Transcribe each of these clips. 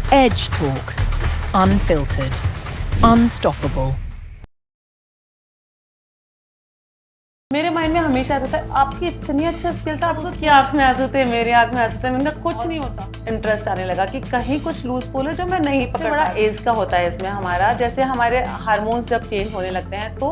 Edge Talks. Unfiltered. Unstoppable. मेरे mind में हमेशा आता था आपकी इतनी अच्छी स्किल्स है, आप उसकी आंख में आंसू थे, मेरी आंख में आंसू थे, मैंने कहा कुछ नहीं होता। इंटरेस्ट आने लगा कि कहीं कुछ लूज पुल है जो मैं नहीं पकड़। बड़ा एज का होता है इसमें हमारा, जैसे हमारे हार्मोन्स जब चेंज होने लगते हैं तो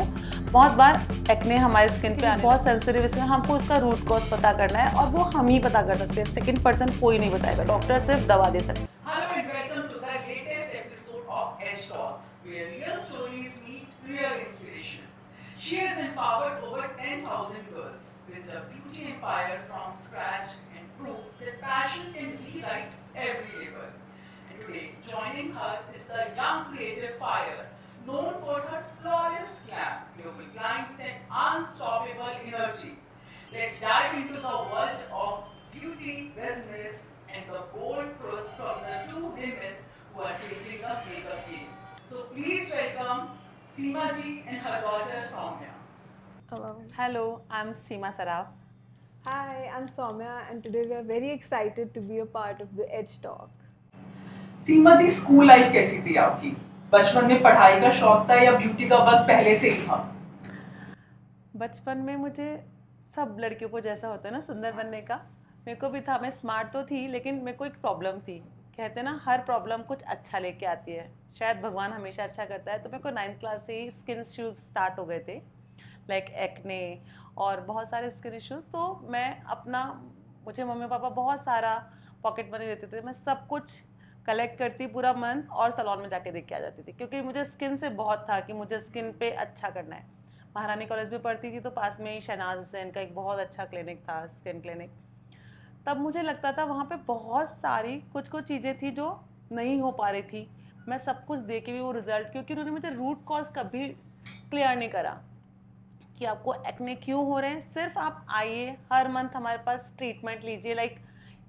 बहुत बार एक्ने हमारे स्किन पे आने बहुत सेंसिटिव, इसमें हमको उसका रूट कॉज पता करना है और वो हम ही पता कर सकते हैं। सेकंड पर्सन कोई नहीं बताएगा, डॉक्टर सिर्फ दवा दे सकते हैं। Hello and welcome to the latest episode of Edge Talks, where real stories meet real inspiration. She has empowered over 10,000 girls with a beauty empire from scratch and proved that passion can rewrite every label. And today, joining her is the young creative fire, known for her flawless glam, global clients and unstoppable energy. Let's dive into the world of beauty, business, and the bold truth from the two women who are changing the makeup game. So please welcome Seema ji and her daughter Soumya. Hello, I am Seema Saraf. Hi, I'm Soumya, and today we are very excited to be a part of the Edge Talk. Seema ji, school life कैसी थी आपकी? बचपन में पढ़ाई का शौक था या ब्यूटी का वक्त पहले से ही था? बचपन में मुझे सब लड़कियों को जैसा होता है ना सुंदर बनने का, मेरे को भी था। मैं स्मार्ट तो थी लेकिन मेरे को एक प्रॉब्लम थी। कहते हैं ना हर प्रॉब्लम कुछ अच्छा लेके आती है, शायद भगवान हमेशा अच्छा करता है। तो मेरे को 9th क्लास से ही स्किन इश्यूज स्टार्ट हो गए थे, लाइक एक्ने और बहुत सारे स्किन इश्यूज। तो मैं अपना, मुझे मम्मी पापा बहुत सारा पॉकेट मनी देते थे, मैं सब कुछ कलेक्ट करती पूरा मंथ और सैलून में जाके देख के आ जाती थी, क्योंकि मुझे स्किन से बहुत था कि मुझे स्किन पे अच्छा करना है। महारानी कॉलेज में पढ़ती थी तो पास में ही शहनाज हुसैन का एक बहुत अच्छा क्लिनिक था, स्किन क्लिनिक। तब मुझे लगता था वहाँ पे बहुत सारी कुछ कुछ चीज़ें थी जो नहीं हो पा रही थी। मैं सब कुछ दे के भी वो रिजल्ट, क्योंकि उन्होंने मुझे रूट कॉज कभी क्लियर नहीं करा कि आपको एक्ने क्यों हो रहे हैं। सिर्फ आप आइए, हर मंथ हमारे पास ट्रीटमेंट लीजिए, लाइक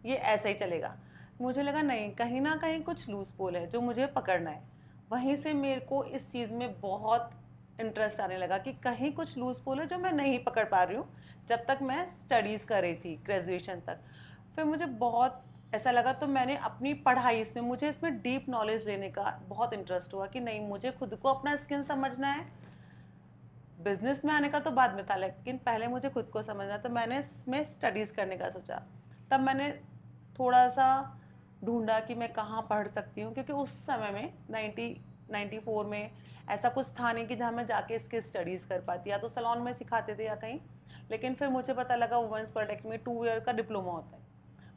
ये ऐसे ही चलेगा। मुझे लगा नहीं, कहीं ना कहीं कुछ लूज पोल है जो मुझे पकड़ना है। वहीं से मेरे को इस चीज़ में बहुत इंटरेस्ट आने लगा कि कहीं कुछ लूज पोल है जो मैं नहीं पकड़ पा रही हूँ, जब तक मैं स्टडीज़ कर रही थी ग्रेजुएशन तक। फिर मुझे बहुत ऐसा लगा, तो मैंने अपनी पढ़ाई इसमें, मुझे इसमें डीप नॉलेज लेने का बहुत इंटरेस्ट हुआ कि नहीं, मुझे खुद को अपना स्किन समझना है। बिजनेस में आने का तो बाद में था, लेकिन पहले मुझे खुद को समझना। तो मैंने इसमें स्टडीज़ करने का सोचा। तब मैंने थोड़ा सा ढूंढा कि मैं कहाँ पढ़ सकती हूँ, क्योंकि उस समय में 94 में ऐसा कुछ था नहीं कि जहाँ मैं जाके इसके स्टडीज़ कर पाती, या तो सैलून में सिखाते थे या कहीं। लेकिन फिर मुझे पता लगा वुमेंस पॉलिटेक्निक में 2 ईयर का डिप्लोमा होता है।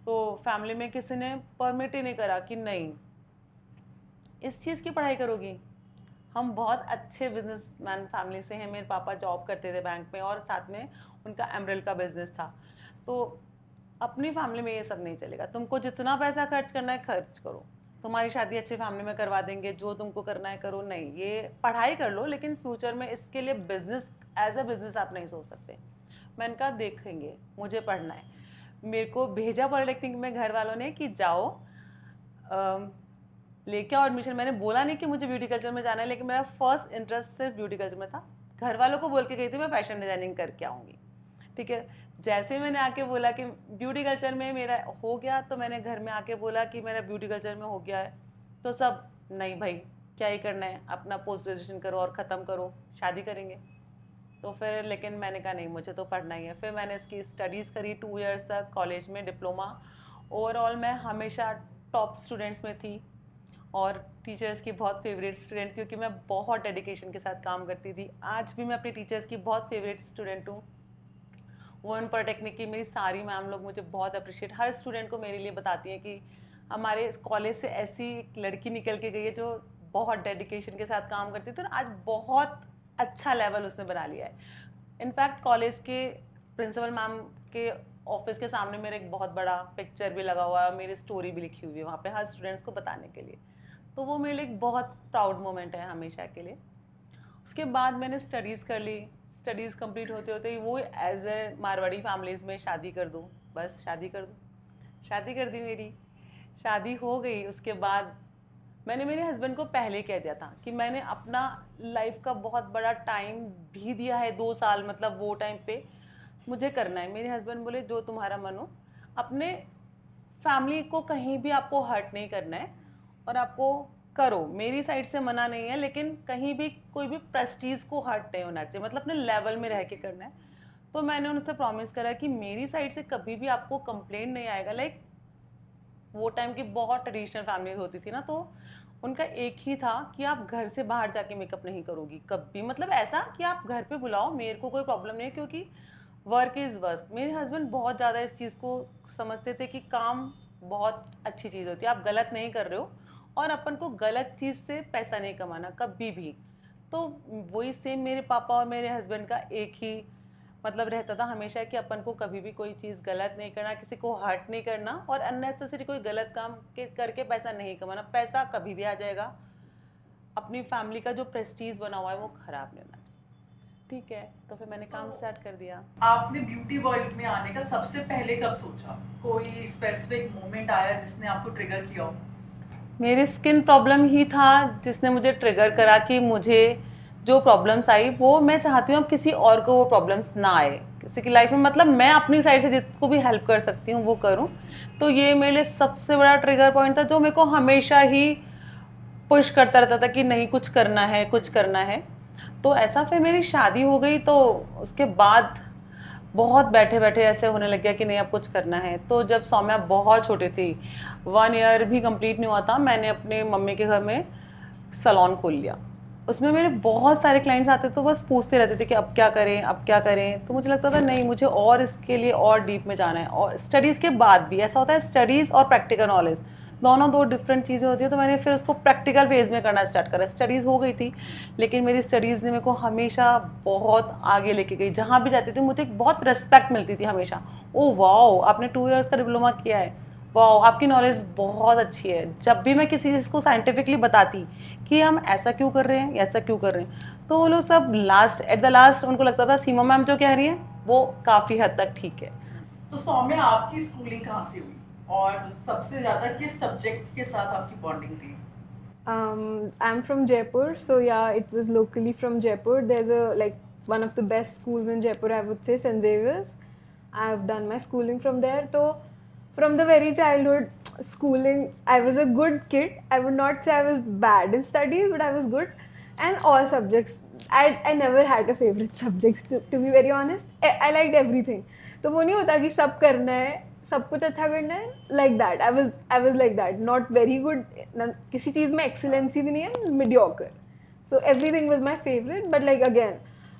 तो फैमिली में किसी ने परमिट ही नहीं करा कि नहीं, इस चीज़ की पढ़ाई करोगी। हम बहुत अच्छे बिजनेसमैन फैमिली से हैं, मेरे पापा जॉब करते थे बैंक में और साथ में उनका एमरल्ड का बिजनेस था। तो अपनी फैमिली में ये सब नहीं चलेगा, तुमको जितना पैसा खर्च करना है खर्च करो, तुम्हारी शादी अच्छी फैमिली में करवा देंगे, जो तुमको करना है करो। नहीं, ये पढ़ाई कर लो लेकिन फ्यूचर में इसके लिए बिजनेस, एज अ बिजनेस आप नहीं सोच सकते। मैंने कहा देखेंगे, मुझे पढ़ना है। मेरे को भेजा पॉलिटेक्निक में घर वालों ने कि जाओ लेके आओ एडमिशन। मैंने बोला नहीं कि मुझे ब्यूटी कल्चर में जाना है, लेकिन मेरा फर्स्ट इंटरेस्ट सिर्फ ब्यूटी कल्चर में था। घर वालों को बोल के गई थी मैं फैशन डिजाइनिंग करके आऊँगी, ठीक है। जैसे मैंने आके बोला कि ब्यूटी कल्चर में मेरा हो गया, तो मैंने घर में आके बोला कि मेरा ब्यूटी कल्चर में हो गया है, तो सब नहीं भाई, क्या ही करना है, अपना पोस्ट ग्रेजुएशन करो और ख़त्म करो, शादी करेंगे। तो फिर लेकिन मैंने कहा नहीं, मुझे तो पढ़ना ही है। फिर मैंने इसकी स्टडीज़ करी 2 ईयर्स तक कॉलेज में, डिप्लोमा। ओवरऑल मैं हमेशा टॉप स्टूडेंट्स में थी और टीचर्स की बहुत फेवरेट स्टूडेंट, क्योंकि मैं बहुत डेडिकेशन के साथ काम करती थी। आज भी मैं अपनी टीचर्स की बहुत फेवरेट स्टूडेंट हूँ। वुमेन पॉलिटेक्निक की मेरी सारी मैम लोग मुझे बहुत अप्रिशिएट, हर स्टूडेंट को मेरे लिए बताती हैं कि हमारे इस कॉलेज से ऐसी एक लड़की निकल के गई है जो बहुत डेडिकेशन के साथ काम करती थी और आज बहुत अच्छा लेवल उसने बना लिया है। इनफैक्ट कॉलेज के प्रिंसिपल मैम के ऑफिस के सामने मेरा एक बहुत बड़ा पिक्चर भी लगा हुआ है और मेरी स्टोरी भी लिखी हुई है वहाँ पे हर स्टूडेंट्स को बताने के लिए। तो वो मेरे लिए एक बहुत प्राउड मोमेंट है हमेशा के लिए। उसके बाद मैंने स्टडीज़ कर ली। स्टडीज़ कंप्लीट होते होते ही वो एज ए मारवाड़ी फैमिलीज़ में शादी कर दूँ, बस शादी कर दूँ, शादी कर दी मेरी। शादी हो गई, उसके बाद मैंने मेरे हस्बैंड को पहले ही कह दिया था कि मैंने अपना लाइफ का बहुत बड़ा टाइम भी दिया है, 2 साल, मतलब वो टाइम पे मुझे करना है। मेरे हस्बैंड बोले जो तुम्हारा मन हो, अपने फैमिली को कहीं भी आपको हर्ट नहीं करना है और आपको करो, मेरी साइड से मना नहीं है, लेकिन कहीं भी कोई भी प्रेस्टीज को हर्ट नहीं होना चाहिए, मतलब अपने लेवल में रह के करना है। तो मैंने उनसे प्रॉमिस करा कि मेरी साइड से कभी भी आपको कंप्लेंट नहीं आएगा। लाइक वो टाइम की बहुत ट्रेडिशनल फैमिलीज होती थी ना, तो उनका एक ही था कि आप घर से बाहर जाके मेकअप नहीं करोगी कभी, मतलब ऐसा कि आप घर पे बुलाओ, मेरे को कोई प्रॉब्लम नहीं है, क्योंकि वर्क इज़ वर्क। मेरे हस्बैंड बहुत ज़्यादा इस चीज़ को समझते थे कि काम बहुत अच्छी चीज़ होती है, आप गलत नहीं कर रहे हो, और अपन को गलत चीज़ से पैसा नहीं कमाना कभी भी। तो वही सेम मेरे पापा और मेरे हस्बैंड का एक ही मतलब रहता था हमेशा कि अपन को कभी भी कोई चीज़ गलत नहीं करना, किसी को हर्ट नहीं करना, और अननेसेसरी कोई गलत काम करके पैसा नहीं कमाना। पैसा कभी भी आ जाएगा, अपनी फैमिली का जो प्रेस्टीज बना हुआ है वो खराब नहीं होना चाहिए। ठीक है, तो फिर मैंने काम स्टार्ट कर दिया। आपने ब्यूटी वर्ल्ड में आने का सबसे पहले कब सोचा? कोई स्पेसिफिक मोमेंट आया जिसने आपको ट्रिगर किया हो? मेरे स्किन प्रॉब्लम ही था जिसने मुझे ट्रिगर करा कि मुझे जो प्रॉब्लम्स आई वो मैं चाहती हूँ अब किसी और को वो प्रॉब्लम्स ना आए किसी की लाइफ में, मतलब मैं अपनी साइड से जिसको भी हेल्प कर सकती हूँ वो करूँ। तो ये मेरे लिए सबसे बड़ा ट्रिगर पॉइंट था जो मेरे को हमेशा ही पुश करता रहता था कि नहीं कुछ करना है, कुछ करना है। तो ऐसा फिर मेरी शादी हो गई, तो उसके बाद बहुत बैठे बैठे ऐसे होने लग गया कि नहीं अब कुछ करना है। तो जब सौम्या बहुत छोटी थी, 1 ईयर भी कंप्लीट नहीं हुआ था, मैंने अपने मम्मी के घर में सैलून खोल लिया। उसमें मेरे बहुत सारे क्लाइंट्स आते तो बस पूछते रहते थे कि अब क्या करें, अब क्या करें। तो मुझे लगता था नहीं, मुझे और इसके लिए और डीप में जाना है। और स्टडीज़ के बाद भी ऐसा होता है, स्टडीज़ और प्रैक्टिकल नॉलेज दोनों दो डिफरेंट चीज़ें होती है। तो मैंने फिर उसको प्रैक्टिकल फेज में करना स्टार्ट करा। स्टडीज़ हो गई थी, लेकिन मेरी स्टडीज़ ने मेरे को हमेशा बहुत आगे लेके गई। जहाँ भी जाती थी मुझे बहुत रिस्पेक्ट मिलती थी हमेशा। ओ वाओ, आपने 2 इयर्स का डिप्लोमा किया है, वाओ आपकी नॉलेज बहुत अच्छी है। जब भी मैं किसी चीज़ को साइंटिफिकली बताती कि हम ऐसा क्यों कर रहे हैं, ऐसा क्यों कर रहे हैं, तो वो लोग सब एट द लास्ट उनको लगता था सीमा मैम जो कह रही हैं वो काफ़ी हद तक ठीक है। तो सौम्या, आपकी स्कूलिंग कहाँ से हुई और सबसे ज्यादा किस सब्जेक्ट के साथ आपकी बॉन्डिंग थी? I'm from Jaipur, so yeah, it was locally from Jaipur. There's one of the best schools in Jaipur, I would say, St. Xavier's. I've done my schooling from there. So from the very childhood schooling, I was a good kid. I would not say I was bad in studies, but I was good. And all subjects, I never had a favorite subject, to be very honest. I liked everything. तो वो नहीं होता कि सब करना है, सब कुछ अच्छा करना है, like that I was like that, not very good, किसी चीज़ में एक्सीलेंसी भी नहीं है, mediocre. So everything was my favourite, but like again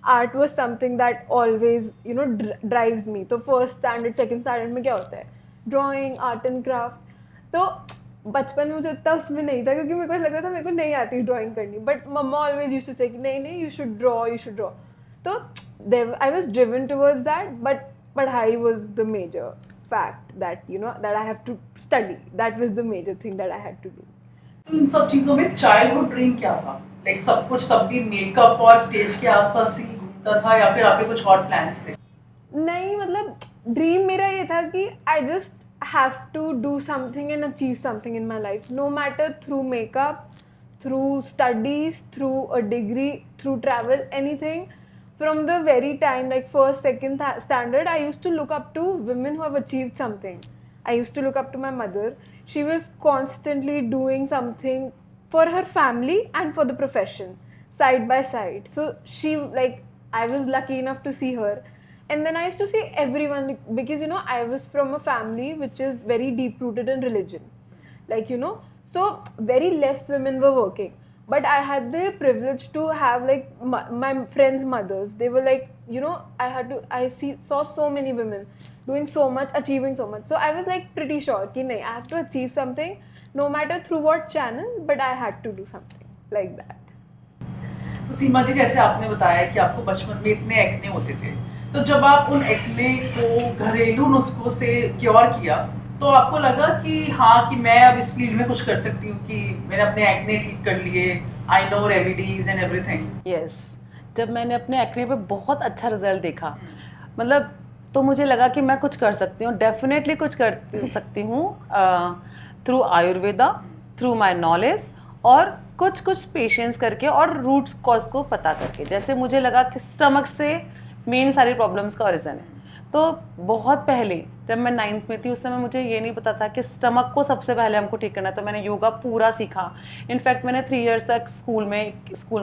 art was something that always drives me. तो फर्स्ट स्टैंडर्ड सेकंड स्टैंडर्ड में क्या होता है, ड्राइंग, आर्ट एंड क्राफ्ट। तो बचपन में मुझे इतना उसमें नहीं था, क्योंकि मेरे को लगता था मेरे को नहीं आती ड्राइंग करनी, but mamma always used to say नहीं यू शुड ड्रॉ। तो I was driven towards that, but पढ़ाई was the major fact that that I have to study. That was the major thing that I had to do. तो इन सब चीजों में childhood dream क्या था? Like सब कुछ तब भी मेकअप और स्टेज के आसपास ही घूमता था, या फिर आपके कुछ और प्लान्स थे? नहीं, मतलब ड्रीम मेरा ये था कि I just have to do something and achieve something in my life, no matter through makeup, through studies, through a degree, through travel, anything. From the very time, like first, second standard, I used to look up to women who have achieved something. I used to look up to my mother. She was constantly doing something for her family and for the profession, side by side. So she, like, I was lucky enough to see her. And then I used to see everyone, because, I was from a family which is very deep rooted in religion. Like, so very less women were working. But I had the privilege to have like my friends' mothers. They were like, I saw so many women doing so much, achieving so much. So I was like pretty sure कि नहीं, I have to achieve something, no matter through what channel, but I had to do something like that. तो सीमा जी, जैसे आपने बताया कि आपको बचपन में इतने एक्ने होते थे, तो जब आप उन एक्ने को घरेलू नुस्खों से क्योर किया, तो आपको लगा कि हाँ, कि मैं अब इस फील्ड में कुछ कर सकती हूँ, कि मैंने अपने एक्ने ठीक कर लिए, I know remedies and everything? Yes, जब मैंने अपने एक्ने पे बहुत अच्छा रिजल्ट देखा, मतलब तो मुझे लगा कि मैं कुछ कर सकती हूँ, डेफिनेटली कुछ कर सकती हूँ, through Ayurveda, through my knowledge, और कुछ पेशेंस करके और रूट्स कॉज को पता करके। जैसे मुझे लगा कि स्टमक से मेन सारी प्रॉब्लम्स का ओरिजिन है। तो बहुत पहले जब मैं 9th में थी उस समय मुझे ये नहीं पता था कि स्टमक को सबसे पहले हमको ठीक करना है, तो मैंने योगा पूरा सीखा। इनफैक्ट मैंने 3 इयर्स तक स्कूल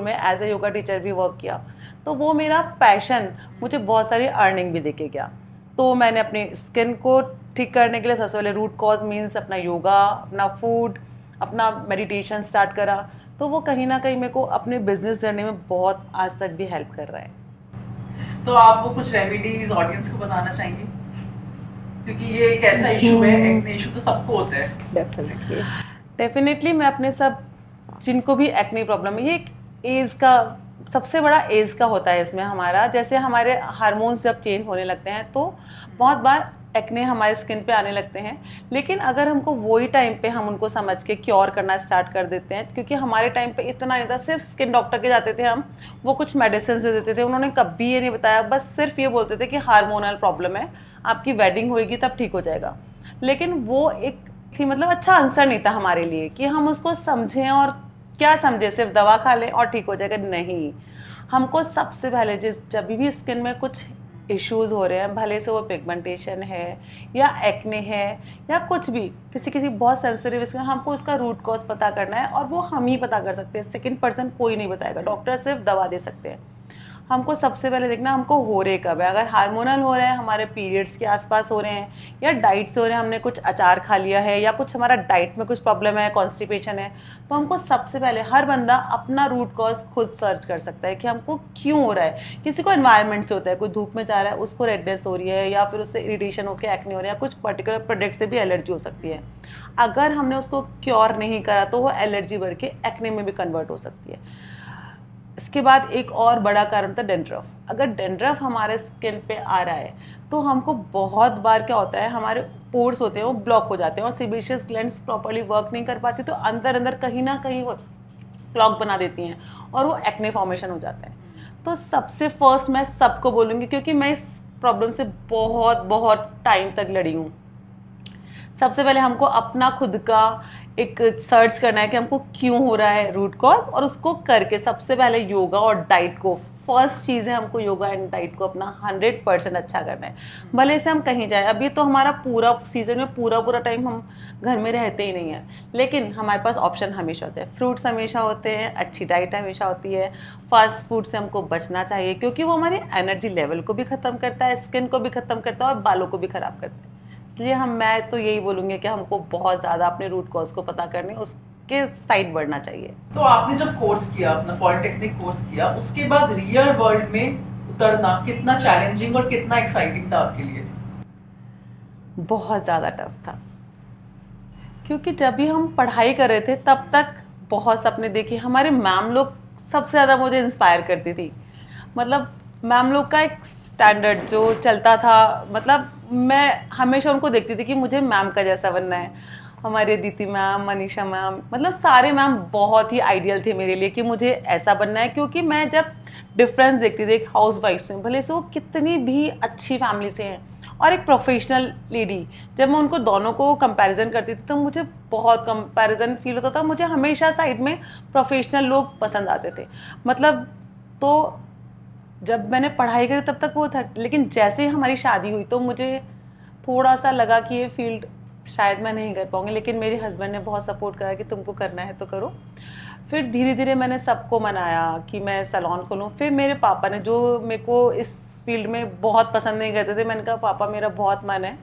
में एज ए योगा टीचर भी वर्क किया। तो वो मेरा पैशन मुझे बहुत सारी अर्निंग भी देके गया। तो मैंने अपनी स्किन को ठीक करने के लिए सबसे पहले रूट कॉज मीन्स अपना योगा, अपना फूड, अपना मेडिटेशन स्टार्ट करा। तो वो कहीं ना कहीं मेरे को अपने बिजनेस जर्नी में बहुत आज तक भी हेल्प कर रहा है। तो आप वो कुछ रेमेडीज ऑडियंस को बताना चाहेंगे, क्योंकि ये एक ऐसा इशू है, एक्ने इशू तो सबको होता है। डेफिनेटली मैं अपने सब जिनको भी एक्ने प्रॉब्लम है, ये एक एज का सबसे बड़ा एज का होता है इसमें हमारा, जैसे हमारे हार्मोन्स जब चेंज होने लगते हैं तो बहुत बार एक्ने हमारे स्किन पे आने लगते हैं। लेकिन अगर हमको वही टाइम पे हम उनको समझ के क्योर करना स्टार्ट कर देते हैं, क्योंकि हमारे टाइम पे इतना नहीं था, सिर्फ स्किन डॉक्टर के जाते थे हम, वो कुछ मेडिसिन दे देते थे, उन्होंने कभी ये नहीं बताया, बस सिर्फ ये बोलते थे कि हार्मोनल प्रॉब्लम है, आपकी वेडिंग होएगी तब ठीक हो जाएगा। लेकिन वो एक थी, मतलब अच्छा आंसर नहीं था हमारे लिए कि हम उसको समझें, और क्या समझे, सिर्फ दवा खा लें और ठीक हो जाएगा, नहीं। हमको सबसे पहले जब भी स्किन में कुछ इश्यूज हो रहे हैं, भले से वो पिगमेंटेशन है या एक्ने है या कुछ भी, किसी बहुत सेंसिटिव स्किन, हमको उसका रूट कॉज पता करना है, और वो हम ही पता कर सकते हैं, सेकंड पर्सन कोई नहीं बताएगा, डॉक्टर सिर्फ दवा दे सकते हैं। हमको सबसे पहले देखना हमको हो रहे कब है। अगर हार्मोनल हो रहे हैं, हमारे पीरियड्स के आसपास हो रहे हैं, या डाइट से हो रहे हैं, हमने कुछ अचार खा लिया है, या कुछ हमारा डाइट में कुछ प्रॉब्लम है, कॉन्स्टिपेशन है, तो हमको सबसे पहले हर बंदा अपना रूट कॉज खुद सर्च कर सकता है कि हमको क्यों हो रहा है। किसी को एनवायरनमेंट से होता है, कोई धूप में जा रहा है उसको रेडनेस हो रही है, या फिर उससे इरिटेशन होकर एक्ने हो रहा है, कुछ पर्टिकुलर प्रोडक्ट से भी एलर्जी हो सकती है। अगर हमने उसको क्योर नहीं करा तो वो एलर्जी बढ़ के एक्ने में भी कन्वर्ट हो सकती है। इसके बाद एक और बड़ा कारण था डेंड्रफ। अगर डेंड्रफ हमारे स्किन पे आ रहा है तो हमको बहुत बार क्या होता है, हमारे पोर्स होते हैं वो ब्लॉक हो जाते हैं, और सेबेशियस ग्लैंड्स प्रॉपर्ली वर्क नहीं कर पाती, तो अंदर अंदर कहीं ना कहीं वो क्लॉग बना देती हैं और वो एक्ने फॉर्मेशन हो जाता है। तो सबसे फर्स्ट मैं सबको बोलूँगी, क्योंकि मैं इस प्रॉब्लम से बहुत टाइम तक लड़ी हूँ। सबसे पहले हमको अपना खुद का एक सर्च करना है कि हमको क्यों हो रहा है, रूट कॉज, और उसको करके सबसे पहले योगा और डाइट को, फर्स्ट चीज़ है हमको योगा एंड डाइट को अपना 100% अच्छा करना है। भले से हम कहीं जाए, अभी तो हमारा पूरा सीजन में पूरा टाइम हम घर में रहते ही नहीं है, लेकिन हमारे पास ऑप्शन हमेशा होते हैं, फ्रूट्स हमेशा होते हैं, अच्छी डाइट हमेशा होती है। फास्ट फूड से हमको बचना चाहिए, क्योंकि वो हमारी एनर्जी लेवल को भी ख़त्म करता है, स्किन को भी ख़त्म करता है, और बालों को भी ख़राब करता है। इसलिए मैं तो यही बोलूँगी कि हमको बहुत ज़्यादा अपने रूट कॉज को पता करने, उसके साइड बढ़ना चाहिए। तो आपने जब कोर्स किया, अपना पॉलिटेक्निक कोर्स किया, उसके बाद रियल वर्ल्ड में उतरना कितना चैलेंजिंग और कितना एक्साइटिंग था आपके लिए? बहुत ज़्यादा टफ था, क्योंकि जब भी हम पढ़ाई कर रहे थे तब तक बहुत सपने देखे। हमारे मैम लोग सबसे ज़्यादा मुझे इंस्पायर करती थी, मतलब मैम लोग का एक स्टैंडर्ड जो चलता था, मतलब मैं हमेशा उनको देखती थी कि मुझे मैम का जैसा बनना है। हमारे दीदी मैम, मनीषा मैम, मतलब सारे मैम बहुत ही आइडियल थे मेरे लिए कि मुझे ऐसा बनना है। क्योंकि मैं जब डिफरेंस देखती थी एक हाउस वाइफ में, भले से वो कितनी भी अच्छी फैमिली से हैं, और एक प्रोफेशनल लेडी, जब मैं उनको दोनों को कंपैरिजन करती थी तो मुझे बहुत कंपैरिजन फील होता था। मुझे हमेशा साइड में प्रोफेशनल लोग पसंद आते थे, मतलब। तो जब मैंने पढ़ाई करी तब तक वो था, लेकिन जैसे ही हमारी शादी हुई तो मुझे थोड़ा सा लगा कि ये फील्ड शायद मैं नहीं कर पाऊंगी, लेकिन मेरे हस्बैंड ने बहुत सपोर्ट करा कि तुमको करना है तो करो। फिर धीरे धीरे मैंने सबको मनाया कि मैं सैलून खोलूँ। फिर मेरे पापा ने, जो मेरे को इस फील्ड में बहुत पसंद नहीं करते थे, मैंने कहा पापा मेरा बहुत मन है,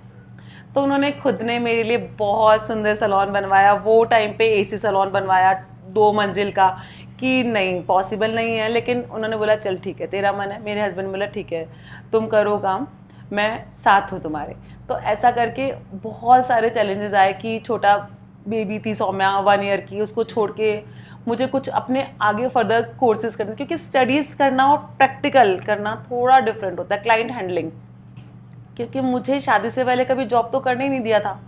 तो उन्होंने खुद ने मेरे लिए बहुत सुंदर सैलून बनवाया। वो टाइम पे एसी सैलून बनवाया 2 मंजिल का, कि नहीं पॉसिबल नहीं है, लेकिन उन्होंने बोला चल ठीक है तेरा मन है। मेरे हस्बैंड बोला ठीक है तुम करो काम, मैं साथ हूँ तुम्हारे। तो ऐसा करके बहुत सारे चैलेंजेस आए कि छोटा बेबी थी सौम्या 1 ईयर की, उसको छोड़ के मुझे कुछ अपने आगे फर्दर कोर्सेज करने, क्योंकि स्टडीज़ करना और प्रैक्टिकल करना थोड़ा डिफरेंट होता है। क्लाइंट हैंडलिंग, क्योंकि मुझे शादी से पहले कभी जॉब तो करने ही नहीं दिया था,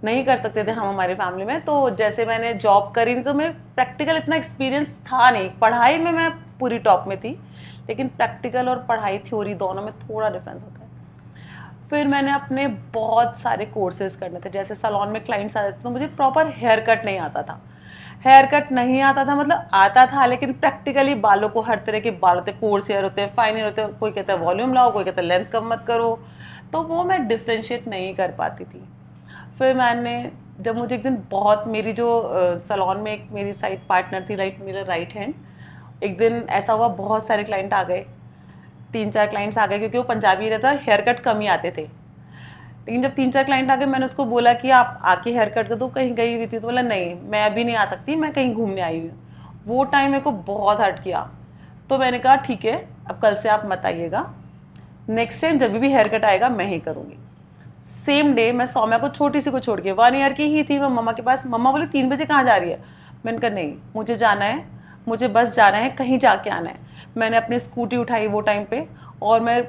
नहीं कर सकते थे हम हमारी फैमिली में। तो जैसे मैंने जॉब करी तो मेरे प्रैक्टिकल इतना एक्सपीरियंस था नहीं। पढ़ाई में मैं पूरी टॉप में थी, लेकिन प्रैक्टिकल और पढ़ाई थ्योरी दोनों में थोड़ा डिफरेंस होता है। फिर मैंने अपने बहुत सारे कोर्सेज करने थे, जैसे सैलून में क्लाइंट्स आते थे तो मुझे प्रॉपर हेयर कट नहीं आता था। हेयर कट नहीं आता था, मतलब आता था, लेकिन प्रैक्टिकली बालों को, हर तरह के बाल होते हैं, कोर्स हेयर होते हैं, फाइन हेयर होते हैं, कोई कहता है वॉल्यूम लाओ, कोई कहता है लेंथ कम मत करो। तो वो मैं डिफ्रेंशिएट नहीं कर पाती थी। फिर मैंने जब मुझे एक दिन बहुत मेरी जो सैलून में एक मेरी साइड पार्टनर थी, मेरा राइट हैंड, एक दिन ऐसा हुआ बहुत सारे क्लाइंट आ गए, 3-4 क्लाइंट्स आ गए, क्योंकि वो पंजाबी रहता, हेयर कट कम ही आते थे। लेकिन जब 3-4 क्लाइंट आ गए, मैंने उसको बोला कि आप आके हेयर कट कर दो, कहीं गई हुई थी? तो बोला नहीं मैं अभी नहीं आ सकती, मैं कहीं घूमने आई हुई हूँ। वो टाइम मेरे को बहुत हर्ट किया। तो मैंने कहा ठीक है, अब कल से आप मत आइएगा, नेक्स्ट टाइम जब भी हेयर कट आएगा मैं ही करूँगी। सेम डे मैं सौम्या को, छोटी सी को छोड़ के, 1 ईयर की ही थी, मैं मम्मा के पास, मम्मा बोले 3 बजे कहाँ जा रही है? मैंने कहा नहीं मुझे जाना है, मुझे बस जाना है, कहीं जाके आना है। मैंने अपनी स्कूटी उठाई वो टाइम पे और मैं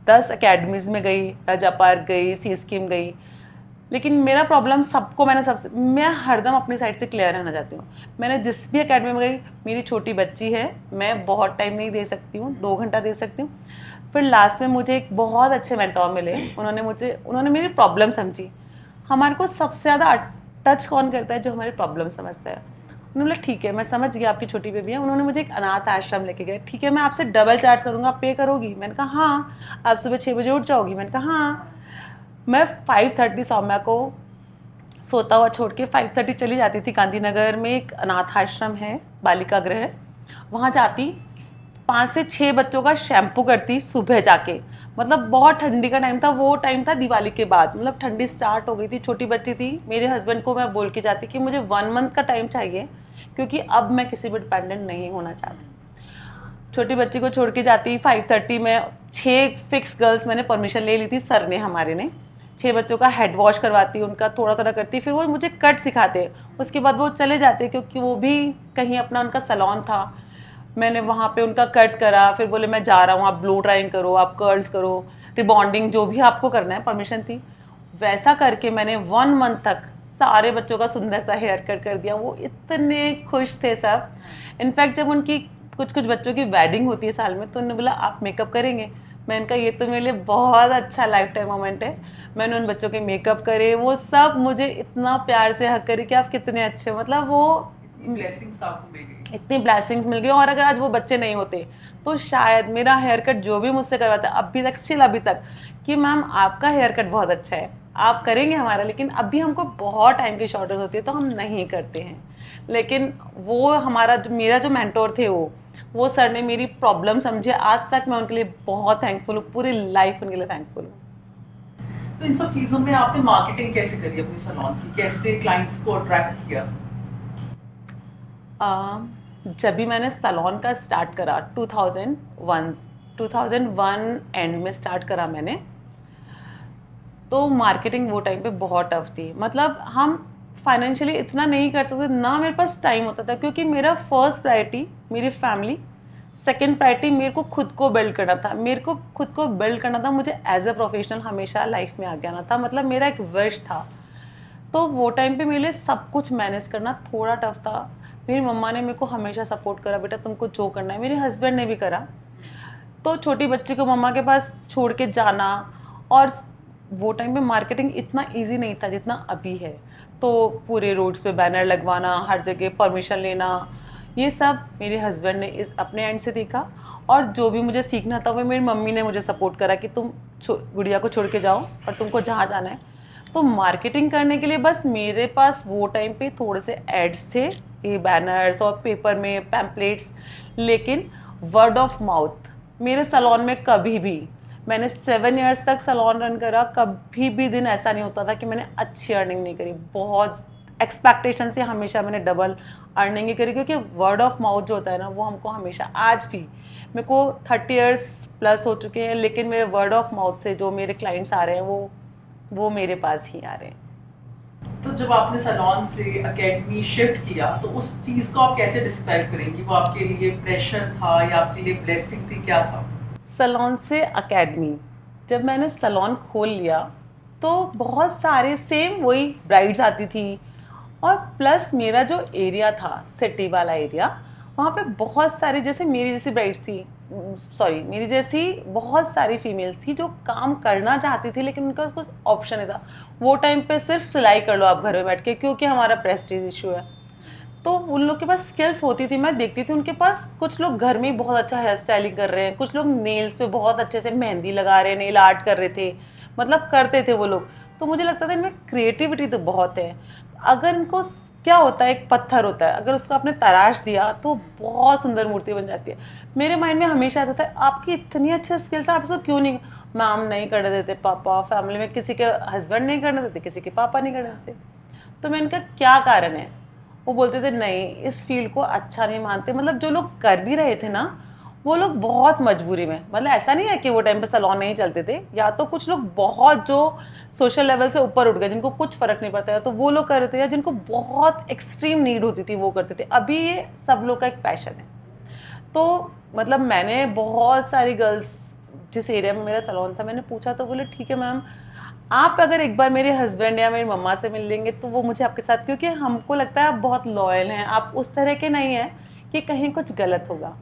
10 अकेडमीज़ में गई, राजा पार्क गई, सी स्कीम गई। लेकिन मेरा प्रॉब्लम सबको, मैं हरदम अपनी साइड से क्लियर रहना चाहती हूँ। मैंने जिस भी अकेडमी में गई, मेरी छोटी बच्ची है, मैं बहुत टाइम नहीं दे सकती हूँ, 2 घंटा दे सकती हूँ। फिर लास्ट में मुझे एक बहुत अच्छे मेंटोर मिले, उन्होंने मेरी प्रॉब्लम समझी। हमारे को सबसे ज़्यादा टच कौन करता है? जो हमारी प्रॉब्लम समझता है। उन्होंने बोला ठीक है मैं समझ गई आपकी छोटी बेबी है। उन्होंने मुझे एक अनाथ आश्रम लेके गए। ठीक है मैं आपसे डबल चार्ज करूँगा, आप पे करोगी? मैंने कहा हाँ। आप सुबह 6 बजे उठ जाओगी? मैंने कहा हाँ। मैं 5:30 सौम्या को सोता हुआ छोड़ के 5:30 चली जाती थी। गांधीनगर में एक अनाथ आश्रम है, बालिका गृह, वहाँ जाती, 5 से 6 बच्चों का शैम्पू करती सुबह जाके। मतलब बहुत ठंडी का टाइम था, वो टाइम था दिवाली के बाद, मतलब ठंडी स्टार्ट हो गई थी, छोटी बच्ची थी। मेरे हस्बैंड को मैं बोल के जाती कि मुझे 1 मंथ का टाइम चाहिए, क्योंकि अब मैं किसी पर डिपेंडेंट नहीं होना चाहती। छोटी बच्ची को छोड़ के जाती 5:30 में। 6 फिक्स गर्ल्स मैंने परमिशन ले ली थी, सर ने, हमारे ने। 6 बच्चों का हेड वॉश करवाती, उनका थोड़ा थोड़ा करती, फिर वो मुझे कट सिखाते, उसके बाद वो चले जाते, क्योंकि वो भी कहीं अपना उनका सैलून था। मैंने वहाँ पे उनका कट करा, फिर बोले मैं जा रहा हूँ, आप ब्लो ड्राइंग करो, आप कर्ल्स करो, रिबॉन्डिंग, जो भी आपको करना है, परमिशन थी। वैसा करके मैंने 1 मंथ तक सारे बच्चों का सुंदर सा हेयर कट कर दिया। वो इतने खुश थे सब। इनफैक्ट जब उनकी कुछ बच्चों की वेडिंग होती है साल में, तो उन्होंने बोला आप मेकअप करेंगे? मैंने कहा ये तो मेरे लिए बहुत अच्छा लाइफ टाइम मोमेंट है। मैंने उन बच्चों के मेकअप करे, वो सब मुझे इतना प्यार से हक करे कि आप कितने अच्छे, मतलब वो ब्लेसिंग्स आपको मिल गई, इतनी ब्लेसिंग्स मिल गई। और अगर आज वो बच्चे नहीं होते तो शायद मेरा हेयर कट जो भी मुझसे करवाता अभी तक, स्टिल अभी तक, कि मैम आपका हेयर कट बहुत अच्छा है, आप करेंगे हमारा, लेकिन अभी हमको बहुत टाइम की शॉर्टेज होती है तो हम नहीं करते हैं। लेकिन वो मेरा जो मेंटोर थे, वो सर ने मेरी प्रॉब्लम समझे। आज तक मैं उनके लिए बहुत थैंकफुल हूँ, पूरी लाइफ उनके लिए थैंकफुल हूँ। तो इन सब चीजों में आपने मार्केटिंग कैसे करी अपनी सैलून की, कैसे क्लाइंट्स को अट्रैक्ट किया? जब भी मैंने सैलून का स्टार्ट करा 2001 एंड में स्टार्ट करा मैंने, तो मार्केटिंग वो टाइम पे बहुत टफ थी। मतलब हम फाइनेंशियली इतना नहीं कर सकते, ना मेरे पास टाइम होता था, क्योंकि मेरा फर्स्ट प्रायोरिटी मेरी फैमिली, सेकंड प्रायोरिटी मेरे को खुद को बिल्ड करना था। मुझे एज अ प्रोफेशनल हमेशा लाइफ में आगे आना था, मतलब मेरा एक विश था। तो वो टाइम पे मेरे लिए सब कुछ मैनेज करना थोड़ा टफ था। मेरी मम्मा ने मेरे को हमेशा सपोर्ट करा, बेटा तुमको जो करना है। मेरे हस्बैंड ने भी करा। तो छोटी बच्ची को मम्मा के पास छोड़ के जाना, और वो टाइम पे मार्केटिंग इतना इजी नहीं था जितना अभी है। तो पूरे रोड्स पे बैनर लगवाना, हर जगह परमिशन लेना, ये सब मेरे हस्बैंड ने इस अपने एंड से देखा। और जो भी मुझे सीखना था वो मेरी मम्मी ने मुझे सपोर्ट करा कि तुम गुड़िया को छोड़ के जाओ और तुमको जहाँ जाना है। तो मार्केटिंग करने के लिए बस मेरे पास वो टाइम पे थोड़े से एड्स थे, ये बैनर्स और पेपर में पैम्पलेट्स, लेकिन वर्ड ऑफ माउथ मेरे सैलून में कभी भी, मैंने 7 इयर्स तक सैलून रन करा, कभी भी दिन ऐसा नहीं होता था कि मैंने अच्छी अर्निंग नहीं करी। बहुत एक्सपेक्टेशन से हमेशा मैंने डबल अर्निंग ही करी, क्योंकि वर्ड ऑफ माउथ जो होता है ना, वो हमको हमेशा, आज भी मेरे को 30 इयर्स प्लस हो चुके हैं, लेकिन मेरे वर्ड ऑफ माउथ से जो मेरे क्लाइंट्स आ रहे हैं वो मेरे पास ही आ रहे हैं। तो जब आपने सैलून से एकेडमी शिफ्ट किया, तो उस चीज को आप कैसे डिस्क्राइब करेंगी? वो आपके लिए प्रेशर था या आपके लिए ब्लेसिंग थी, क्या था? सैलून से एकेडमी, जब मैंने सैलून खोल लिया तो बहुत सारे सेम वही ब्राइड्स आती थी, और प्लस मेरा जो एरिया था, सिटी वाला एरिया, वहाँ पे बहुत सारे, जैसे मेरी जैसी ब्राइड्स थी, मेरी जैसी बहुत सारी फीमेल्स थी जो काम करना चाहती थी, लेकिन उनका कुछ ऑप्शन नहीं था। वो टाइम पे सिर्फ सिलाई कर लो आप घर में बैठ के, क्योंकि हमारा प्रेस्टीज इशू है। तो उन लोग के पास स्किल्स होती थी, मैं देखती थी उनके पास, कुछ लोग घर में ही बहुत अच्छा हेयर स्टाइलिंग कर रहे हैं, कुछ लोग नेल्स पे बहुत अच्छे से मेहंदी लगा रहे हैं, नेल आर्ट कर रहे थे, मतलब करते थे वो लोग। तो मुझे लगता था इनमें क्रिएटिविटी तो बहुत है। अगर इनको क्या होता है, एक पत्थर होता है, अगर उसको आपने तराश दिया तो बहुत सुंदर मूर्ति बन जाती है। मेरे माइंड में हमेशा आता था आपकी इतनी अच्छी स्किल्स है, आप इसको क्यों नहीं, मैम नहीं करने देते, पापा, फैमिली में किसी के हस्बैंड नहीं करने देते, किसी के पापा नहीं करने देते। तो मैं इनका क्या कारण है, वो बोलते थे नहीं इस फील्ड को अच्छा नहीं मानते। मतलब जो लोग कर भी रहे थे ना, वो लोग बहुत मजबूरी में, मतलब ऐसा नहीं है कि वो टाइम पे सैलून नहीं चलते थे, या तो कुछ लोग बहुत जो सोशल लेवल से ऊपर उठ गए जिनको कुछ फर्क नहीं पड़ता है तो वो लोग कर रहे थे, या जिनको बहुत एक्सट्रीम नीड होती थी वो करते थे। अभी ये सब लोग का एक पैशन है। तो मतलब मैंने बहुत सारी गर्ल्स, जिस एरिया में मेरा सैलून था, मैंने पूछा तो बोले ठीक है मैम, आप अगर एक बार मेरे हस्बैंड या मेरी मम्मा से मिल लेंगे तो वो मुझे आपके साथ, क्योंकि हमको लगता है आप बहुत लॉयल हैं, आप उस तरह के नहीं हैं कि कहीं कुछ गलत होगा।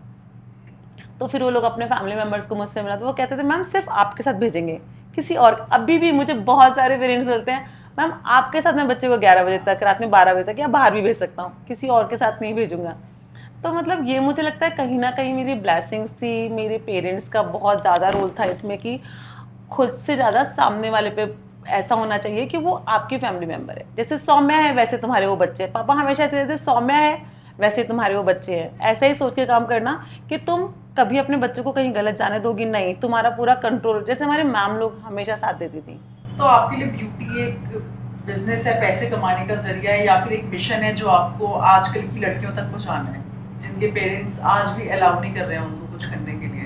तो फिर वो लोग अपने फैमिली मेम्बर्स को मुझसे मिला तो वो कहते थे मैम सिर्फ आपके साथ भेजेंगे, किसी और। अभी भी मुझे बहुत सारे पेरेंट्स बोलते हैं मैम आपके साथ मैं बच्चे को 11 बजे तक, रात में 12 बजे तक या बाहर भी भेज सकता हूँ, किसी और के साथ नहीं भेजूंगा। तो मतलब ये मुझे लगता है कहीं ना कहीं मेरी ब्लेसिंग्स थी, मेरे पेरेंट्स का बहुत ज़्यादा रोल था इसमें कि खुद से ज़्यादा सामने वाले पे ऐसा होना चाहिए कि वो आपकी फैमिली मेम्बर है। जैसे सौम्या है वैसे तुम्हारे वो बच्चे हैं, पापा हमेशा ऐसे कहते सौम्या है वैसे तुम्हारे वो बच्चे हैं। ऐसा ही सोच के काम करना कि तुम कभी अपने बच्चों को कहीं गलत जाने दोगी नहीं, तुम्हारा पूरा कंट्रोल। जैसे हमारे मैम लोग हमेशा साथ देती थी। तो आपके लिए ब्यूटी एक बिजनेस है, पैसे कमाने का जरिया है, या फिर एक मिशन है जो आपको आजकल की लड़कियों तक पहुंचाना है, जिनके पेरेंट्स आज भी अलाउ नहीं कर रहे हैं उनको कुछ करने के लिए?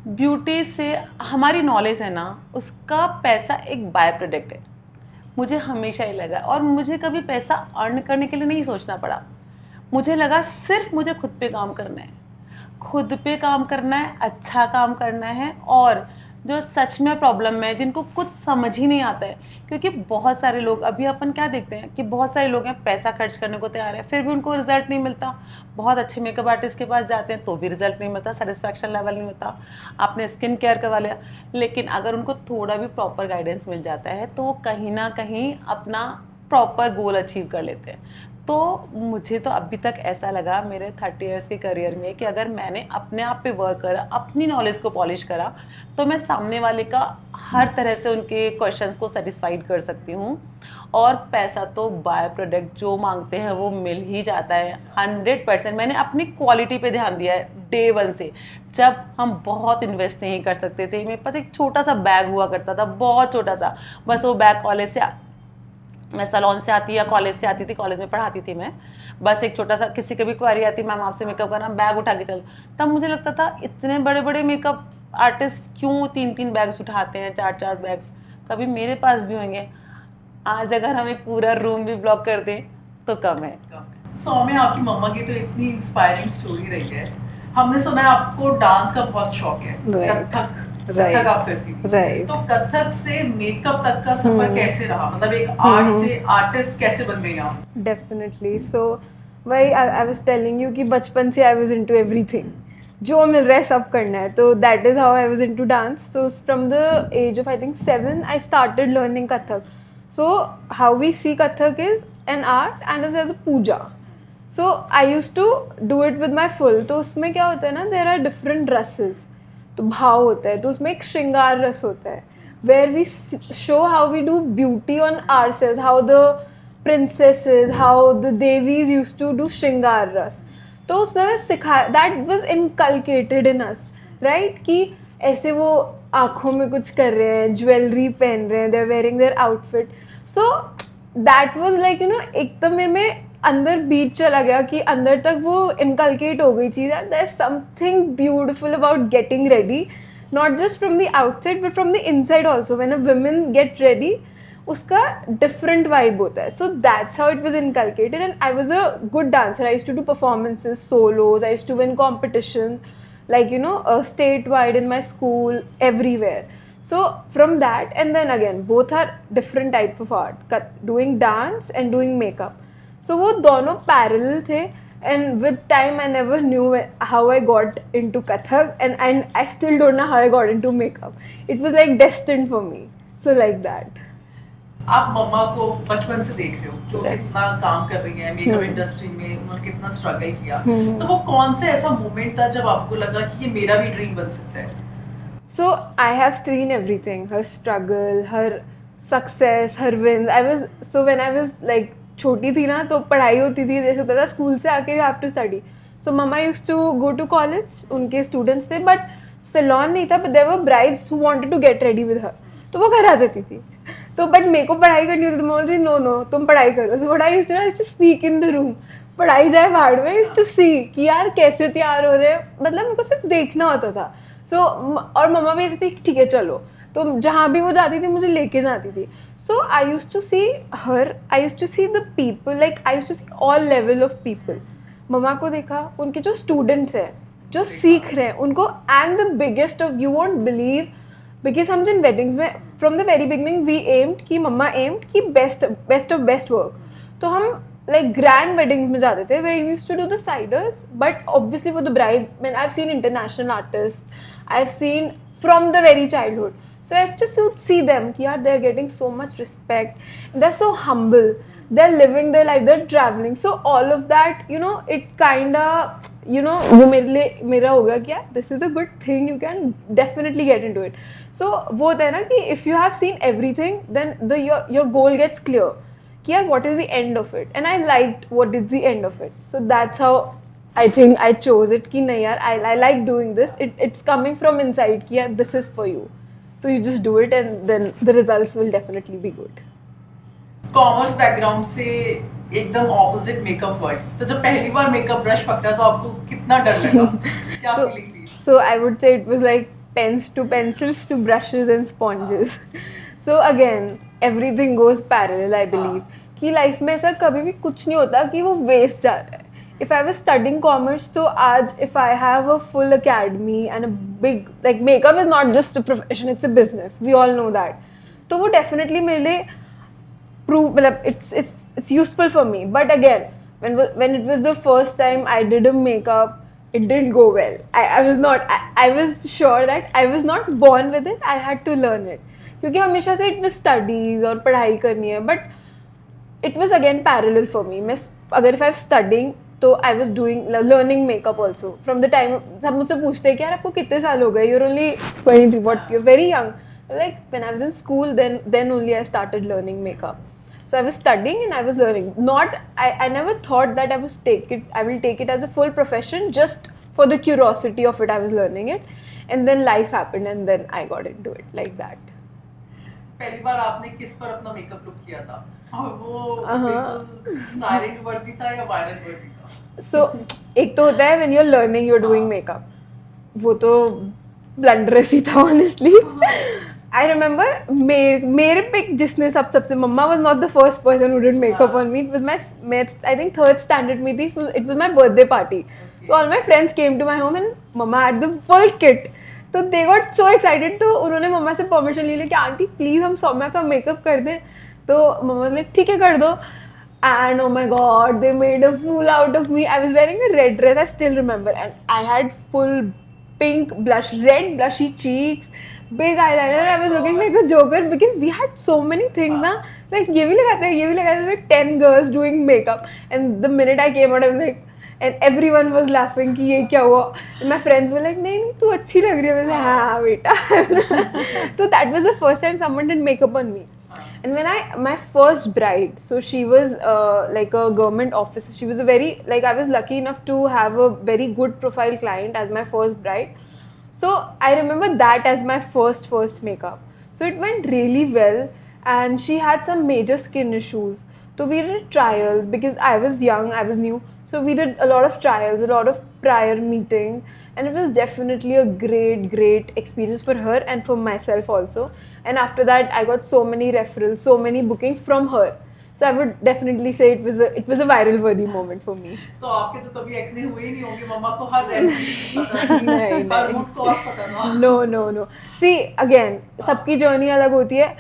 ब्यूटी से हमारी नॉलेज है ना, उसका पैसा एक बाय प्रोडक्ट है, मुझे हमेशा ही लगा। और मुझे कभी पैसा अर्न करने के लिए नहीं सोचना पड़ा। मुझे लगा सिर्फ मुझे खुद पे काम करना है, खुद पे काम करना है, अच्छा काम करना है। और जो सच में प्रॉब्लम में, जिनको कुछ समझ ही नहीं आता है, क्योंकि बहुत सारे लोग, अभी अपन क्या देखते हैं कि बहुत सारे लोग हैं पैसा खर्च करने को तैयार है, फिर भी उनको रिजल्ट नहीं मिलता। बहुत अच्छे मेकअप आर्टिस्ट के पास जाते हैं तो भी रिजल्ट नहीं मिलता, सेटिस्फैक्शन लेवल नहीं होता। आपने स्किन केयर करवा लिया, लेकिन अगर उनको थोड़ा भी प्रॉपर गाइडेंस मिल जाता है तो वो कहीं ना कहीं अपना प्रॉपर गोल अचीव कर लेते हैं। तो मुझे तो अभी तक ऐसा लगा मेरे 30 इयर्स के करियर में कि अगर मैंने अपने आप पे वर्क करा, अपनी नॉलेज को पॉलिश करा, तो मैं सामने वाले का हर तरह से उनके क्वेश्चंस को सेटिस्फाइड कर सकती हूँ। और पैसा तो बाय प्रोडक्ट जो मांगते हैं वो मिल ही जाता है 100%। मैंने अपनी क्वालिटी पे ध्यान दिया है डे 1 से। जब हम बहुत इन्वेस्ट नहीं कर सकते थे, मेरे पास एक छोटा सा बैग हुआ करता था, बहुत छोटा सा, बस वो बैग कॉलेज से, मैं सैलून से आती या कॉलेज से आती थी, कॉलेज में पढ़ाती थी मैं, बस एक छोटा सा, किसी की भी क्वेरी आती मैम आपसे मेकअप करना, बैग उठा के चल। तब मुझे लगता था इतने बड़े बड़े मेकअप आर्टिस्ट क्यों 3-3 बैग्स उठाते हैं, 4-4 बैग्स, कभी मेरे पास भी होंगे। आज अगर हम एक पूरा रूम भी ब्लॉक कर दें तो कम है। सौम्या, आपकी मम्मा की तो इतनी इंस्पायरिंग स्टोरी रही है। हमने सुना है आपको डांस का बहुत शौक है, कथक आप करती थी। तो कथक से मेकअप तक का सफर कैसे रहा, मतलब एक आर्ट से आर्टिस्ट कैसे बन गई आप? डेफिनेटली। सो वही आई वाज टेलिंग यू कि बचपन से आई वाज इनटू एवरीथिंग, जो मिल रहा है सब करना है। तो that is how I was into dance. तो from the age of I think 7 I started learning Kathak. So how we see Kathak is an art and is as a puja. So I used to do it with my full. तो उसमें क्या होता है ना, there are different रसेस, तो भाव होता है। तो उसमें एक श्रृंगार रस होता है, where we show how we do beauty on ourselves, how the princesses, how the देवीज यूज्ड टू डू श्रृंगार रस। तो उसमें मैं सिखाया, that was inculcated in us, right, कि ऐसे वो आँखों में कुछ कर रहे हैं, ज्वेलरी पहन रहे हैं, they are wearing their outfit. So that was like you know, एकदम मेरे में अंदर बीट चला गया कि अंदर तक वो इनकलकेट हो गई चीज़। There is something beautiful about getting ready, not just from the outside but from the inside also. When a women get ready, उसका डिफरेंट वाइब होता है। So that's how it was inculcated and I was a good dancer. I used to do performances, solos, I used to win competition, like you know, statewide in my school, everywhere. So from that, and then again, both are different types of art, doing dance and doing makeup. So वो दोनों parallel थे, and with time I never knew how I got into Kathak, and I still don't know how I got into makeup. It was like destined for me. So like that. आप मम्मा को बचपन से देख रहे हो कि वो कितना काम कर रही है मेकअप इंडस्ट्री में, उन्होंने कितना स्ट्रगल किया, तो वो कौन सा ऐसा मोमेंट था जब आपको लगा कि ये मेरा भी ड्रीम बन सकता है? So I have seen everything, her struggle, her success, her wins. When I was like छोटी थी ना तो पढ़ाई होती थी, जैसे होता था स्कूल से आके you have to study. So mama used to go to college, उनके students थे, but salon नहीं था, but there were brides who wanted to get ready with her. तो वो घर आ जाती थी. तो बट मेरे को पढ़ाई करनी होती, तो मम्मा बोलती नो तुम पढ़ाई करो. So what I used to sneak in the room. पढ़ाई जाए भाड़ में, used to see कि यार कैसे तैयार हो रहे हैं, मतलब मेरे को सिर्फ देखना होता था. और मम्मा भी ऐसी थी ठीक है चलो, तो जहाँ भी वो जाती थी मुझे लेके जाती थी. So I use to see her, I use to see the people, like I use to see all level of people. Mamma को देखा, उनके जो स्टूडेंट्स हैं जो सीख रहे हैं उनको, and the biggest of, you won't believe, because हम जिन वेडिंग्स में from the very beginning we aimed कि मम्मा एम्ड कि बेस्ट ऑफ बेस्ट वर्क. तो हम like grand weddings में जाते थे where you used to do the siders, but obviously for the bride, when I've seen international artists, I've seen from the very childhood, so I used to see them कि यार they're getting so much respect, they're so humble, they're living their life, they're traveling, so all of that, you know, it kinda, you know, वो मेरा हो गया कि यार this is a good thing, you can definitely get into it. So वो होता है ना कि if you have seen everything, then your goal gets clear कि यार what is the end of it, and I liked what is the end of it. So that's how I think I chose it कि नहीं यार I like doing this, it's coming from inside कि यार this is for you, so you just do it and then the results will definitely be good. Commerce background से एकदम opposite makeup world, तो जब पहली बार मेकअप ब्रश पकड़ा तो आपको कितना डर लगा? क्या फीलिंग थी? So I would say it was like pens to pencils to brushes and sponges. So again everything goes parallel, I believe कि लाइफ में ऐसा कभी भी कुछ नहीं होता कि वो वेस्ट जा रहा है. If I was studying commerce, तो आज if I have a full academy and a big, like makeup is not just a profession, it's a business, we all know that. तो वो definitely मेरे लिए prove, मतलब it's useful for me. But again, when it was the first time I did a makeup, it didn't go well. I was sure that I was not born with it, I had to learn it. क्योंकि हमेशा से it was studies और पढ़ाई करनी है, but it was again parallel for me. मैं अगर if I was studying तो I was doing learning makeup also from the time. सब मुझसे पूछते हैं कि यार आपको कितने साल हो गए, you're only 23, what, you're very young. Like when I was in school, then only I started learning makeup. So I was studying and I was learning. I never thought that I will take it as a full profession, just for the curiosity of it I was learning it, and then life happened and then I got into it like that. पहली बार आपने किस पर अपना makeup look किया था, और वो silent वर्दी था या वायरल वर्दी था? So एक तो होता है when you're learning, you're doing makeup, वो तो blunderous ही था honestly. I remember मेरे पे जिसने सबसे मम्मा was not the first person who did makeup on me. It was my I think third standard में थी. It was my birthday party. So all my friends came to my home and mama had the full kit. तो they got so excited, तो उन्होंने मम्मा से permission ले ली कि aunty please हम सौम्या का मेकअप कर दें. तो मम्मा ने ठीक है कर दो. And oh my god, they made a fool out of me. I was wearing a red dress, I still remember, and I had full pink blush, red blushy cheeks, big eyeliner. I was looking like a joker because we had so many things ना, like ये भी लगाते हैं, like 10 girls doing makeup, and the minute I came out I was like, and everyone was laughing कि ये क्या हुआ. And my friends were like नहीं तू अच्छी लग रही है. मैं हाँ बेटा. So that was the first time someone did makeup on me. And when my first bride, so she was like a government officer. She was I was lucky enough to have a very good profile client as my first bride. So I remember that as my first makeup. So it went really well, and she had some major skin issues. So we did trials because I was young, I was new. So we did a lot of trials, a lot of prior meetings, and it was definitely a great experience for her and for myself also. And after that, I got so many referrals, so many bookings from her. So I would definitely say it was a viral worthy moment for me. तो आपके तो कभी acne हुए नहीं होंगे, मम्मा को हर recipe पता है, हर रूट कॉज पता ना? No. See again, सबकी जर्नी अलग होती है.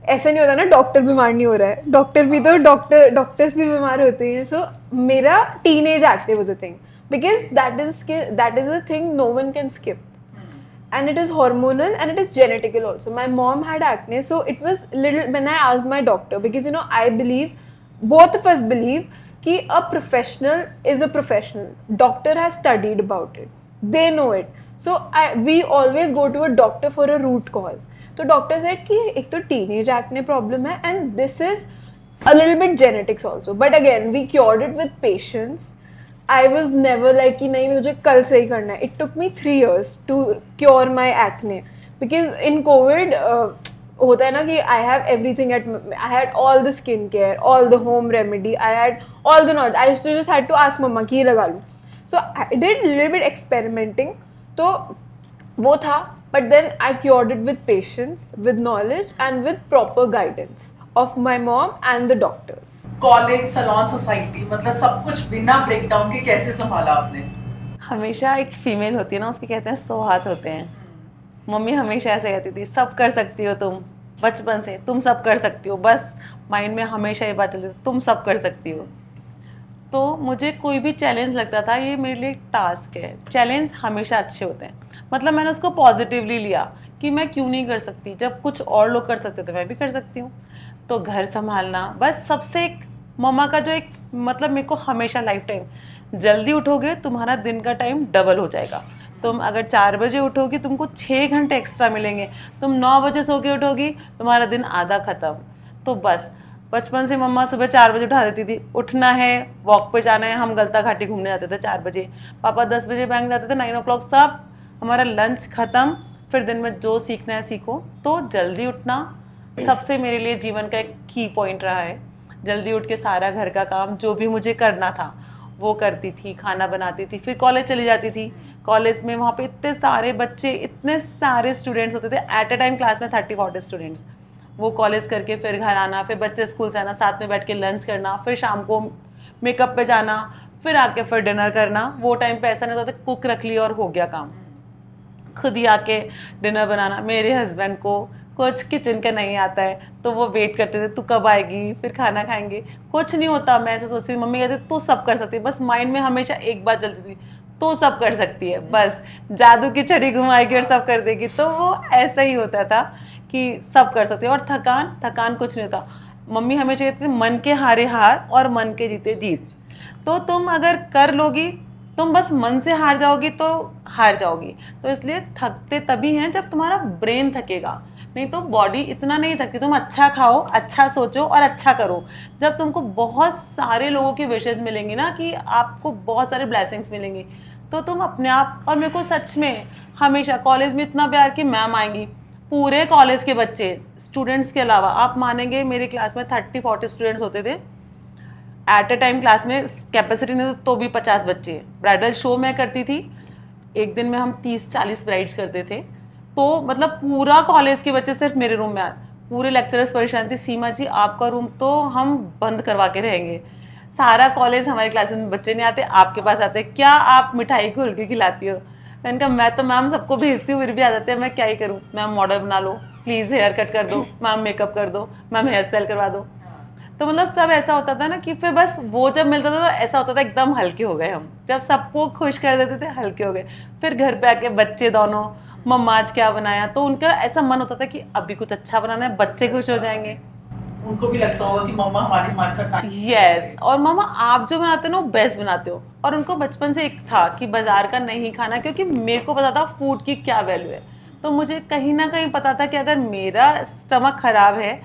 ऐसा नहीं होता ना डॉक्टर बीमार नहीं हो रहा है, डॉक्टर भी तो डॉक्टर्स भी बीमार होते हैं. सो मेरा teenage acne was a thing because that is a thing no one can skip. and it is hormonal and it is genetical also. My mom had acne, so it was little when I asked my doctor, because I believe, both of us believe, कि a professional is a professional. Doctor has studied about it. They know it. So we always go to a doctor for a root cause. So doctor said कि एक तो teenage acne problem है, and this is a little bit genetics also. But again, we cured it with patience. I was never like कि नहीं मुझे कल से ही करना है. It took me 3 years to cure my acne, because in COVID होता है ना कि I have everything I had all the skincare, all the home remedy, I had all the knowledge. I used to just had to ask मम्मा कि ये लगा लूँ. So I did a little bit experimenting. तो वो था, but then I cured it with patience, with knowledge, and with proper guidance of my mom and the doctors. College, salon, society, मतलब सब कुछ बिना ब्रेकडाउन के कैसे संभाला आपने? हमेशा एक फीमेल होती है ना, उसके कहते हैं 100 हाथ होते हैं. मम्मी हमेशा ऐसे कहती थी, सब कर सकती हो तुम, बचपन से तुम सब कर सकती हो. बस माइंड में हमेशा ये बात चलती थी, तुम सब कर सकती हो. तो मुझे कोई भी चैलेंज लगता था, ये मेरे लिए एक टास्क है. चैलेंज हमेशा अच्छे होते हैं. मतलब मैंने उसको पॉजिटिवली लिया कि मैं क्यों नहीं कर सकती, जब कुछ और लोग कर सकते थे मैं भी कर सकती हूँ. तो घर संभालना, बस सबसे एक मम्मा का जो एक मतलब मेरे को हमेशा लाइफ टाइम, जल्दी उठोगे तुम्हारा दिन का टाइम डबल हो जाएगा. तुम अगर 4 बजे उठोगी तुमको 6 घंटे एक्स्ट्रा मिलेंगे. तुम 9 बजे सो के उठोगी तुम्हारा दिन आधा ख़त्म. तो बस बचपन से मम्मा सुबह 4 बजे उठा देती थी. उठना है, वॉक पे जाना है, हम गलता घाटी घूमने जाते थे 4 बजे. पापा 10 बजे बैंक जाते थे. 9 o'clock सब हमारा लंच ख़त्म. फिर दिन में जो सीखना है सीखो. तो जल्दी उठना सबसे मेरे लिए जीवन का एक की पॉइंट रहा है. जल्दी उठ के सारा घर का काम जो भी मुझे करना था वो करती थी, खाना बनाती थी. फिर कॉलेज चली जाती थी. कॉलेज में वहाँ पे इतने सारे बच्चे, इतने सारे स्टूडेंट्स होते थे. एट अ टाइम क्लास में 30-40 स्टूडेंट्स. वो कॉलेज करके फिर घर आना, फिर बच्चे स्कूल से आना, साथ में बैठ के लंच करना, फिर शाम को मेकअप पे जाना, फिर आके फिर डिनर करना. वो टाइम पे ऐसा नहीं होता था कुक रख लिया और हो गया काम. खुद ही आके डिनर बनाना. मेरे हस्बैंड को कुछ किचन का नहीं आता है, तो वो वेट करते थे तू कब आएगी फिर खाना खाएंगे. कुछ नहीं होता. मैं ऐसे सोचती थी, मम्मी कहती तू सब कर सकती है. बस माइंड में हमेशा एक बात चलती थी, तो सब कर सकती है, बस जादू की छड़ी घुमाएगी और सब कर देगी. तो वो ऐसा ही होता था कि सब कर सकते हैं. और थकान कुछ नहीं होता. मम्मी हमेशा कहती थी मन के हारे हार और मन के जीते जीत. तो तुम अगर कर लोगी, तुम बस मन से हार जाओगी तो हार जाओगी. तो इसलिए थकते तभी हैं जब तुम्हारा ब्रेन थकेगा, नहीं तो बॉडी इतना नहीं थकती. तुम अच्छा खाओ, अच्छा सोचो और अच्छा करो. जब तुमको बहुत सारे लोगों की विशेस मिलेंगी ना, कि आपको बहुत सारे ब्लेसिंग्स मिलेंगी, तो तुम अपने आप. और मेरे को सच में हमेशा कॉलेज में इतना प्यार कि मैम आएंगी, पूरे कॉलेज के बच्चे, स्टूडेंट्स के अलावा. आप मानेंगे मेरे क्लास में 30-40 स्टूडेंट्स होते थे. एट अ टाइम क्लास में कैपेसिटी नहीं तो भी 50 बच्चे. ब्राइडल शो मैं करती थी, एक दिन में हम 30-40 ब्राइड्स करते थे. तो मतलब पूरा कॉलेज के बच्चे सिर्फ मेरे रूम में आए. पूरे लेक्चरर्स परेशान थे, सीमा जी आपका रूम तो हम बंद करवा के रहेंगे. सारा कॉलेज हमारे क्लास में बच्चे नहीं आते, आपके पास आते. क्या आप मिठाई घोल के खिलाती हो? मैंने कहा मैं तो मैम सबको भेजती हूँ, फिर भी आ जाते हैं, मैं क्या ही करूँ. मैम मॉडल बना लो, प्लीज़ हेयर कट कर दो, मैम मेकअप कर दो, मैम हेयर स्टाइल करवा दो. तो मतलब सब ऐसा होता था ना कि फिर बस वो जब मिलता था तो ऐसा होता था एकदम हल्के हो गए हम. जब सबको खुश कर देते थे हल्के हो गए. फिर घर पे आके बच्चे दोनों, मम्मा आज क्या बनाया, तो उनका ऐसा मन होता था कि अभी कुछ अच्छा बनाना है, बच्चे खुश हो जाएंगे. उनको भी लगता होगा कि मम्मा हमारे साथ टाइम. यस. और मम्मा आप जो बनाते हो ना वो बेस्ट बनाते हो. और उनको बचपन से एक था कि बाजार का नहीं खाना, क्योंकि मेरे को पता था फूड की क्या वैल्यू है. तो मुझे कहीं ना कहीं पता था कि अगर मेरा स्टमक खराब है,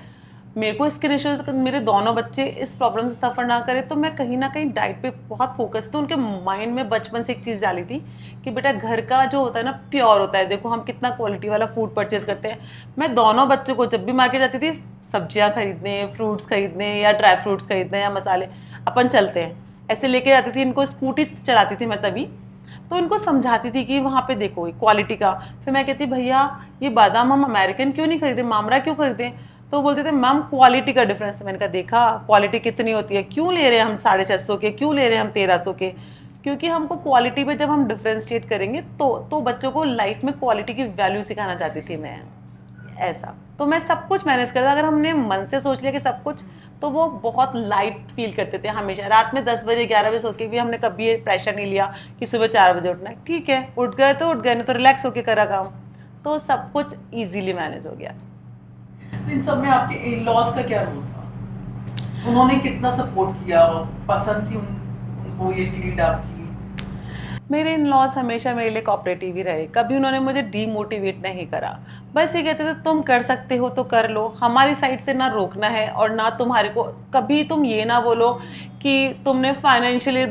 मेरे को इसके रिलेशन मेरे दोनों बच्चे इस प्रॉब्लम से सफ़र ना करें, तो मैं कहीं ना कहीं डाइट पे बहुत फोकस. तो उनके माइंड में बचपन से एक चीज़ डाली थी कि बेटा घर का जो होता है ना प्योर होता है. देखो हम कितना क्वालिटी वाला फूड परचेज करते हैं. मैं दोनों बच्चों को जब भी मार्केट जाती थी, सब्जियां खरीदने, फ्रूट्स खरीदने या ड्राई फ्रूट्स खरीदने या मसाले, अपन चलते हैं ऐसे लेके जाती थी. इनको स्कूटी चलाती थी मैं तभी, तो इनको समझाती थी कि वहाँ पे देखो क्वालिटी का. फिर मैं कहती भैया ये बादाम हम अमेरिकन क्यों नहीं खरीदे, मामरा क्यों खरीदे? तो बोलते थे मैम क्वालिटी का डिफरेंस है. मैंने कहा देखा क्वालिटी कितनी होती है, क्यों ले रहे हैं हम 650 के, क्यों ले रहे हैं हम 1300 के? क्योंकि हमको क्वालिटी पे जब हम डिफ्रेंशिएट करेंगे तो बच्चों को लाइफ में क्वालिटी की वैल्यू सिखाना चाहती थी मैं. ऐसा तो मैं सब कुछ मैनेज करता. अगर हमने मन से सोच लिया कि सब कुछ, तो वो बहुत लाइट फील करते थे हमेशा. रात में 10 बजे 11 बजे सो के भी हमने कभी ये प्रेशर नहीं लिया कि सुबह 4 बजे उठना है. ठीक है, उठ गए तो उठ गए, नहीं तो रिलैक्स होके करा काम. तो सब कुछ इजीली मैनेज हो गया। तो इन सब में आपके इन-लॉज का क्या रोल था? उन्होंने कितना सपोर्ट किया? पसंद थी उनको ये फील्ड आपकी? मेरे इन लॉज हमेशा मेरे लिए कोऑपरेटिव ही रहे, कभी उन्होंने मुझे डीमोटिवेट नहीं करा। बस ये कहते थे तुम कर सकते हो तो कर लो, हमारी साइड से ना रोकना है और ना तुम्हारे को कभी तुम ये ना बोलो कि तुमने फाइनेंशियली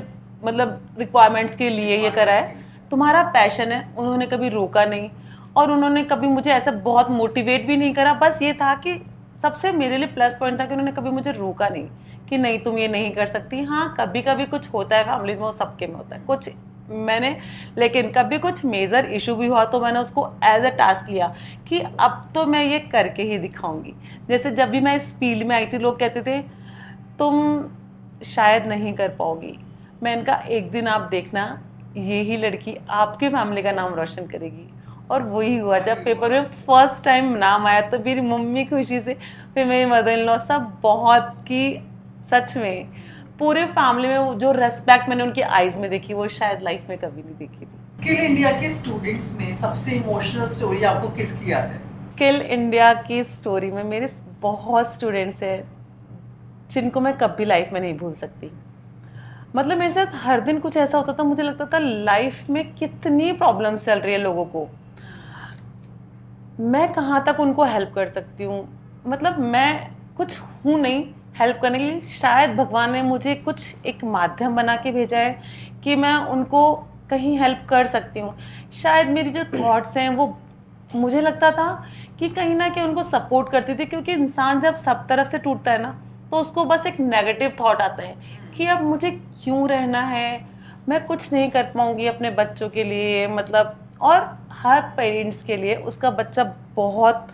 मतलब रिक्वायरमेंट्स के लिए ये करा है, तुम्हारा पैशन है। उन्होंने कभी रोका नहीं और उन्होंने कभी मुझे ऐसा बहुत मोटिवेट भी नहीं करा। बस ये था कि सबसे मेरे लिए प्लस पॉइंट था कि उन्होंने कभी मुझे रोका नहीं कि नहीं तुम ये नहीं कर सकती। हाँ, कभी कभी कुछ होता है फैमिली में, वो सबके में होता है कुछ मैंने, लेकिन कभी कुछ मेजर इशू भी हुआ तो मैंने उसको एज अ टास्क लिया कि अब तो मैं ये करके ही दिखाऊंगी। जैसे जब भी मैं इस फील्ड में आई थी लोग कहते थे तुम शायद नहीं कर पाओगी, मैं इनका एक दिन आप देखना यही लड़की आपकी फैमिली का नाम रोशन करेगी। और वही हुआ, जब पेपर में फर्स्ट टाइम नाम आया तो मेरी मम्मी खुशी से, फिर मेरी मदर इन लॉ, सब बहुत कि सच में पूरे फैमिली में वो जो रेस्पेक्ट मैंने उनकी आईज में देखी वो शायद लाइफ में कभी नहीं देखी थी। स्किल इंडिया के स्टूडेंट्स में सबसे इमोशनल स्टोरी आपको किसकी याद है? स्किल इंडिया की स्टोरी में मेरे बहुत स्टूडेंट्स हैं जिनको मैं कभी लाइफ में नहीं भूल सकती। मतलब मेरे साथ हर दिन कुछ ऐसा होता था, मुझे लगता था लाइफ में कितनी प्रॉब्लम्स चल रही है लोगों को, मैं कहाँ तक उनको हेल्प कर सकती हूँ। मतलब मैं कुछ हूँ नहीं हेल्प करने के लिए, शायद भगवान ने मुझे कुछ एक माध्यम बना के भेजा है कि मैं उनको कहीं हेल्प कर सकती हूँ। शायद मेरी जो थॉट्स हैं वो मुझे लगता था कि कहीं ना कहीं उनको सपोर्ट करती थी, क्योंकि इंसान जब सब तरफ से टूटता है ना तो उसको बस एक नेगेटिव थॉट आता है कि अब मुझे क्यों रहना है, मैं कुछ नहीं कर पाऊंगी अपने बच्चों के लिए। मतलब और हर पेरेंट्स के लिए उसका बच्चा बहुत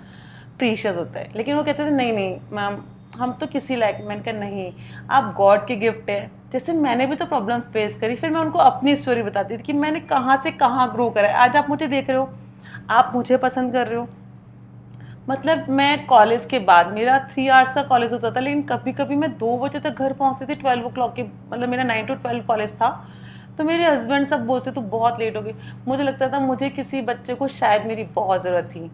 प्रीशियस होता है, लेकिन वो कहते थे नहीं नहीं मैम हम तो किसी लायक। मैंने कहा नहीं, आप गॉड के गिफ्ट है। जैसे मैंने भी तो प्रॉब्लम फेस करी, फिर मैं उनको अपनी स्टोरी बताती थी कि मैंने कहाँ से कहाँ ग्रो करा है। आज आप मुझे देख रहे हो, आप मुझे पसंद कर रहे हो। मतलब मैं कॉलेज के बाद, मेरा 3 आवर्स का कॉलेज होता था, लेकिन कभी कभी मैं 2 बजे तक घर पहुँचती थी 12 o'clock के, मतलब मेरा 9 to 12 कॉलेज था। तो मेरे हस्बैंड सब बोलते तो बहुत लेट हो गई। मुझे लगता था मुझे किसी बच्चे को शायद मेरी बहुत ज़रूरत थी।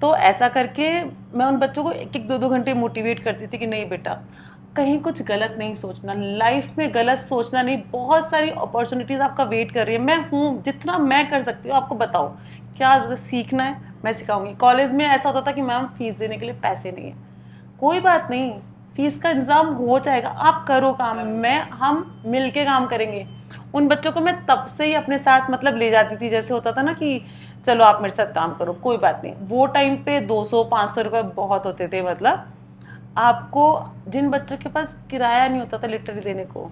तो ऐसा करके मैं उन बच्चों को 1-1 2-2 घंटे मोटिवेट करती थी कि नहीं बेटा कहीं कुछ गलत नहीं सोचना, लाइफ में गलत सोचना नहीं, बहुत सारी अपॉर्चुनिटीज़ आपका वेट कर रही है। मैं हूँ, जितना मैं कर सकती हूँ आपको बताओ क्या सीखना है मैं सिखाऊंगी। कॉलेज में ऐसा होता था कि मैम फीस देने के लिए पैसे नहीं है, कोई बात नहीं, फीस का इंतजाम हो जाएगा, आप करो काम, हम मिल के काम करेंगे। उन बच्चों को मैं तब से ही अपने साथ मतलब ले जाती थी। जैसे होता था ना कि चलो आप मेरे साथ काम करो, कोई बात नहीं। वो टाइम पे 200-500 रुपये बहुत होते थे। मतलब आपको जिन बच्चों के पास किराया नहीं होता था लिटरली देने को,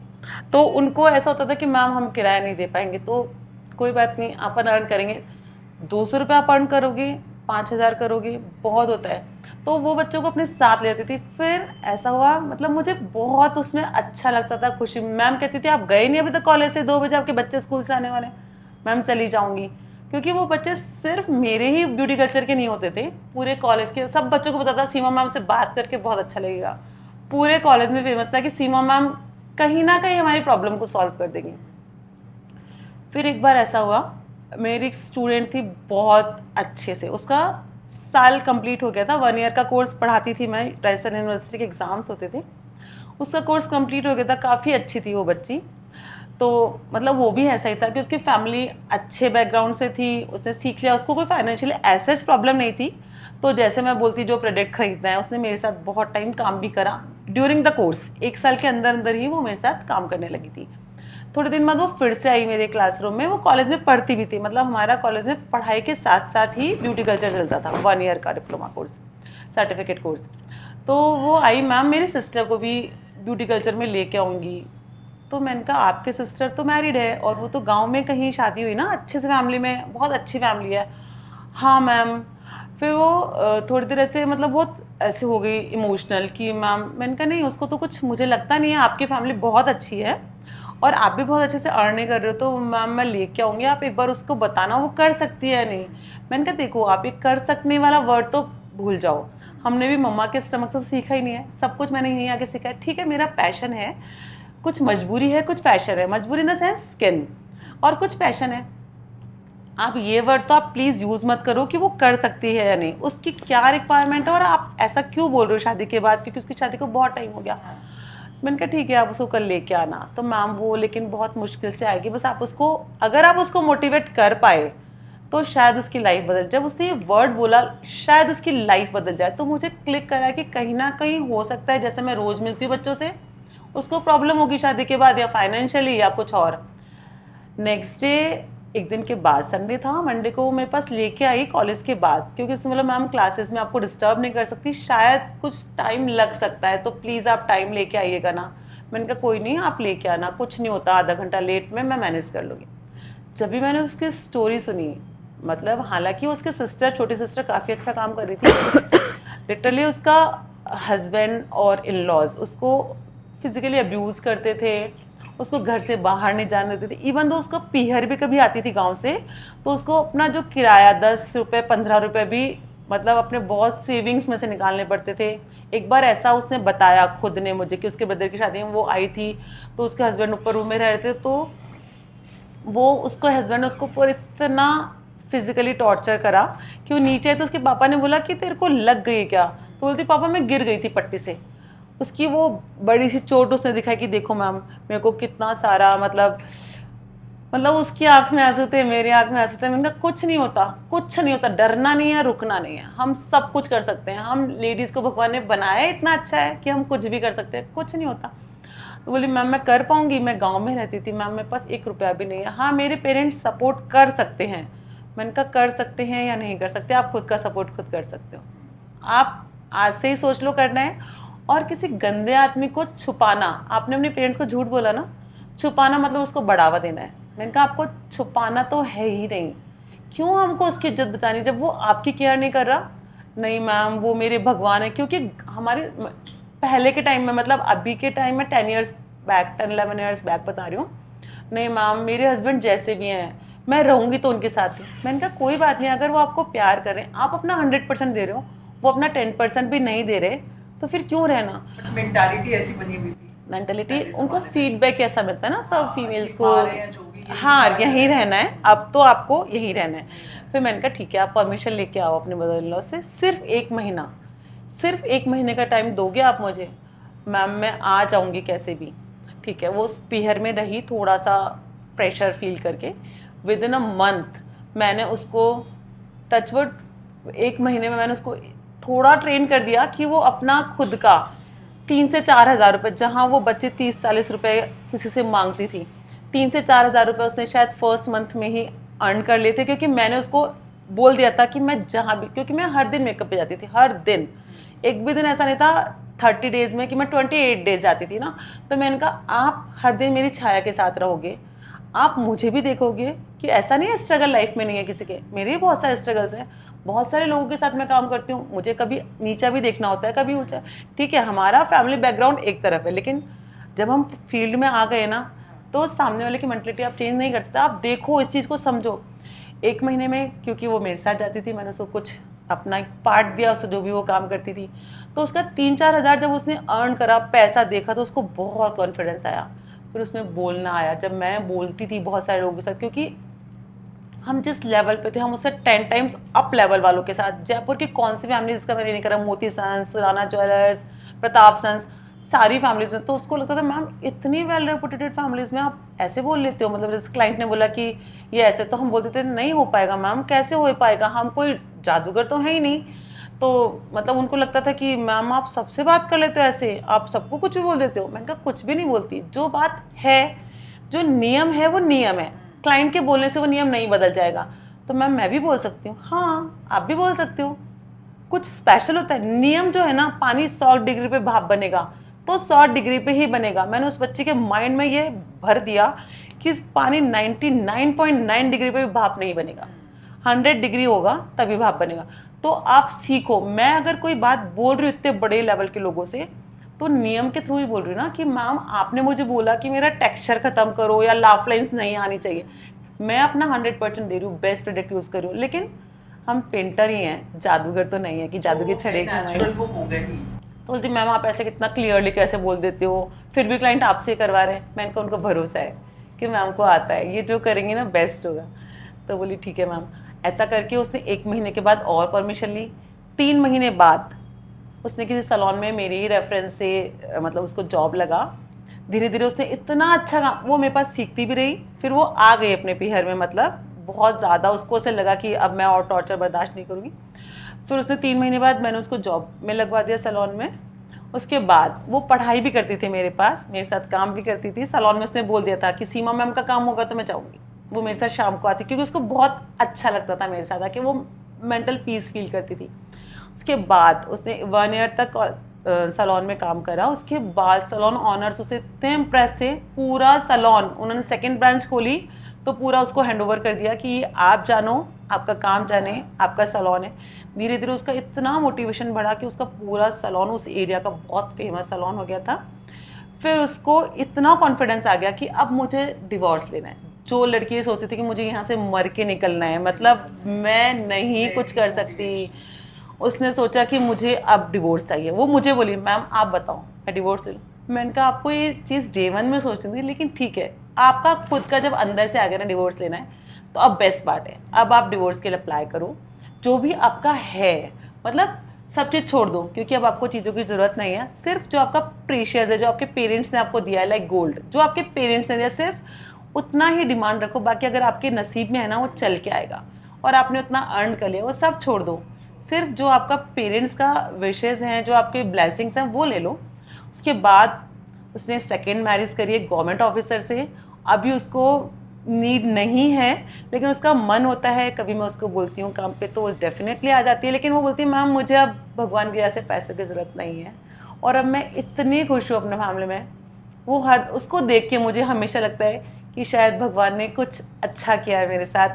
तो उनको ऐसा होता था कि मैम हम किराया नहीं दे पाएंगे, तो कोई बात नहीं अपन अर्न करेंगे। 200 रुपये आप अर्न करोगे, 5000 करोगे, बहुत होता है। तो वो बच्चों को अपने साथ ले जाती थी। फिर ऐसा हुआ, मतलब मुझे बहुत उसमें अच्छा लगता था, खुशी। मैम कहती थी आप गए नहीं अभी तक कॉलेज से, 2 बजे आपके बच्चे स्कूल से आने वाले। मैम चली जाऊंगी, क्योंकि वो बच्चे सिर्फ मेरे ही ब्यूटी कल्चर के नहीं होते थे, पूरे कॉलेज के सब बच्चों को पता था सीमा मैम से बात करके बहुत अच्छा लगेगा। पूरे कॉलेज में फेमस था कि सीमा मैम कहीं ना कहीं हमारी प्रॉब्लम को सॉल्व कर देंगी। फिर एक बार ऐसा हुआ, मेरी एक स्टूडेंट थी बहुत अच्छे से, उसका साल कंप्लीट हो गया था, 1 ईयर का कोर्स पढ़ाती थी मैं, राजस्थान यूनिवर्सिटी के एग्ज़ाम्स होते थे, उसका कोर्स कंप्लीट हो गया था। काफ़ी अच्छी थी वो बच्ची। तो मतलब वो भी ऐसा ही था कि उसकी फैमिली अच्छे बैकग्राउंड से थी, उसने सीख लिया, उसको कोई फाइनेंशियली ऐसे प्रॉब्लम नहीं थी। तो जैसे मैं बोलती जो प्रोडक्ट खरीदना है, उसने मेरे साथ बहुत टाइम काम भी करा ड्यूरिंग द कोर्स। 1 साल के अंदर अंदर ही वो मेरे साथ काम करने लगी थी। थोड़े दिन बाद वो फिर से आई मेरे क्लासरूम में। वो कॉलेज में पढ़ती भी थी, मतलब हमारा कॉलेज में पढ़ाई के साथ साथ ही ब्यूटी कल्चर चलता था, 1 ईयर का डिप्लोमा कोर्स, सर्टिफिकेट कोर्स। तो वो आई, मैम मेरी सिस्टर को भी ब्यूटी कल्चर में लेके आऊँगी। तो मैंने कहा आपके सिस्टर तो मैरिड है और वो तो गांव में कहीं शादी हुई ना, अच्छे से फैमिली में, बहुत अच्छी फैमिली है। हाँ मैम। फिर वो थोड़ी देर ऐसे मतलब बहुत ऐसे हो गई इमोशनल कि मैम, मैंने कहा नहीं उसको तो कुछ मुझे लगता नहीं है, आपकी फैमिली बहुत अच्छी है और आप भी बहुत अच्छे से अर्न कर रहे हो, तो मैम मैं लेके आऊँगी, आप एक बार उसको बताना वो कर सकती है या नहीं। मैंने कहा देखो आप ये कर सकने वाला वर्ड तो भूल जाओ, हमने भी मम्मा के स्टमक से सीखा ही नहीं है, सब कुछ मैंने यहीं आके सीखा है। ठीक है मेरा पैशन है, कुछ मजबूरी है, कुछ पैशन है। मजबूरी इन द सेंस स्किन, और कुछ पैशन है। आप ये वर्ड तो आप प्लीज़ यूज़ मत करो कि वो कर सकती है या नहीं, उसकी क्या रिक्वायरमेंट है और आप ऐसा क्यों बोल रहे हो शादी के बाद, क्योंकि उसकी शादी को बहुत टाइम हो गया। मैंने कहा ठीक है आप उसको कल लेके आना। तो मैम वो लेकिन बहुत मुश्किल से आएगी, बस आप उसको, अगर आप उसको मोटिवेट कर पाए तो शायद उसकी लाइफ बदल। जब उसने ये वर्ड बोला शायद उसकी लाइफ बदल जाए, तो मुझे क्लिक करा कि कहीं ना कहीं हो सकता है, जैसे मैं रोज़ मिलती हूँ बच्चों से, उसको प्रॉब्लम होगी शादी के बाद, या फाइनेंशियली या कुछ और। नेक्स्ट डे, एक दिन के बाद, संडे था, मंडे को वो मेरे पास लेके आई कॉलेज के बाद, क्योंकि उसने बोला मैम क्लासेस में आपको डिस्टर्ब नहीं कर सकती, शायद कुछ टाइम लग सकता है, तो प्लीज़ आप टाइम लेके आइएगा ना। मैंने कहा कोई नहीं आप लेके आना, कुछ नहीं होता, आधा घंटा लेट में मैं मैनेज कर लूँगी। जब भी मैंने उसकी स्टोरी सुनी, मतलब हालांकि उसके सिस्टर, छोटी सिस्टर काफ़ी अच्छा काम कर रही थी, लिटरली उसका हस्बैंड और इन लॉज उसको फिजिकली अब्यूज़ करते थे, उसको घर से बाहर नहीं जाने देते थे। इवन तो उसको पीहर भी कभी आती थी गांव से, तो उसको अपना जो किराया 10 रुपये 15 रुपये भी मतलब अपने बहुत सेविंग्स में से निकालने पड़ते थे। एक बार ऐसा उसने बताया खुद ने मुझे कि उसके ब्रदर की शादी में वो आई थी, तो उसके हस्बैंड ऊपर रूम में रह रहे थे, तो वो उसको हस्बैंड उसको पर इतना फिजिकली टॉर्चर करा कि वो नीचे है, तो उसके पापा ने बोला कि तेरे को लग गई क्या, तो बोलती पापा मैं गिर गई थी पट्टी से। उसकी वो बड़ी सी चोट उसने दिखाई कि देखो मैम मेरे को कितना सारा, मतलब उसकी आंख में आंसू थे, मेरी आंख में आंसू थे। मैंने कहा कुछ नहीं होता, कुछ नहीं होता, डरना नहीं है, रुकना नहीं है, हम सब कुछ कर सकते हैं, हम लेडीज़ को भगवान ने बनाया इतना अच्छा है कि हम कुछ भी कर सकते हैं, कुछ नहीं होता। तो बोली मैम मैं कर पाऊंगी, मैं गांव में रहती थी मैम, मेरे पास 1 रुपया भी नहीं है। हाँ मेरे पेरेंट्स सपोर्ट कर सकते हैं। मैंने कहा कर सकते हैं या नहीं कर सकते, आप खुद का सपोर्ट खुद कर सकते हो, आप आज से ही सोच लो करना है। और किसी गंदे आदमी को छुपाना, आपने अपने पेरेंट्स को झूठ बोला ना, छुपाना मतलब उसको बढ़ावा देना है। मैंने कहा आपको छुपाना तो है ही नहीं, क्यों हमको उसकी इज्जत बतानी जब वो आपकी केयर नहीं कर रहा। नहीं मैम वो मेरे भगवान है, क्योंकि हमारे पहले के टाइम में, मतलब अभी के टाइम में 10 ईयर्स बैक, 10-11 ईयर्स बैक बता रही हूँ, नहीं मैम मेरे हस्बैंड जैसे भी हैं मैं रहूँगी तो उनके साथ ही। मैंने कहा कोई बात नहीं, अगर वो आपको प्यार कर रहे हैं, आप अपना 100% दे रहे हो, वो अपना 10% भी नहीं दे रहे, तो फिर क्यों रहना। बट मेंटालिटी ऐसी बनी हुई थी, मेंटलिटी उनको फीडबैक ऐसा मिलता है ना सब फीमेल्स को, जो भी हाँ यहीं रहना है, अब तो आपको यहीं रहना है। फिर मैंने कहा ठीक है आप परमिशन लेके आओ अपने मदर इन लॉ से, सिर्फ 1 महीना, सिर्फ 1 महीने का टाइम दोगे आप मुझे, मैम मैं आ जाऊंगी कैसे भी। ठीक है वो पीहर में रही, थोड़ा सा प्रेशर फील करके, विद इन अ मंथ मैंने उसको टचवुड 1 महीने में मैंने उसको थोड़ा ट्रेन कर दिया कि वो अपना खुद का 3 से 4 हज़ार रुपये, जहाँ वो बच्चे 30-40 रुपये किसी से मांगती थी, 3 से 4 हज़ार रुपये उसने शायद फर्स्ट मंथ में ही अर्न कर लिए थे, क्योंकि मैंने उसको बोल दिया था कि मैं जहाँ भी, क्योंकि मैं हर दिन मेकअप पे जाती थी, हर दिन, एक भी दिन ऐसा नहीं था 30 डेज में कि मैं 28 डेज जाती थी ना। तो मैंने कहा आप हर दिन मेरी छाया के साथ रहोगे, आप मुझे भी देखोगे कि ऐसा नहीं है स्ट्रगल लाइफ में नहीं है किसी के, मेरे भी बहुत सारे स्ट्रगल्स हैं, बहुत सारे लोगों के साथ मैं काम करती हूँ, मुझे कभी नीचा भी देखना होता है, कभी ऊंचा। ठीक है हमारा फैमिली बैकग्राउंड एक तरफ है, लेकिन जब हम फील्ड में आ गए ना, तो सामने वाले की मेंटलिटी आप चेंज नहीं करते, आप देखो इस चीज़ को समझो। 1 महीने में, क्योंकि वो मेरे साथ जाती थी, मैंने उसको कुछ अपना एक पार्ट दिया, उससे जो भी वो काम करती थी, तो उसका 3-4 हज़ार जब उसने अर्न करा, पैसा देखा, तो उसको बहुत कॉन्फिडेंस आया, फिर उसमें बोलना आया। जब मैं बोलती थी बहुत सारे लोगों के साथ, क्योंकि हम जिस लेवल पे थे हम उससे 10 टाइम्स अप लेवल वालों के साथ, जयपुर की कौन सी फैमिली जिसका मैंने नहीं करा, Moti sons, Surana jewellers, Pratap sons, सारी फैमिलीज हैं, तो उसको लगता था मैम इतनी वेल रेपुटेटेड फैमिलीज में आप ऐसे बोल लेते हो, मतलब जैसे क्लाइंट ने बोला कि ये ऐसे, तो हम बोलते थे नहीं हो पाएगा मैम, कैसे हो पाएगा, हम कोई जादूगर तो है ही नहीं। तो मतलब उनको लगता था कि मैम आप सबसे बात कर लेते हो ऐसे, आप सबको कुछ भी बोल देते हो। मैंने कहा कुछ भी नहीं बोलती, जो बात है, जो नियम है वो नियम है, क्लाइंट के बोलने से वो नियम नहीं बदल जाएगा। तो मैम मैं भी बोल सकती हूँ, हाँ आप भी बोल सकते हो, कुछ स्पेशल होता है। नियम जो है ना, पानी 100 डिग्री पे भाप बनेगा तो 100 डिग्री पे ही बनेगा। मैंने उस बच्चे के माइंड में ये भर दिया कि पानी 99.9 डिग्री पे भी भाप नहीं बनेगा, 100 डिग्री होगा तभी भाप बनेगा। तो आप सीखो, मैं अगर कोई बात बोल रही हूँ इतने बड़े लेवल के लोगों से, तो नियम के थ्रू ही बोल रही हूँ ना कि मैम आपने मुझे बोला कि मेरा टेक्सचर खत्म करो या लाफ लाइन्स नहीं आनी चाहिए, मैं अपना 100% दे रही हूँ, बेस्ट प्रोडक्ट यूज़ कर रही हूँ। लेकिन हम पेंटर ही हैं, जादूगर तो नहीं है कि जादू की छड़े नेचुरल वो हो गए ही। तो बोलती मैम आप ऐसे कितना क्लियरली कैसे बोल देते हो, फिर भी क्लाइंट आपसे करवा रहे हैं। मैंने कहा उनको भरोसा है कि मैम को आता है, ये जो करेंगे ना बेस्ट होगा। तो बोली ठीक है मैम। ऐसा करके उसने 1 महीने के बाद और परमिशन ली। 3 महीने बाद उसने किसी सैलून में मेरे ही रेफरेंस से मतलब उसको जॉब लगा। धीरे धीरे उसने इतना अच्छा काम, वो मेरे पास सीखती भी रही, फिर वो आ गई अपने पीहर में, मतलब बहुत ज़्यादा उसको ऐसे लगा कि अब मैं और टॉर्चर बर्दाश्त नहीं करूँगी। फिर उसने 3 महीने बाद मैंने उसको जॉब में लगवा दिया सैलून में। उसके बाद वो पढ़ाई भी करती थी मेरे पास, मेरे साथ काम भी करती थी सैलून में। उसने बोल दिया था कि सीमा मैम का काम होगा तो मैं जाऊँगी। वो मेरे साथ शाम को आती क्योंकि उसको बहुत अच्छा लगता था मेरे साथ आके, वो मेंटल पीस फील करती थी। उसके बाद उसने 1 ईयर तक सैलून में काम करा। उसके बाद सैलून ऑनर्स उससे इतने इम्प्रेस थे, पूरा सैलून उन्होंने 2nd ब्रांच खोली तो पूरा उसको हैंडओवर कर दिया कि ये आप जानो, आपका काम जाने, आपका सैलून है। धीरे धीरे उसका इतना मोटिवेशन बढ़ा कि उसका पूरा सैलून उस एरिया का बहुत फेमस सैलून हो गया था। फिर उसको इतना कॉन्फिडेंस आ गया कि अब मुझे डिवोर्स लेना है। जो लड़की सोचती थी कि मुझे यहाँ से मर के निकलना है, मतलब मैं नहीं कुछ कर सकती, उसने सोचा कि मुझे अब डिवोर्स चाहिए। वो मुझे बोली मैम आप बताओ मैं डिवोर्स ले लूँ। मैंने कहा आपको ये चीज़ डे 1 में सोचती थी, लेकिन ठीक है आपका खुद का जब अंदर से आ गया ना डिवोर्स लेना है तो अब बेस्ट पार्ट है, अब आप डिवोर्स के लिए अप्लाई करो। जो भी आपका है, मतलब सब चीज़ छोड़ दो क्योंकि अब आपको चीज़ों की ज़रूरत नहीं है। सिर्फ जो आपका प्रीशियस है, जो आपके पेरेंट्स ने आपको दिया है लाइक गोल्ड, जो आपके पेरेंट्स ने दिया सिर्फ उतना ही डिमांड रखो। बाकी अगर आपके नसीब में है ना वो चल के आएगा और आपने उतना अर्न कर लिया, वो सब छोड़ दो। सिर्फ जो आपका पेरेंट्स का विशेज़ हैं, जो आपके ब्लेसिंग्स हैं वो ले लो। उसके बाद उसने 2nd मैरिज करी है गवर्नमेंट ऑफिसर से। अभी उसको नीड नहीं है लेकिन उसका मन होता है, कभी मैं उसको बोलती हूँ काम पे तो वो डेफिनेटली आ जाती है। लेकिन वो बोलती है मैम मुझे अब भगवान की दया से पैसे की ज़रूरत नहीं है और अब मैं इतनी खुश हूँ अपने मामले में। वो हर उसको देख के मुझे हमेशा लगता है कि शायद भगवान ने कुछ अच्छा किया है मेरे साथ,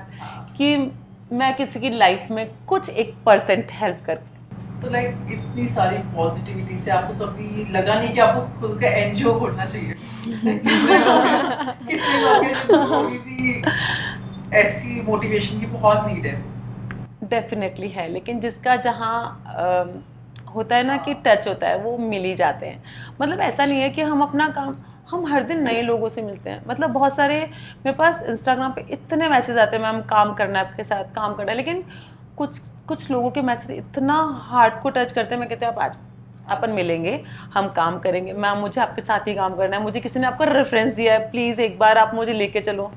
कि मैं किसी की लाइफ में कुछ 1% हेल्प कर। तो लाइक इतनी सारी पॉजिटिविटी से आपको कभी लगा नहीं कि आपको खुद का एनजीओ खोलना चाहिए? कितने लोग हैं जिनको भी ऐसी मोटिवेशन की बहुत नीड है? डेफिनेटली है, लेकिन जिसका जहाँ होता है ना कि टच होता है वो मिल ही जाते हैं। मतलब ऐसा नहीं है कि हम अपना काम, हम हर दिन नए लोगों से मिलते हैं। मतलब बहुत सारे मेरे पास इंस्टाग्राम पे इतने मैसेज आते हैं मैम काम करना है आपके साथ, काम करना है, लेकिन कुछ लोगों के मैसेज इतना हार्ट को टच करते हैं। मैं कहती हूँ आप आज अपन मिलेंगे, हम काम करेंगे, मैम मुझे आपके साथ ही काम करना है, मुझे किसी ने आपका रेफरेंस दिया है, प्लीज़ एक बार आप मुझे लेके चलो,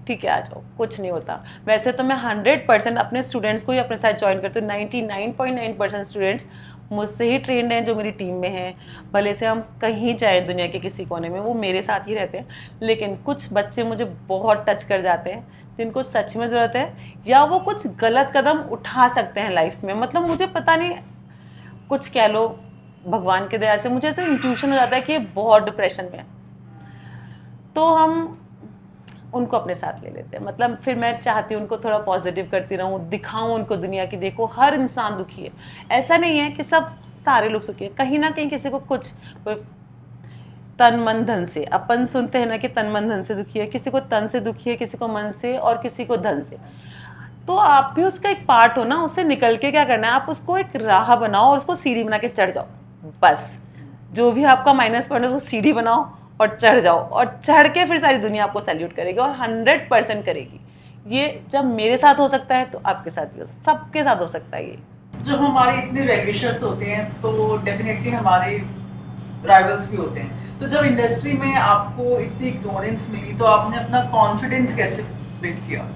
ठीक है आ जाओ, कुछ नहीं होता। वैसे तो मैं 100% अपने स्टूडेंट्स को ही अपने साथ ज्वाइन करती हूँ। 99.9% स्टूडेंट्स मुझसे ही ट्रेंड हैं जो मेरी टीम में हैं। भले से हम कहीं जाएँ दुनिया के किसी कोने में, वो मेरे साथ ही रहते हैं। लेकिन कुछ बच्चे मुझे बहुत टच कर जाते हैं जिनको सच में ज़रूरत है, या वो कुछ गलत कदम उठा सकते हैं लाइफ में। मतलब मुझे पता नहीं, कुछ कह लो, भगवान की दया से मुझे ऐसे इंट्यूशन हो जाता है कि ये बहुत डिप्रेशन में है, तो हम उनको अपने साथ ले लेते हैं। मतलब फिर मैं चाहती हूँ उनको थोड़ा पॉजिटिव करती रहूँ, दिखाऊँ उनको दुनिया की, देखो हर इंसान दुखी है। ऐसा नहीं है कि सब सारे लोग सुखी है, कहीं ना कहीं किसी को कुछ तन मन धन से, अपन सुनते हैं ना कि तन मन धन से दुखी है, किसी को तन से दुखी है, किसी को मन से और किसी को धन से। तो आप भी उसका एक पार्ट हो ना, उससे निकल के क्या करना है, आप उसको एक राह बनाओ और उसको सीढ़ी बना के चढ़ जाओ। बस जो भी आपका माइनस पॉइंट है उसको सीढ़ी बनाओ और चढ़ जाओ, और चढ़ के फिर सारी दुनिया आपको सैल्यूट करेगी और 100% करेगी। ये जब मेरे साथ हो सकता है तो आपके साथ भी हो सकता है, सबके साथ हो सकता है ये। जब हमारे इतने वेलविशर्स होते हैं तो डेफिनेटली हमारे राइवल्स भी होते हैं। तो जब इंडस्ट्री में आपको इतनी इग्नोरेंस मिली तो आपने अपना कॉन्फिडेंस कैसे बिल्ड किया?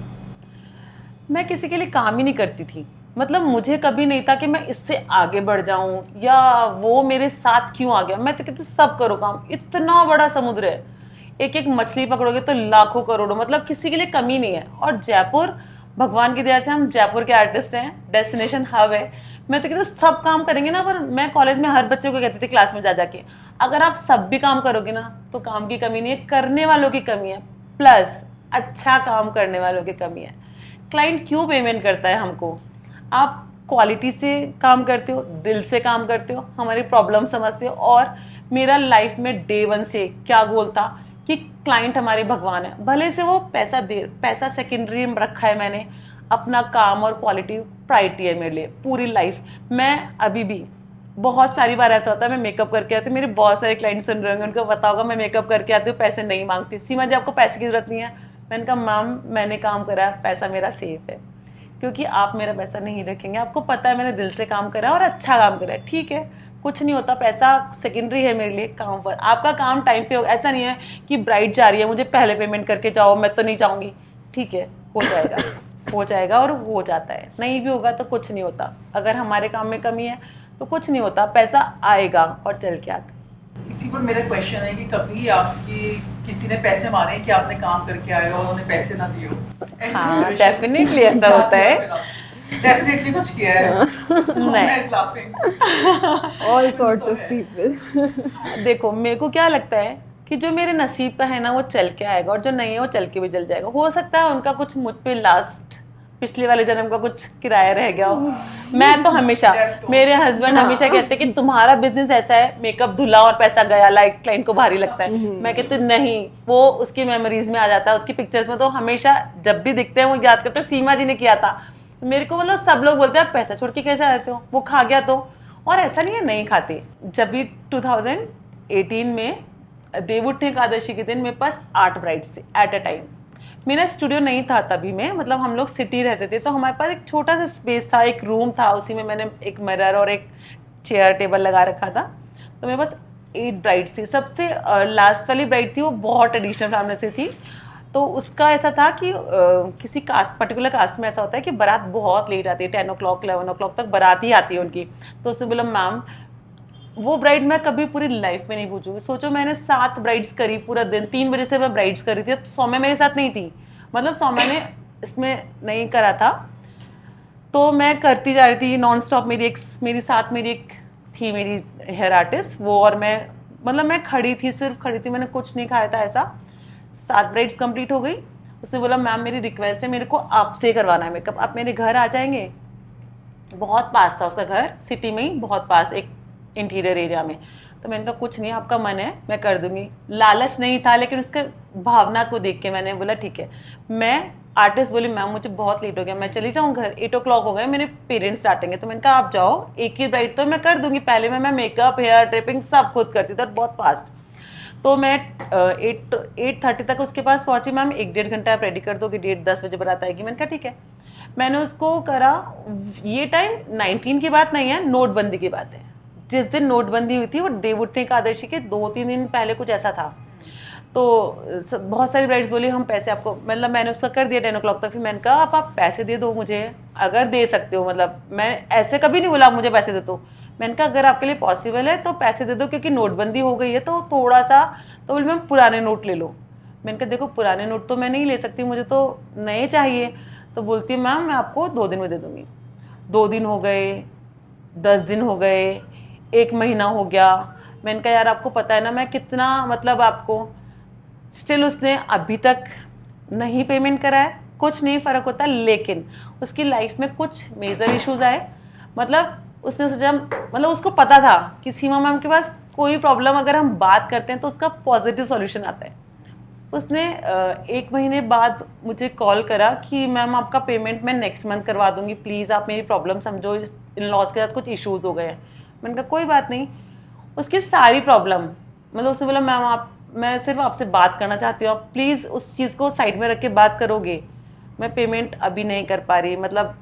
मैं किसी के लिए काम ही नहीं करती थी। मतलब मुझे कभी नहीं था कि मैं इससे आगे बढ़ जाऊं या वो मेरे साथ क्यों आ गया। मैं तो कहती सब करो काम, इतना बड़ा समुद्र है, एक एक मछली पकड़ोगे तो लाखों करोड़ों, मतलब किसी के लिए कमी नहीं है। और जयपुर, भगवान की दया से हम जयपुर के आर्टिस्ट हैं, डेस्टिनेशन हब है। मैं तो कहती सब काम करेंगे ना, पर मैं कॉलेज में हर बच्चों को कहती थी क्लास में जा जाके, अगर आप सब भी काम करोगे ना तो काम की कमी नहीं है, करने वालों की कमी है, प्लस अच्छा काम करने वालों की कमी है। क्लाइंट क्यों पेमेंट करता है हमको? आप क्वालिटी से काम करते हो, दिल से काम करते हो, हमारी प्रॉब्लम समझते हो। और मेरा लाइफ में डे 1 से क्या गोल था कि क्लाइंट हमारे भगवान है। भले से वो पैसा दे, पैसा सेकेंडरी में रखा है मैंने, अपना काम और क्वालिटी प्रायोरिटी है मेरे लिए पूरी लाइफ। मैं अभी भी बहुत सारी बार ऐसा होता है मैं मेकअप करके आती हूँ, मेरे बहुत सारे क्लाइंट सुन रहे होंगे, उनको पता होगा मैं मेकअप करके आती हूँ, पैसे नहीं मांगती। सीमा जी आपको पैसे की जरूरत नहीं है, मैंने कहा मैम मैंने काम करा, पैसा मेरा सेफ है, क्योंकि आप मेरा पैसा नहीं रखेंगे, आपको पता है मैंने दिल से काम करा और अच्छा काम करा है, ठीक है कुछ नहीं होता, पैसा सेकेंडरी है मेरे लिए, काम पर आपका काम टाइम पे होगा। ऐसा नहीं है कि ब्राइड जा रही है मुझे पहले पेमेंट करके जाओ, मैं तो नहीं जाऊंगी, ठीक है हो जाएगा हो जाएगा, और हो जाता है, नहीं भी होगा तो कुछ नहीं होता। अगर हमारे काम में कमी है तो कुछ नहीं होता, पैसा आएगा और चल के आता। इसी पर मेरा क्वेश्चन है कि कभी आपकी किसी ने पैसे मारे कि आपने काम करके आए हो और उन्हें पैसे ना दिए हो? हाँ डेफिनेटली ऐसा होता है। डेफिनेटली कुछ किया है। नहीं। All sorts of people. देखो मेरे को क्या लगता है कि जो मेरे नसीब का है ना वो चल के आएगा, और जो नहीं है वो चल के भी जल जाएगा। हो सकता है उनका कुछ मुझ पे लास्ट पिछले वाले जन्म का कुछ किराया रह गया हो। मैं तो हमेशा, मेरे हस्बैंड हमेशा कहते हैं कि तुम्हारा बिजनेस ऐसा है, मेकअप धुला और पैसा गया, लाइक क्लाइंट को भारी लगता है। मैं कहती नहीं, वो उसकी मेमोरीज में आ जाता है, उसकी पिक्चर्स में। तो हमेशा जब भी दिखते हैं वो याद करते हैं सीमा जी ने किया था। मेरे को मतलब सब लोग बोलते हैं पैसा छोड़ के कैसे आते हो, वो खा गया तो। और ऐसा नहीं है नहीं खाते। जब भी 2018 में देवउठनी एकादशी के दिन मेरे पास 8 ब्राइड्स थे एट अ टाइम। मेरा स्टूडियो नहीं था तभी में, मतलब हम लोग सिटी रहते थे, तो हमारे पास एक छोटा सा स्पेस था, एक रूम था, उसी में मैंने एक मिरर और एक चेयर टेबल लगा रखा था। तो मेरे पास 8 ब्राइड्स थी। सबसे लास्ट वाली ब्राइड थी वो बहुत ट्रेडिशनल फैमिली से थी। तो उसका ऐसा था कि किसी कास्ट, पर्टिकुलर कास्ट में ऐसा होता है कि बारात बहुत लेट आती है, 10 o'clock 11 o'clock तक बारात ही आती है उनकी। तो उसने बोला मैम वो ब्राइड मैं कभी पूरी लाइफ में नहीं पूछूंगी। सोचो मैंने 7 ब्राइड्स करी पूरा दिन, 3 बजे से मैं ब्राइड्स करी थी। तो सौम्या मेरे साथ नहीं थी, मतलब सौम्या ने इसमें नहीं करा था, तो मैं करती जा रही थी नॉन स्टॉप। मेरी साथ मेरी एक थी मेरी हेयर आर्टिस्ट, वो और मैं, मतलब मैं खड़ी थी, सिर्फ खड़ी थी, मैंने कुछ नहीं खाया था। ऐसा 7 ब्राइड्स कंप्लीट हो गई। उसने बोला मैम मेरी रिक्वेस्ट है, मेरे को आपसे करवाना है मेकअप, आप मेरे घर आ जाएंगे। बहुत पास था उसका घर, सिटी में ही बहुत पास, एक इंटीरियर एरिया में। तो मैंने कहा कुछ नहीं, आपका मन है मैं कर दूंगी। लालच नहीं था, लेकिन उसके भावना को देख के मैंने बोला ठीक है। मैं आर्टिस्ट बोली मैम मुझे बहुत लेट हो गया, मैं चली जाऊँ घर, 8 o'clock हो गए, मेरे पेरेंट्स डांटेंगे। तो मैंने कहा आप जाओ, एक ही ब्राइड तो मैं कर दूंगी। पहले मैं मेकअप हेयर ड्रिपिंग सब खुद करती थी और बहुत फास्ट। तो मैं 8:30 तक उसके पास पहुंची। मैम 1-1.5 घंटा आप रेडी कर दोगे, 10 बजे बारात आएगी। मैंने कहा ठीक है। मैंने उसको करा। ये टाइम 19 की बात नहीं है, नोटबंदी की बात है। जिस दिन नोटबंदी हुई थी वो देवउठनी एकादशी के 2-3 दिन पहले कुछ ऐसा था। तो बहुत सारी ब्राइड्स बोली हम पैसे आपको, मतलब मैंने उसका कर दिया 10 o'clock तक। फिर मैंने कहा आप पैसे दे दो मुझे, अगर दे सकते हो, मतलब मैं ऐसे कभी नहीं बोला मुझे पैसे दे दो। मैंने कहा अगर आपके लिए पॉसिबल है तो पैसे दे दो, क्योंकि नोटबंदी हो गई है तो थोड़ा सा। तो बोली मैम पुराने नोट ले लो। मैंने कहा देखो पुराने नोट तो मैं नहीं ले सकती, मुझे तो नए चाहिए। तो बोलती है मैम मैं आपको 2 दिन में दे दूँगी। 2 दिन हो गए, 10 दिन हो गए, 1 महीना हो गया। मैंने कहा यार आपको पता है ना मैं कितना, मतलब आपको, स्टिल उसने अभी तक नहीं पेमेंट करा है। कुछ नहीं फ़र्क होता, लेकिन उसकी लाइफ में कुछ मेजर इश्यूज आए। मतलब उसने सोचा, मतलब उसको पता था कि सीमा मैम के पास कोई प्रॉब्लम अगर हम बात करते हैं तो उसका पॉजिटिव सॉल्यूशन आता है। उसने 1 महीने बाद मुझे कॉल करा कि मैम आपका पेमेंट मैं नेक्स्ट मंथ करवा दूंगी, प्लीज़ आप मेरी प्रॉब्लम समझो, इन लॉज के साथ कुछ इश्यूज हो गए हैं। मैंने कहा कोई बात नहीं। उसकी सारी प्रॉब्लम, मतलब उसने बोला मैम आप, मैं सिर्फ आपसे बात करना चाहती हूँ, आप प्लीज़ उस चीज़ को साइड में रख के बात करोगे, मैं पेमेंट अभी नहीं कर पा रही। मतलब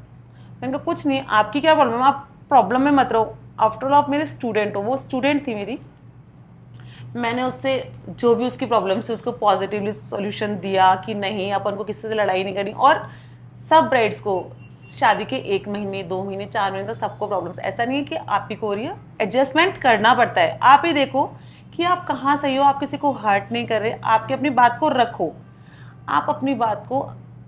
मैंने कहा कुछ नहीं, आपकी क्या प्रॉब्लम है, आप प्रॉब्लम में मत रहो, आफ्टर ऑल आप मेरे स्टूडेंट हो। वो स्टूडेंट थी मेरी। मैंने उससे जो भी उसकी प्रॉब्लम से उसको पॉजिटिवली सॉल्यूशन दिया कि नहीं अपन को किसी से लड़ाई नहीं करनी। और सब ब्राइड्स को शादी के 1 महीने 2 महीने 4 महीने तक सबको प्रॉब्लम्स, ऐसा नहीं है कि आप ही को हो रही है, एडजस्टमेंट करना पड़ता है। आप ही देखो कि आप कहाँ सही हो, आप किसी को हर्ट नहीं कर रहे, आपकी अपनी बात को रखो, आप अपनी बात को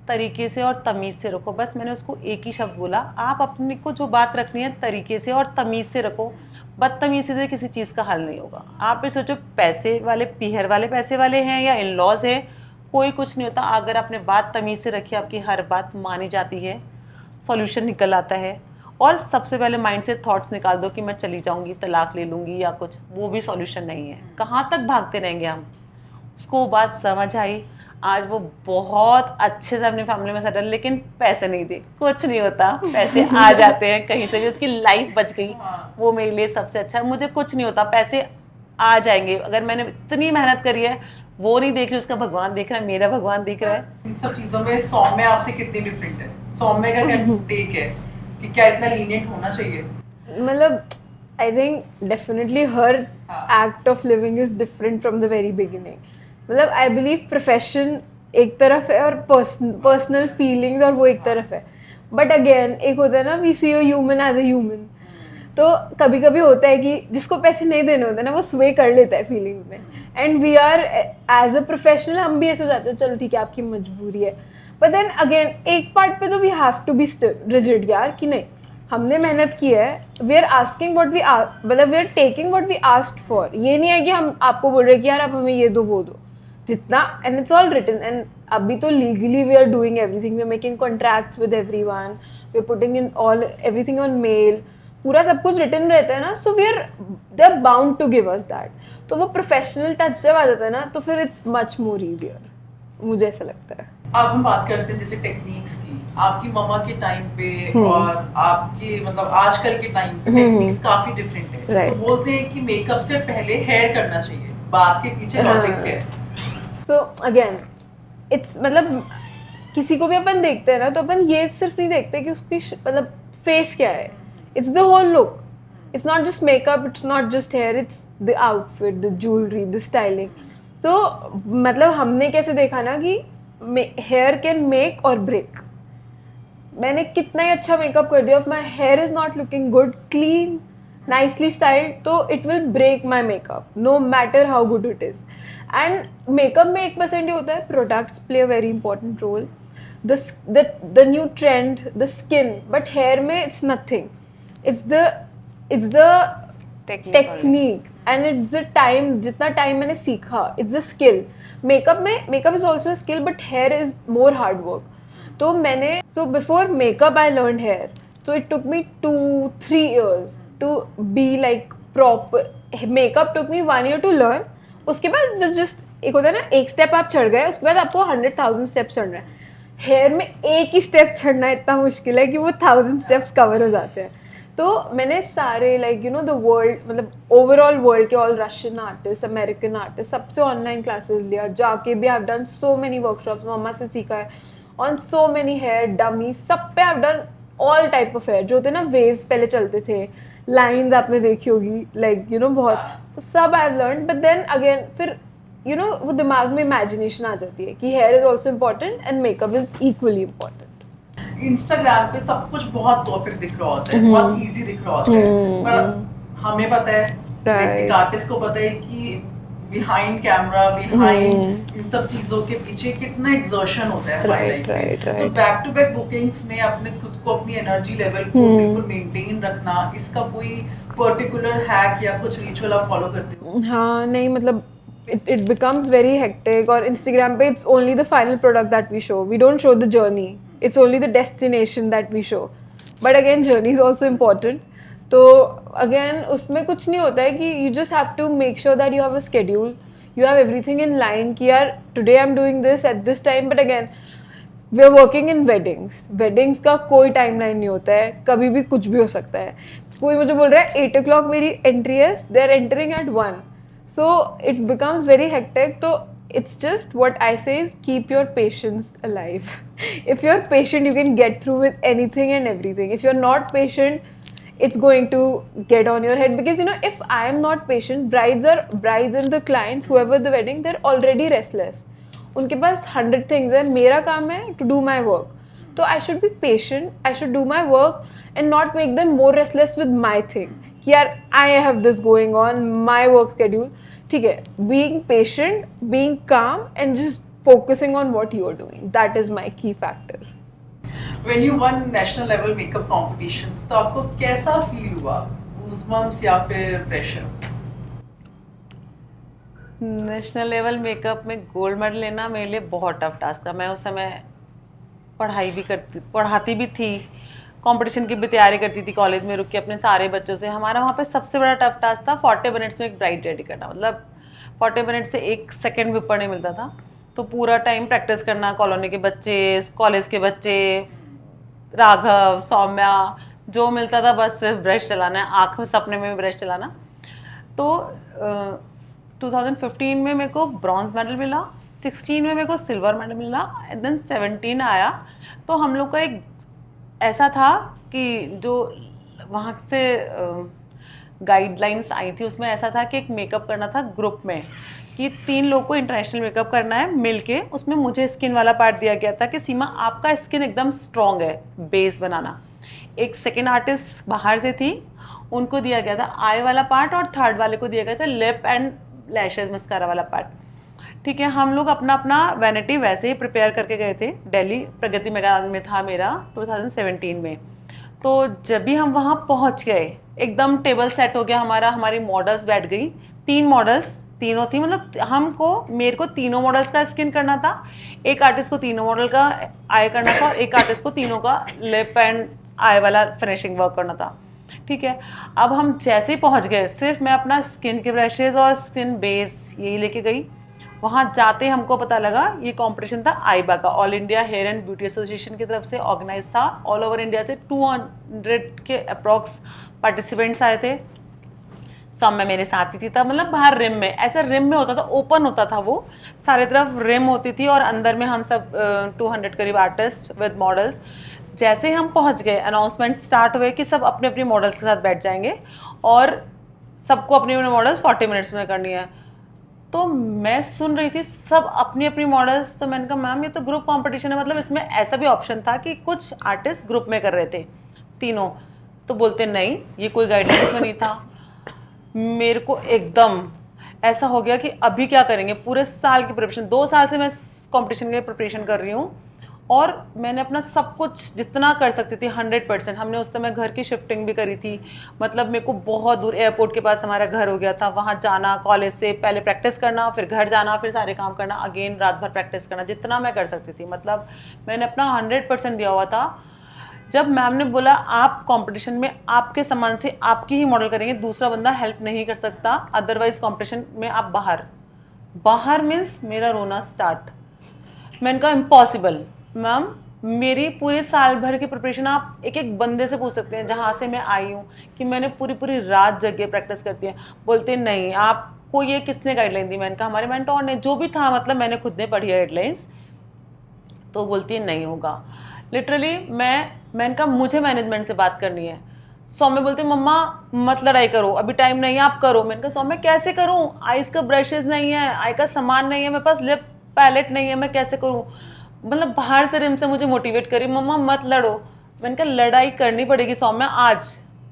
तरीके से और तमीज़ से रखो। बस मैंने उसको एक ही शब्द बोला, आप अपने को जो बात रखनी है तरीके से और तमीज़ से रखो, बदतमीज़ी से किसी चीज़ का हल नहीं होगा। आप भी सोचो पैसे वाले, पीहर वाले पैसे वाले हैं या इन लॉज हैं, कोई कुछ नहीं होता। अगर आपने बात तमीज़ से रखी, आपकी हर बात मानी जाती है, सॉल्यूशन निकल आता है। और सबसे पहले माइंड से थॉट्स निकाल दो कि मैं चली जाऊंगी, तलाक ले लूँगी या कुछ, वो भी सॉल्यूशन नहीं है। कहाँ तक भागते रहेंगे हम। उसको वो बात समझ आई, आज वो बहुत अच्छे से अपनी फैमिली में सेटल, लेकिन पैसे नहीं थे। कुछ नहीं होता, पैसे आ जाते हैं कहीं से भी, उसकी लाइफ बच गई, वो मेरे लिए सबसे अच्छा। मुझे कुछ नहीं होता, पैसे आ जाएंगे। अगर मैंने इतनी मेहनत करी है, वो नहीं देख रही, उसका भगवान देख रहा है, मेरा भगवान देख रहा है। इन सब चीजों में सौम्य आपसे कितनी डिफरेंट है? सौम्य का क्या टेक है कि क्या इतना लीनियंट होना चाहिए? मतलब आई थिंक डेफिनेटली हर हाँ। Act of living is different from the very beginning. मतलब आई बिलीव प्रोफेशन एक तरफ है और पर्सनल फीलिंग्स और वो एक तरफ है. बट अगेन एक होता है ना, we see a human as a human. तो कभी कभी होता है कि जिसको पैसे नहीं देने होते ना वो स्वे कर लेता है फीलिंग्स में. And we are as a professional हम भी ऐसे हो जाते हैं, चलो ठीक है आपकी मजबूरी है. बट देन अगेन एक पार्ट पे तो we have to be rigid यार, कि नहीं हमने मेहनत की है, we are asking what we मतलब we are taking what we asked for. ये नहीं है कि हम आपको बोल रहे हैं कि यार आप हमें ये दो वो दो जितना, and it's all written. And अभी तो legally we are doing everything, we are making contracts with everyone, we are putting in all everything on mail, पूरा सब कुछ रिटन रहता है ना. So we are they are bound to give us that. तो वो प्रोफेशनल टच जब आ जाता है ना तो फिर इट्स मच मोर ईजियर, मुझे ऐसा लगता है. अब हम बात करते हैं जैसे टेक्निक्स की. आपकी मम्मा के टाइम पे और आपके मतलब आजकल के टाइम पे टेक्निक्स काफी डिफरेंट है. Right. तो बोलते हैं कि मेकअप से पहले हेयर करना चाहिए, बात के पीछे लॉजिक क्या है? सो अगेन इट्स मतलब किसी को भी अपन देखते हैं ना तो अपन ये सिर्फ नहीं देखते कि उसकी मतलब फेस क्या है. It's the whole look. It's not just makeup, it's not just hair, it's the outfit, the jewellery, the styling. तो मतलब हमने कैसे देखा ना कि hair can make or break. मैंने कितना ही अच्छा मेकअप कर दिया, my hair is not looking good, clean, nicely styled, तो it will break my makeup no matter how good it is. And makeup में 1% ही होता है, products play a very important role, the new trend, the skin. But hair में it's nothing. It's the technique and it's the time. जितना time मैंने सीखा, it's the skill. Makeup is also skill but hair is more hard work. तो मैंने before makeup I learn hair, so it took me 2-3 years to be like proper. Makeup took me 1 year to learn. उसके बाद was just एक होता है ना, एक step आप चढ़ गए, उसके बाद आपको 100,000 स्टेप्स चढ़ना है. हेयर में एक ही स्टेप चढ़ना इतना मुश्किल है कि वो 1000 स्टेप्स कवर हो जाते हैं. तो मैंने सारे like you know the world, मतलब ओवरऑल वर्ल्ड के all Russian artist, American artist, सबसे ऑनलाइन क्लासेस लिया, जाके भी I have done so many workshops, mamma से सीखा है on so many hair dummy, सब पे I have done all type of hair. जो होते ना वेव्स पहले चलते थे, लाइंस आपने देखी होगी, लाइक यू नो बहुत, तो सब I have learn. But then again फिर यू नो वो दिमाग में इमेजिनेशन आ जाती है कि hair is also important and makeup is equally important. Instagram पे सब कुछ बहुत परफेक्ट दिख रहा होता है, बहुत इजी दिख रहा होता है, पर हमें पता है, एक आर्टिस्ट को पता है कि बिहाइंड कैमरा, बिहाइंड इन सब चीजों के पीछे कितना एक्सर्शन होता है हमारी लाइफ में. तो बैक टू बैक बुकिंग्स में अपने खुद को, अपनी एनर्जी लेवल को बिल्कुल मेंटेन रखना, इसका कोई पर्टिकुलर हैक या कुछ रिचुअल आप फॉलो करते हो? हाँ नहीं, मतलब it becomes very hectic. और Instagram पे it's only the final product that we show. We don't show the journey. It's only the destination that we show. But again, journey is also important. तो again उसमें कुछ नहीं होता है कि you just have to make sure that you have a schedule. You have everything in line कि यार today I'm doing this at this time. But again, we are working in weddings. Weddings का कोई timeline नहीं होता है, कभी भी कुछ भी हो सकता है. कोई मुझे बोल रहा है 8 o'clock मेरी entry है, they are entering at 1. So it becomes very hectic. So it's just what I say is keep your patience alive. If you're patient, you can get through with anything and everything. If you're not patient, it's going to get on your head. Because you know, if I am not patient, brides and the clients, whoever the wedding, they're already restless. उनके पास 100 things है. मेरा काम है to do my work. So I should be patient. I should do my work and not make them more restless with my thing. यार I have this going on, my work schedule. ठीक है, being patient, being calm and just focusing on what you are doing. That is my key factor. When you won national level makeup competitions, तो आपको कैसा feel हुआ? Goosebumps या फिर pressure? National level makeup में gold medal लेना मेरे लिए बहुत टफ टास्क था. मैं उस समय पढ़ाती भी थी, कंपटीशन की भी तैयारी करती थी कॉलेज में रुक के अपने सारे बच्चों से. हमारा वहाँ पे सबसे बड़ा टफ टास्क था 40 मिनट्स में एक ब्राइड रेडी करना. मतलब 40 मिनट से 1 सेकेंड भी ऊपर नहीं मिलता था. तो पूरा टाइम प्रैक्टिस करना, कॉलोनी के बच्चे, कॉलेज के बच्चे, राघव, सौम्या, जो मिलता था बस ब्रश चलाना है, आँख में सपने में भी ब्रश चलाना. तो 2015 में मेरे को ब्रॉन्ज मेडल मिला, 16 में मेरे को सिल्वर मेडल मिला, एंड देन 17 आया। तो हम लोग का एक ऐसा था कि जो वहाँ से गाइडलाइंस आई थी, उसमें ऐसा था कि एक मेकअप करना था ग्रुप में, कि 3 लोग को इंटरनेशनल मेकअप करना है मिलके। उसमें मुझे स्किन वाला पार्ट दिया गया था कि सीमा आपका स्किन एकदम स्ट्रॉन्ग है, बेस बनाना। एक सेकेंड आर्टिस्ट बाहर से थी, उनको दिया गया था आई वाला पार्ट, और थर्ड वाले को दिया गया था लिप एंड लैशेज मस्कारा वाला पार्ट। ठीक है, हम लोग अपना अपना वैनिटी वैसे ही प्रिपेयर करके गए थे। दिल्ली प्रगति मैदान में था मेरा 2017 में। तो जब भी हम वहाँ पहुँच गए, एकदम टेबल सेट हो गया हमारा, हमारी मॉडल्स बैठ गई, 3 मॉडल्स, तीनों थी, मतलब मेरे को तीनों मॉडल्स का स्किन करना था, एक आर्टिस्ट को तीनों मॉडल का आई करना था, और एक आर्टिस्ट को तीनों का लिप एंड आई वाला फिनिशिंग वर्क करना था। ठीक है, अब हम जैसे ही पहुंच गए, सिर्फ मैं अपना स्किन के ब्रशेज और स्किन बेस यही लेके गई। वहाँ जाते ही हमको पता लगा ये कंपटीशन था आईबा का, all India hair and beauty association की तरफ से ऑर्गेनाइज था। ऑल ओवर इंडिया से 200 के अप्रॉक्स पार्टिसिपेंट्स आए थे। सब में मेरे साथ ही थी, तब मतलब बाहर रिम में, ऐसा रिम में होता था, ओपन होता था, वो सारे तरफ रिम होती थी, और अंदर में हम सब 200 करीब आर्टिस्ट विद मॉडल्स। जैसे ही हम पहुंच गए, अनाउंसमेंट स्टार्ट हुए कि सब अपने अपने मॉडल्स के साथ बैठ जाएंगे, और सबको अपनी अपनी मॉडल्स 40 मिनट्स में करनी है। तो मैं सुन रही थी सब अपनी अपनी मॉडल्स, तो मैंने कहा मैम ये तो ग्रुप कंपटीशन है, मतलब इसमें ऐसा भी ऑप्शन था कि कुछ आर्टिस्ट ग्रुप में कर रहे थे तीनों। तो बोलते नहीं, ये कोई गाइडलाइंस में नहीं था। मेरे को एकदम ऐसा हो गया कि अभी क्या करेंगे, पूरे साल की प्रिपरेशन, 2 साल से मैं कंपटीशन के लिए प्रिपरेशन कर रही हूँ, और मैंने अपना सब कुछ जितना कर सकती थी 100%। हमने उस समय घर की शिफ्टिंग भी करी थी, मतलब मेरे को बहुत दूर एयरपोर्ट के पास हमारा घर हो गया था, वहाँ जाना, कॉलेज से पहले प्रैक्टिस करना, फिर घर जाना, फिर सारे काम करना, अगेन रात भर प्रैक्टिस करना, जितना मैं कर सकती थी, मतलब मैंने अपना 100% दिया हुआ था। जब मैम ने बोला आप कंपटीशन में आपके सामान से आपकी ही मॉडल करेंगे, दूसरा बंदा हेल्प नहीं कर सकता, अदरवाइज कंपटीशन में आप बाहर मीन्स मेरा रोना स्टार्ट। मैंने कहा इम्पॉसिबल मैम, मेरी पूरे साल भर की प्रिपरेशन आप एक एक बंदे से पूछ सकते हैं जहाँ से मैं आई हूँ, कि मैंने पूरी रात जगह प्रैक्टिस करती है। बोलते नहीं, आपको ये किसने गाइडलाइन दी? मैंने कहा हमारे मेंटोर ने, जो भी था, मतलब मैंने खुद ने पढ़ी है गाइडलाइंस। तो बोलती है नहीं होगा। लिटरली मैंने कहा मुझे मैनेजमेंट से बात करनी है। सौम्य बोलते मम्मा मत लड़ाई करो, अभी टाइम नहीं है, आप करो। मैंने कहा सौम्य कैसे करूँ, आईज का ब्रशेज नहीं है, आई का सामान नहीं है, मेरे पास लिप पैलेट नहीं है, मैं कैसे करूँ? मतलब बाहर से रिम से मुझे मोटिवेट करी, मम्मा मत लड़ो। मैंने कहा लड़ाई करनी पड़ेगी सौम्य,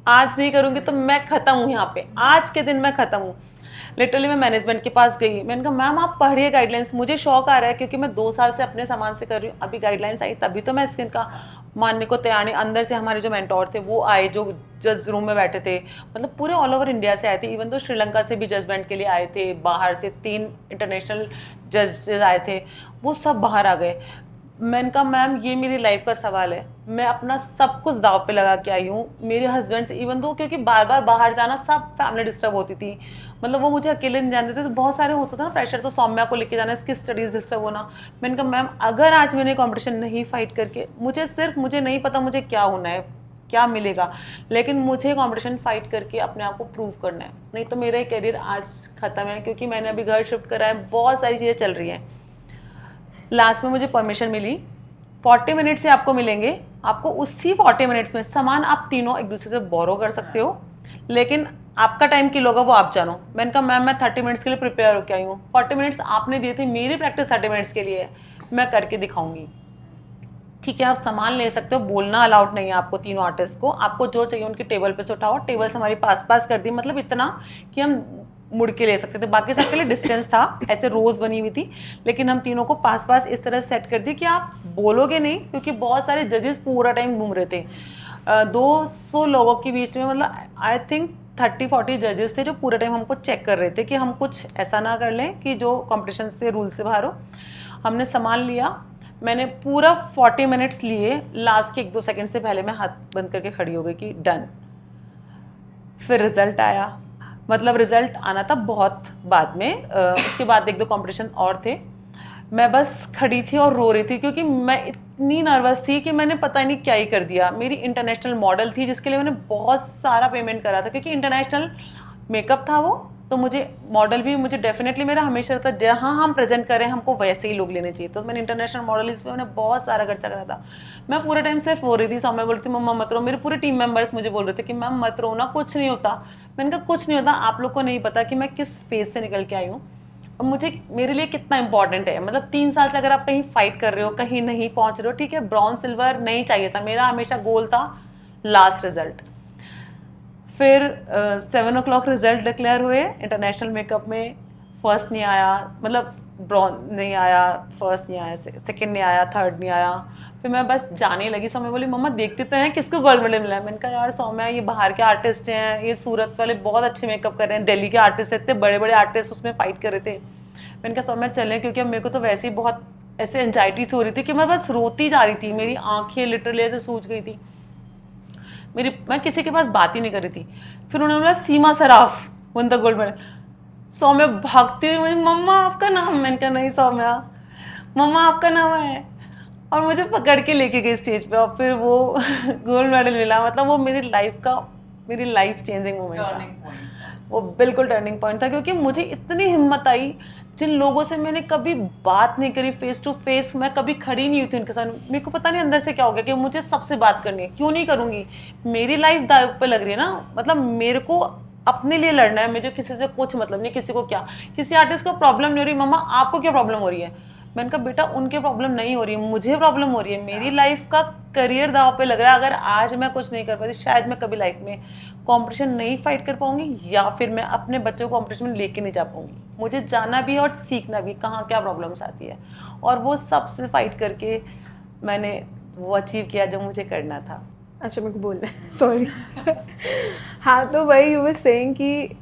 आज नहीं करूँगी तो मैं ख़त्म हूँ यहाँ पे, आज के दिन मैं ख़त्म हूँ। लिटरली मैं मैनेजमेंट के पास गई, मैंने कहा मैम आप पढ़िए गाइडलाइंस, मुझे शौक आ रहा है, क्योंकि मैं 2 साल से अपने सामान से कर रही हूँ, अभी गाइडलाइंस आई तभी तो मैं स्किन का मानने को तैयार नहीं। अंदर से हमारे जो मेंटोर थे वो आए, जो जज रूम में बैठे थे, मतलब पूरे ऑल ओवर इंडिया से आए थे, इवन तो श्रीलंका से भी जजमेंट के लिए आए थे, बाहर से 3 इंटरनेशनल जजेस आए थे, वो सब बाहर आ गए। मैंने कहा मैम ये मेरी लाइफ का सवाल है, मैं अपना सब कुछ दाव पे लगा के आई हूँ। मेरे हस्बैंड से इवन तो, क्योंकि बार बार बाहर जाना, सब फैमिली डिस्टर्ब होती थी, मतलब वो मुझे अकेले नहीं जाने देते, तो बहुत सारे होता था ना प्रेशर, तो सौम्या को लेके जाना, इसकी स्टडीज डिस्टर्ब होना। मैंने कहा मैम अगर आज मैंने कॉम्पिटिशन नहीं फाइट करके, मुझे नहीं पता मुझे क्या होना है, क्या मिलेगा, लेकिन मुझे कंपटीशन फाइट करके अपने आप को प्रूव करना है, नहीं तो मेरा करियर आज ख़त्म है। क्योंकि मैंने अभी घर शिफ्ट करा है, बहुत सारी चीज़ें चल रही हैं। लास्ट में मुझे परमिशन मिली, 40 मिनट से आपको मिलेंगे, आपको उसी 40 मिनट्स में सामान आप तीनों एक दूसरे से बोरो कर सकते हो, लेकिन आपका टाइम किलो होगा वो आप जानो। मैंने कहा मैम मैं 30 मिनट्स के लिए प्रिपेयर होकर आई हूँ, 40 मिनट्स आपने दिए थे, मेरी प्रैक्टिस 30 मिनट्स के लिए है, मैं करके दिखाऊंगी। ठीक है, आप सामान ले सकते हो, बोलना अलाउड नहीं है आपको तीनों आर्टिस्ट को, आपको जो चाहिए उनकी टेबल पे से उठाओ। टेबल्स हमारी पास कर दी, मतलब इतना कि हम मुड़ के ले सकते थे, बाकी सबके लिए डिस्टेंस था, ऐसे रोज बनी हुई थी, लेकिन हम तीनों को पास इस तरह सेट कर दी कि आप बोलोगे नहीं, क्योंकि बहुत सारे जजेस पूरा टाइम घूम रहे थे। 200 लोगों के बीच में, मतलब आई थिंक 30-40 जजेस थे जो पूरे टाइम हमको चेक कर रहे थे कि हम कुछ ऐसा ना कर लें कि जो कंपटीशन से रूल से बाहर हो। हमने सामान लिया, मैंने पूरा 40 मिनट्स लिए, लास्ट के 1-2 सेकंड से पहले मैं हाथ बंद करके खड़ी हो गई कि डन। फिर रिजल्ट आया, मतलब रिजल्ट आना था बहुत बाद में, उसके बाद 1-2 कंपटीशन और थे। मैं बस खड़ी थी और रो रही थी, क्योंकि मैं इतनी नर्वस थी कि मैंने पता नहीं क्या ही कर दिया। मेरी इंटरनेशनल मॉडल थी जिसके लिए मैंने बहुत सारा पेमेंट करा था, क्योंकि इंटरनेशनल मेकअप था वो, तो मुझे मॉडल भी मुझे डेफिनेटली मेरा हमेशा रहता जहाँ हम प्रेजेंट करें हमको वैसे ही लोग लेने चाहिए। तो मैंने इंटरनेशनल मॉडल इसमें मैंने बहुत सारा खर्चा करा था। मैं पूरे टाइम सिर्फ हो रही थी, सौम्या बोल रही थी मम्मा मत रो, मेरे पूरे टीम मेंबर्स मुझे बोल रहे थे कि मैम मत रो ना, कुछ नहीं होता। मैंने कहा कुछ नहीं होता, आप लोग को नहीं पता कि मैं किस फेज से निकल के आई हूँ और मुझे मेरे लिए कितना इंपॉर्टेंट है। मतलब 3 साल से अगर आप कहीं फाइट कर रहे हो, कहीं नहीं पहुंच रहे हो, ठीक है, ब्रॉन्ज सिल्वर नहीं चाहिए था, मेरा हमेशा गोल था लास्ट रिजल्ट। फिर 7 o'clock रिजल्ट डिक्लेयर हुए इंटरनेशनल मेकअप में, फर्स्ट नहीं आया, मतलब ब्रॉन्ज नहीं आया, फर्स्ट नहीं आया, सेकंड नहीं आया, थर्ड नहीं आया। फिर मैं बस जाने लगी, सौम्या बोली मम्मा देखते तो हैं किसको गोल्ड मेडल मिला है। मैंने कहा यार सौम्या ये बाहर के आर्टिस्ट हैं, ये सूरत वाले बहुत अच्छे मेकअप कर रहे हैं, दिल्ली के आर्टिस्ट इतने बड़े बड़े आर्टिस्ट उसमें फाइट कर रहे थे। मैंने कहा सौम्या चलें, क्योंकि अब मेरे को तो वैसे ही बहुत ऐसे एंजाइटी हो रही थी कि मैं बस रोती जा रही थी, मेरी आंखें लिटरली ऐसे सूज गई थी, मैं किसी के पास बात ही नहीं कर रही थी। फिर उन्होंने बोला Seema Saraf won the gold medal. Saumya भागती हुई मुझे मम्मा आपका नाम, मैंने कहा नहीं सौम्या, मम्मा आपका नाम है, और मुझे पकड़ के लेके गई स्टेज पे और फिर वो गोल्ड मेडल मिला। मतलब वो मेरी लाइफ चेंजिंग मोमेंट था, वो बिल्कुल टर्निंग पॉइंट था, क्योंकि मुझे इतनी हिम्मत आई, जिन लोगों से मैंने कभी बात नहीं करी फेस टू फेस, मैं कभी खड़ी नहीं हुई थी उनके साथ, मेरे को पता नहीं अंदर से क्या हो गया कि मुझे सबसे बात करनी है। क्यों नहीं करूंगी, मेरी लाइफ दाव पे लग रही है ना, मतलब मेरे को अपने लिए लड़ना है, मुझे किसी से कुछ मतलब नहीं, किसी को क्या, किसी आर्टिस्ट को प्रॉब्लम नहीं हो रही, मम्मा आपको क्या प्रॉब्लम हो रही है। मैंने कहा बेटा उनके प्रॉब्लम नहीं हो रही है, मुझे प्रॉब्लम हो रही है, मेरी लाइफ का करियर दाव पे लग रहा है। अगर आज मैं कुछ नहीं कर पाती, शायद मैं कभी लाइफ में कंपटीशन नहीं फाइट कर पाऊंगी, या फिर मैं अपने बच्चों को कंपटीशन में लेके नहीं जा पाऊंगी। मुझे जाना भी और सीखना भी कहाँ क्या प्रॉब्लम्स आती है, और वो सबसे फाइट करके मैंने वो अचीव किया जो मुझे करना था। अच्छा मेरे को बोलना है, सॉरी। हाँ तो वही यू वर सेइंग कि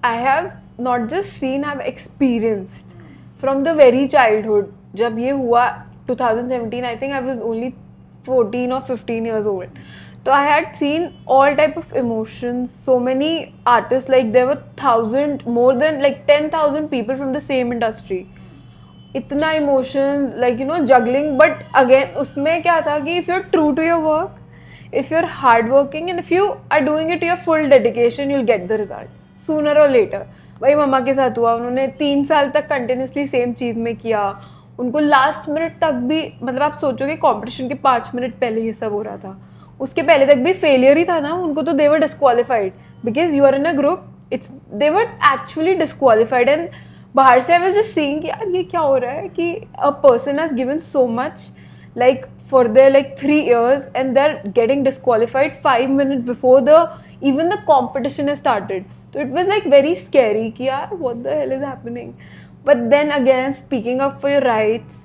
I have not just seen, I have experienced from the very childhood. जब ये हुआ 2017, I think I was only 14 or 15 years old. So I had seen all type of emotions, so many artists, like there were more than like 10,000 people from the same industry. इतना emotion, like you know, juggling. But again उसमें क्या था कि if you're true to your work, if you're hardworking and if you are doing it to your full dedication, you'll get the result sooner or later. वही मम्मा के साथ हुआ, उन्होंने 3 साल तक कंटिन्यूसली सेम चीज़ में किया, उनको लास्ट मिनट तक भी, मतलब आप सोचोगे कंपटीशन के 5 मिनट पहले ये सब हो रहा था, उसके पहले तक भी फेलियर ही था ना उनको, तो they were disqualified because you are in a group, they were actually disqualified. And बाहर से आई वाज जस्ट सीइंग कि यार ये क्या हो रहा है कि a person has given so much like for their like 3 years and they're getting disqualified 5 minutes before even the competition has started. So it was like very scary कि यार what the hell is happening. But then again, speaking up for your rights,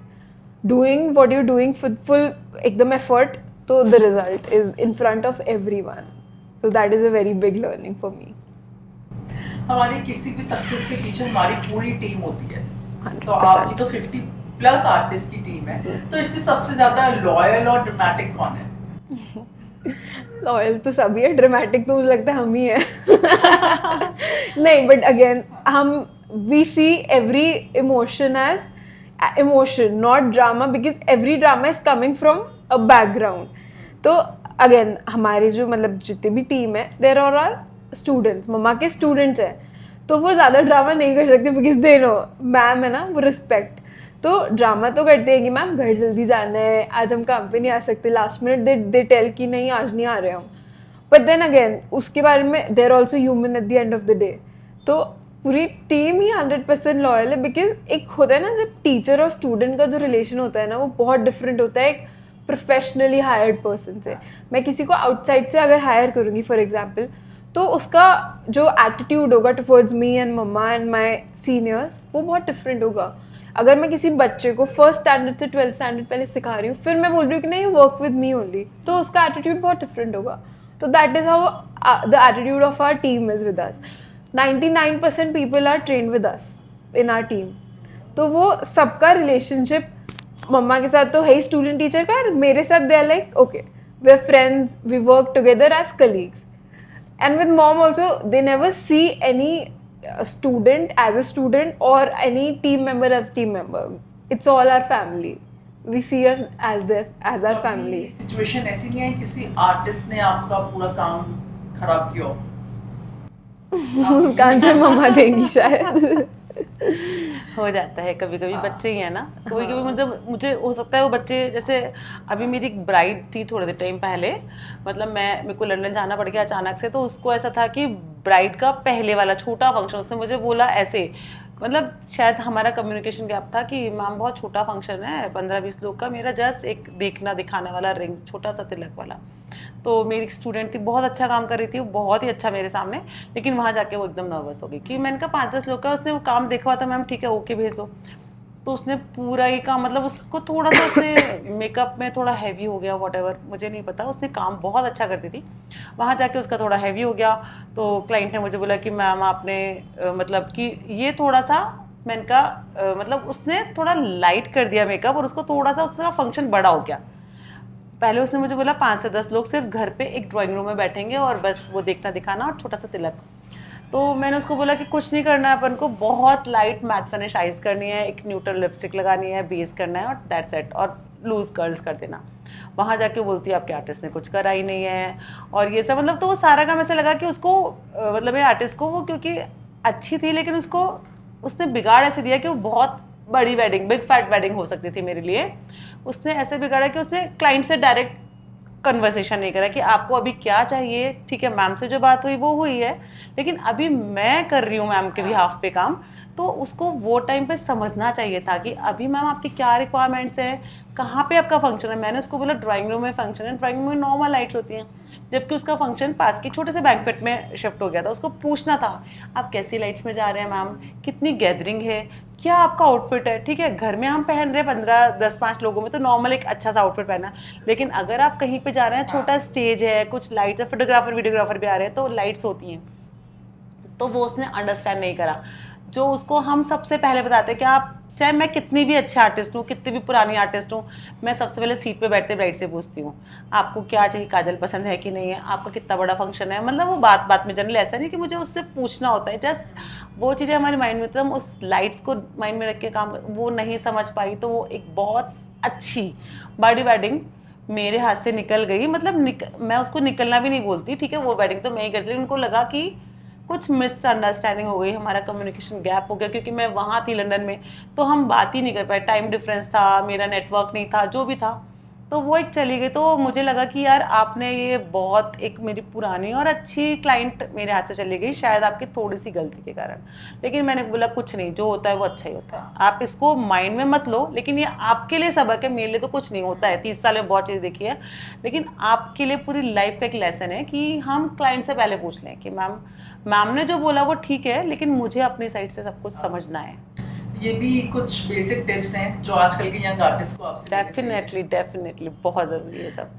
doing what you're doing for full एकदम effort, so the result is in front of everyone. So that is a very big learning for me. हमारी किसी भी success के पीछे हमारी पूरी team होती है, 100%. तो आपकी तो 50+ आर्टिस्ट की टीम है, तो इसमें सबसे ज्यादा लॉयल और ड्रामेटिक कौन है? लॉयल तो सभी है, ड्रामेटिक तो मुझे लगता है हम ही है। नहीं, बट अगेन हम we see every emotion as emotion, not drama, because every drama is coming from a background. तो अगेन हमारे जो मतलब जितनी भी टीम है, देयर आर स्टूडेंट्स, मम्मा के स्टूडेंट्स हैं, तो वो ज़्यादा ड्रामा नहीं कर सकते बिकॉज दे नो मैम है ना, वो रिस्पेक्ट. तो ड्रामा तो करते हैं कि मैम घर जल्दी जाना है, आज हम काम पे नहीं आ सकते, लास्ट मिनट दे टेल कि नहीं आज नहीं आ रहे हम. बट देन अगेन उसके बारे में देर also human at the end of the day. तो पूरी टीम ही 100% लॉयल है, बिकॉज एक होता है ना जब टीचर और स्टूडेंट का जो रिलेशन होता है ना, वो बहुत डिफरेंट होता है एक प्रोफेशनली हायर्ड पर्सन से. मैं किसी को आउटसाइड से अगर हायर करूँगी फॉर एग्जाम्पल, तो उसका जो एटीट्यूड होगा towards me and mamma and my seniors, वो बहुत डिफरेंट होगा. अगर मैं किसी बच्चे को 1st स्टैंडर्ड से 12th स्टैंडर्ड पहले सिखा रही हूँ, फिर मैं बोल रही हूँ कि नहीं वर्क विद मी ओनली, तो उसका एटीट्यूड बहुत डिफरेंट होगा. तो that is how the attitude of our team is with us. 99% people are trained with us in our team. तो वो सबका रिलेशनशिप मम्मा के साथ तो है ही स्टूडेंट टीचर का, और मेरे साथ they are like okay we are friends, we work together as colleagues. And with mom also, they never see any student as a student or any team member as team member. It's all our family. We see us as our family. Situation ऐसी नहीं है किसी artist ने आपका पूरा काम खराब किया हो? उसका आंसर मम्मा देंगी शायद। हो जाता है कभी कभी, बच्चे ही है ना, कभी कभी मतलब मुझे हो सकता है वो बच्चे, जैसे अभी मेरी एक ब्राइड थी थोड़े देर टाइम पहले, मतलब मेरे को लंदन जाना पड़ गया अचानक से, तो उसको ऐसा था कि ब्राइड का पहले वाला छोटा फंक्शन, उसने मुझे बोला ऐसे, मतलब शायद हमारा कम्युनिकेशन गैप था कि मैम बहुत छोटा फंक्शन है 15-20 लोग का, मेरा जस्ट एक देखना दिखाने वाला रिंग, छोटा सा तिलक वाला। तो मेरी स्टूडेंट थी, बहुत अच्छा काम कर रही थी, वो बहुत ही अच्छा मेरे सामने, लेकिन वहाँ जाके वो एकदम नर्वस हो गई कि मैंने कहा 5-10 लोग का, उसने वो काम देखा हुआ था, मैम ठीक है ओके भेज दो, तो उसने पूरा ही काम, मतलब उसको थोड़ा सा उसने मेकअप में थोड़ा हैवी हो गया, वॉटेवर मुझे नहीं पता, उसने काम बहुत अच्छा करती थी, वहाँ जाके उसका थोड़ा हैवी हो गया। तो क्लाइंट ने मुझे बोला कि मैम आपने मतलब कि ये थोड़ा सा, मैंने कहा मतलब उसने थोड़ा लाइट कर दिया मेकअप, और उसको थोड़ा सा उसका फंक्शन बड़ा हो गया। पहले उसने मुझे बोला 5 से 10 लोग सिर्फ घर पे एक ड्राइंग रूम में बैठेंगे और बस वो देखना दिखाना और छोटा सा तिलक। तो मैंने उसको बोला कि कुछ नहीं करना है, अपन को बहुत लाइट मैट फिनिश आइज करनी है, एक न्यूट्रल लिपस्टिक लगानी है, बेस करना है और दैट्स इट, और लूज कर्ल्स कर देना। वहाँ जाके बोलती है आपके आर्टिस्ट ने कुछ करा ही नहीं है और ये सब, मतलब तो वो सारा काम ऐसे लगा कि उसको मतलब मेरे आर्टिस्ट को वो क्योंकि अच्छी थी, लेकिन उसको उसने बिगाड़ ऐसे दिया कि वो बहुत बड़ी वेडिंग, बिग फैट वेडिंग हो सकती थी मेरे लिए, उसने ऐसे बिगाड़ा कि उसने क्लाइंट से डायरेक्ट कन्वर्सेशन नहीं करा कि आपको अभी क्या चाहिए, ठीक है मैम से जो बात हुई वो हुई है, लेकिन अभी मैं कर रही हूँ मैम के बिहाफ पे काम, तो उसको वो टाइम पे समझना चाहिए था कि अभी मैम आपकी क्या रिक्वायरमेंट्स है, कहाँ पे आपका फंक्शन है। मैंने उसको बोला ड्राइंग रूम में फंक्शन है, ड्राइंग रूम में नॉर्मल लाइट्स होती हैं, जबकि उसका फंक्शन पास के छोटे से बैंक्वेट में शिफ्ट हो गया था। उसको पूछना था आप कैसी लाइट्स में जा रहे हैं मैम, कितनी गैदरिंग है, क्या आपका आउटफिट है, ठीक है घर में हम पहन रहे हैं 15-10-5 लोगों में तो नॉर्मल एक अच्छा सा आउटफिट पहना, लेकिन अगर आप कहीं पे जा रहे हैं, छोटा स्टेज है, कुछ लाइट है, फोटोग्राफर वीडियोग्राफर भी आ रहे हैं, तो लाइट्स होती हैं, तो वो उसने अंडरस्टैंड नहीं करा। जो उसको हम सबसे पहले बताते हैं कि आप चाहे मैं कितनी भी अच्छी आर्टिस्ट हूँ, कितनी भी पुरानी आर्टिस्ट हूँ, मैं सबसे पहले सीट पे बैठते ब्राइड से पूछती हूँ आपको क्या चाहिए, काजल पसंद है कि नहीं है, आपका कितना बड़ा फंक्शन है, मतलब वो बात बात में जनरल ऐसा नहीं कि मुझे उससे पूछना होता है, जस्ट वो चीज़ें हमारे माइंड में, तो हम उस लाइट्स को माइंड में रख के काम, वो नहीं समझ पाई, तो वो एक बहुत अच्छी बड़ी वेडिंग मेरे हाथ से निकल गई, मतलब मैं उसको निकलना भी नहीं बोलती, ठीक है वो वेडिंग तो मैं ही करती, उनको लगा कि कुछ मिसअंडरस्टैंडिंग हो गई, हमारा कम्युनिकेशन गैप हो गया, क्योंकि मैं वहाँ थी लंदन में, तो हम बात ही नहीं कर पाए, टाइम डिफरेंस था, मेरा नेटवर्क नहीं था, जो भी था, तो वो एक चली गई। तो मुझे लगा कि यार आपने ये बहुत एक मेरी पुरानी और अच्छी क्लाइंट मेरे हाथ से चली गई, शायद आपकी थोड़ी सी गलती के कारण, लेकिन मैंने बोला कुछ नहीं, जो होता है वो अच्छा ही होता है, आप इसको माइंड में मत लो, लेकिन ये आपके लिए सबक है, मेरे लिए तो कुछ नहीं होता है, 30 साल में बहुत चीज़ देखी है, लेकिन आपके लिए पूरी लाइफ का एक लेसन है कि हम क्लाइंट से पहले पूछ लें कि मैम ने जो बोला वो ठीक है, लेकिन मुझे अपनी साइड से सब कुछ समझना है। ये भी कुछ बेसिक टिप्स हैं जो आजकल के यंग आर्टिस्ट को आपसे लेने चाहिए। डेफिनेटली बहुत ज़रूरी है सब।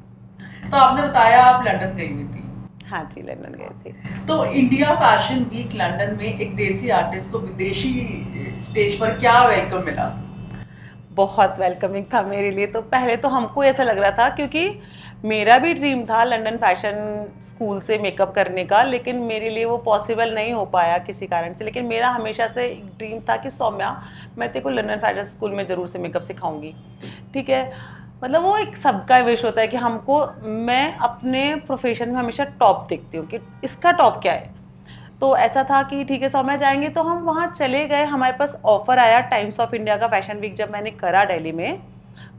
तो आपने बताया आप लंदन गई हुई थी, हाँ जी लंदन गए थे। तो इंडिया फैशन वीक लंदन में एक देसी आर्टिस्ट को विदेशी स्टेज पर क्या वेलकम मिला? बहुत वेलकमिंग था मेरे लिए, तो पहले तो हमको ऐसा लग रहा था, क्योंकि मेरा भी ड्रीम था लंदन फैशन स्कूल से मेकअप करने का, लेकिन मेरे लिए वो पॉसिबल नहीं हो पाया किसी कारण से, लेकिन मेरा हमेशा से एक ड्रीम था कि सौम्या मैं तेरे को लंदन फैशन स्कूल में ज़रूर से मेकअप सिखाऊंगी, ठीक है, मतलब वो एक सबका विश होता है कि हमको, मैं अपने प्रोफेशन में हमेशा टॉप देखती हूँ कि इसका टॉप क्या है, तो ऐसा था कि ठीक है सौम्या जाएंगे, तो हम वहाँ चले गए, हमारे पास ऑफर आया टाइम्स ऑफ इंडिया का फैशन वीक जब मैंने करा दिल्ली में,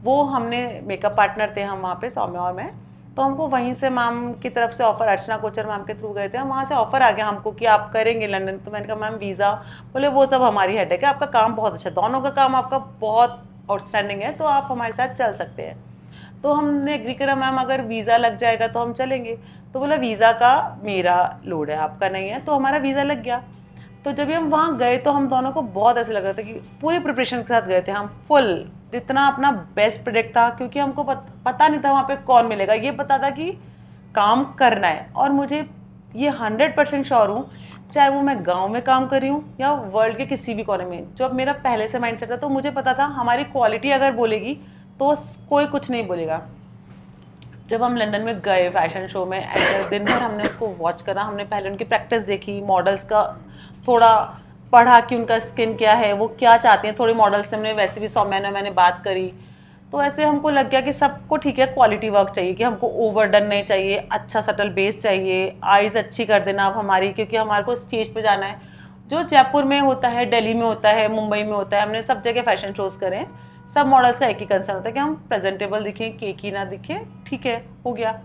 वो हमने मेकअप पार्टनर थे हम वहाँ पे सौम्या और मैं, तो हमको वहीं से मैम की तरफ से ऑफर, अर्चना कोचर मैम के थ्रू गए थे हम, वहाँ से ऑफर आ गया हमको कि आप करेंगे लंदन, तो मैंने कहा मैम वीज़ा, बोले वो सब हमारी हेडेक है, आपका काम बहुत अच्छा, दोनों का काम आपका बहुत आउटस्टैंडिंग है, तो आप हमारे साथ चल सकते हैं। तो हमने एग्री करा मैम अगर वीज़ा लग जाएगा तो हम चलेंगे, तो बोला वीज़ा का मेरा लोड है आपका नहीं है, तो हमारा वीज़ा लग गया। तो जब हम वहाँ गए तो हम दोनों को बहुत ऐसा लग रहा था कि पूरी प्रिपरेशन के साथ गए थे हम, फुल जितना अपना बेस्ट प्रोडक्ट था, क्योंकि हमको पता नहीं था वहाँ पे कौन मिलेगा, ये पता था कि काम करना है, और मुझे ये 100% श्योर हूँ, चाहे वो मैं गांव में काम कर रही हूँ या वर्ल्ड के किसी भी कोने में, जो अब मेरा पहले से माइंडसेट था, तो मुझे पता था हमारी क्वालिटी अगर बोलेगी तो कोई कुछ नहीं बोलेगा। जब हम लंदन में गए फैशन शो में, ऐसे दिन भर हमने उसको वॉच करा, हमने पहले उनकी प्रैक्टिस देखी, मॉडल्स का थोड़ा पढ़ा कि उनका स्किन क्या है, वो क्या चाहते हैं, थोड़ी मॉडल्स से हमने वैसे भी सौम्या ने मैंने बात करी, तो ऐसे हमको लग गया कि सबको ठीक है, क्वालिटी वर्क चाहिए, कि हमको ओवरडन नहीं चाहिए, अच्छा सटल बेस चाहिए, आईज अच्छी कर देना आप हमारी, क्योंकि हमारे को स्टेज पे जाना है। जो जयपुर में होता है, दिल्ली में होता है, मुंबई में होता है, हमने सब जगह फैशन शोज करे हैं, सब मॉडल्स का एक ही कंसर्न होता है कि हम प्रेजेंटेबल दिखें, केकी ना दिखे, ठीक है, हो गया।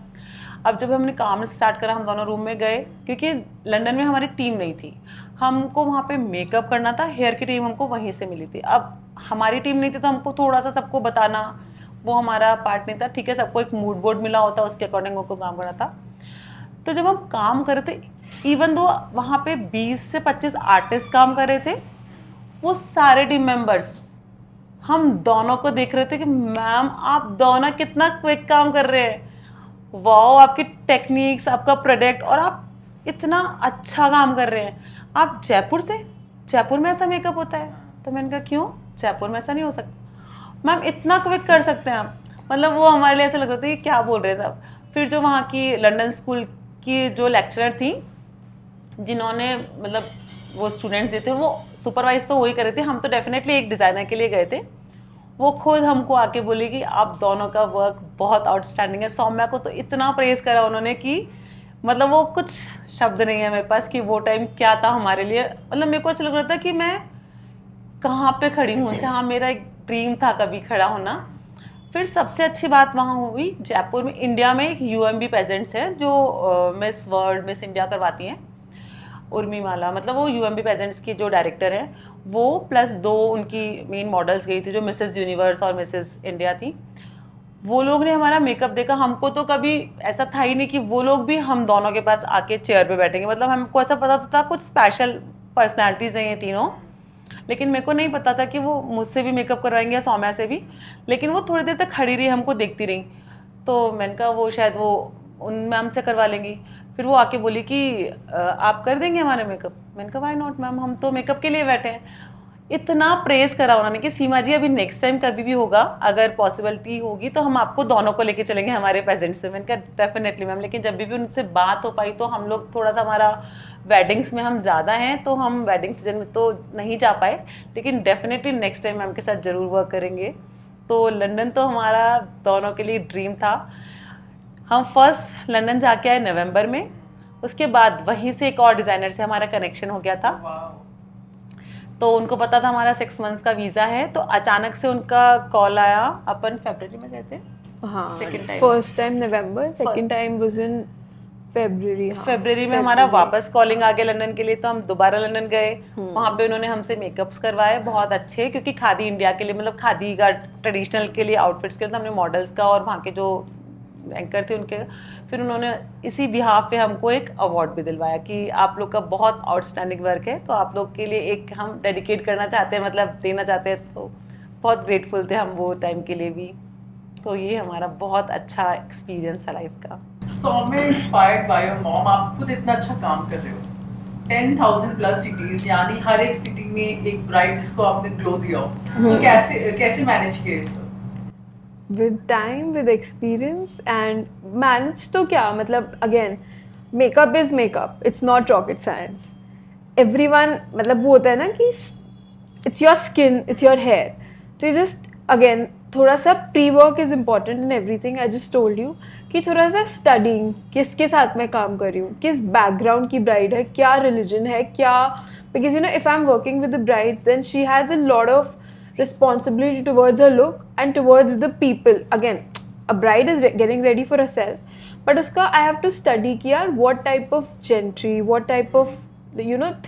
अब जब हमने काम स्टार्ट करा, हम दोनों रूम में गए, क्योंकि लंदन में हमारी टीम नहीं थी, हमको वहाँ पे मेकअप करना था, हेयर की टीम हमको वहीं से मिली थी। अब हमारी टीम नहीं थी तो हमको थोड़ा सा सबको बताना, वो हमारा पार्ट नहीं था, ठीक है, सबको एक मूड बोर्ड मिला होता, उसके अकॉर्डिंग उनको काम करना था। तो जब हम काम कर रहे थे, इवन दो वहाँ पे 20 से 25 आर्टिस्ट काम कर रहे थे, वो सारे टीम मेंबर्स हम दोनों को देख रहे थे कि मैम आप दोनों कितना क्विक काम कर रहे हैं, वाओ आपकी टेक्निक्स, आपका प्रोडक्ट, और आप इतना अच्छा काम कर रहे हैं, आप जयपुर से, जयपुर में ऐसा मेकअप होता है? तो मैंने कहा क्यों, जयपुर में ऐसा नहीं हो सकता मैम, इतना क्विक कर सकते हैं आप। मतलब वो हमारे लिए ऐसा लग रहा था कि क्या बोल रहे थे आप। फिर जो वहाँ की लंदन स्कूल की जो लेक्चरर थी, जिन्होंने मतलब वो स्टूडेंट्स जो थे वो सुपरवाइज तो वही कर रहे थे, हम तो डेफिनेटली एक डिज़ाइनर के लिए गए थे, वो खुद हमको आके बोली कि आप दोनों का वर्क बहुत आउटस्टैंडिंग है। सौम्या को तो इतना प्रेज करा उन्होंने कि मतलब वो कुछ शब्द नहीं है मेरे पास कि वो टाइम क्या था हमारे लिए। मतलब मेरे को ऐसा लग रहा था कि मैं कहाँ पे खड़ी हूँ, जहाँ मेरा एक ड्रीम था कभी खड़ा होना। फिर सबसे अच्छी बात वहाँ हुई जयपुर में, इंडिया में एक यूएमबी पेजेंट्स हैं जो मिस वर्ल्ड, मिस इंडिया करवाती हैं, उर्मिमाला, मतलब वो यूएमबी पेजेंट्स की जो डायरेक्टर हैं वो, प्लस 2 उनकी मेन मॉडल्स गई थी जो मिसेस यूनिवर्स और मिसेस इंडिया थी। वो लोग ने हमारा मेकअप देखा, हमको तो कभी ऐसा था ही नहीं कि वो लोग भी हम दोनों के पास आके चेयर पे बैठेंगे। मतलब हमको ऐसा पता था कुछ स्पेशल पर्सनैलिटीज़ हैं ये तीनों, लेकिन मेरे को नहीं पता था कि वो मुझसे भी मेकअप करवाएंगे या सौम्या से भी। लेकिन वो थोड़ी देर तक खड़ी रही, हमको देखती रही, तो मैंने कहा वो शायद वो उन मैम से करवा लेंगी। फिर वो आके बोली कि आप कर देंगे हमारे मेकअप? मैंने कहा वाई नॉट मैम, हम तो मेकअप के लिए बैठे हैं। इतना प्रेज करा उन्होंने कि सीमा जी अभी नेक्स्ट टाइम कभी भी होगा, अगर पॉसिबिलिटी होगी तो हम आपको दोनों को लेके चलेंगे हमारे पेजेंट से। मैंने कहा डेफिनेटली मैम। लेकिन जब भी उनसे बात हो पाई तो हम लोग थोड़ा सा, हमारा वेडिंग्स में हम ज़्यादा हैं तो हम वेडिंग सीजन में तो नहीं जा पाए, लेकिन डेफिनेटली नेक्स्ट टाइम मैम के साथ ज़रूर वर्क करेंगे। तो लंदन तो हमारा दोनों के लिए ड्रीम था। हम फर्स्ट लंदन जाके आए नवंबर में, उसके बाद वहीं से एक और डिज़ाइनर से हमारा कनेक्शन हो गया था। तो उनको पता था हमारा 6 मंथ्स का वीज़ा है, तो अचानक से उनका कॉल आया। अपन फरवरी में गए थे, हाँ, second time, first time November, second time was in February. फरवरी में हमारा वापस कॉलिंग आ गया लंदन के लिए, तो हम दोबारा लंदन गए। वहाँ पे उन्होंने हमसे मेकअप्स करवाए बहुत अच्छे, क्योंकि खादी इंडिया के लिए, मतलब खादी का ट्रेडिशनल के लिए आउटफिट्स के लिए तो हमने मॉडल्स का और वहाँ के जो एंकर थे उनके। फिर उन्होंने इसी बिहाफ पे हमको एक अवार्ड भी दिलवाया कि आप लोग का बहुत आउटस्टैंडिंग वर्क है, तो आप लोग के लिए एक हम डेडिकेट करना चाहते हैं, मतलब देना चाहते हैं। तो बहुत ग्रेटफुल थे हम वो टाइम के लिए भी। तो ये हमारा बहुत अच्छा एक्सपीरियंस था लाइफ का। Saumya, inspired by your mom, आप खुद इतना अच्छा काम कर रहे हो, 10,000 प्लस सिटीज, यानी हर एक सिटी में एक ब्राइड जिसको आपने ग्लो दिया हो, तो कैसे मैनेज किया ये सब? With time, with experience and manage तो क्या मतलब, again makeup is makeup, it's not rocket science. Everyone मतलब वो होता है ना कि it's your skin, it's your hair, तो just again थोड़ा सा pre work is important in everything. I just told you कि थोड़ा सा स्टडिंग, किसके साथ मैं काम कर रही हूँ, किस बैकग्राउंड की ब्राइड है, क्या रिलीजन है, क्या, because you know if I am working with the bride then she has a lot of responsibility towards her look and towards the people. Again, a bride is getting ready for herself, but uska I have to study ki yaar what type of gentry, what type of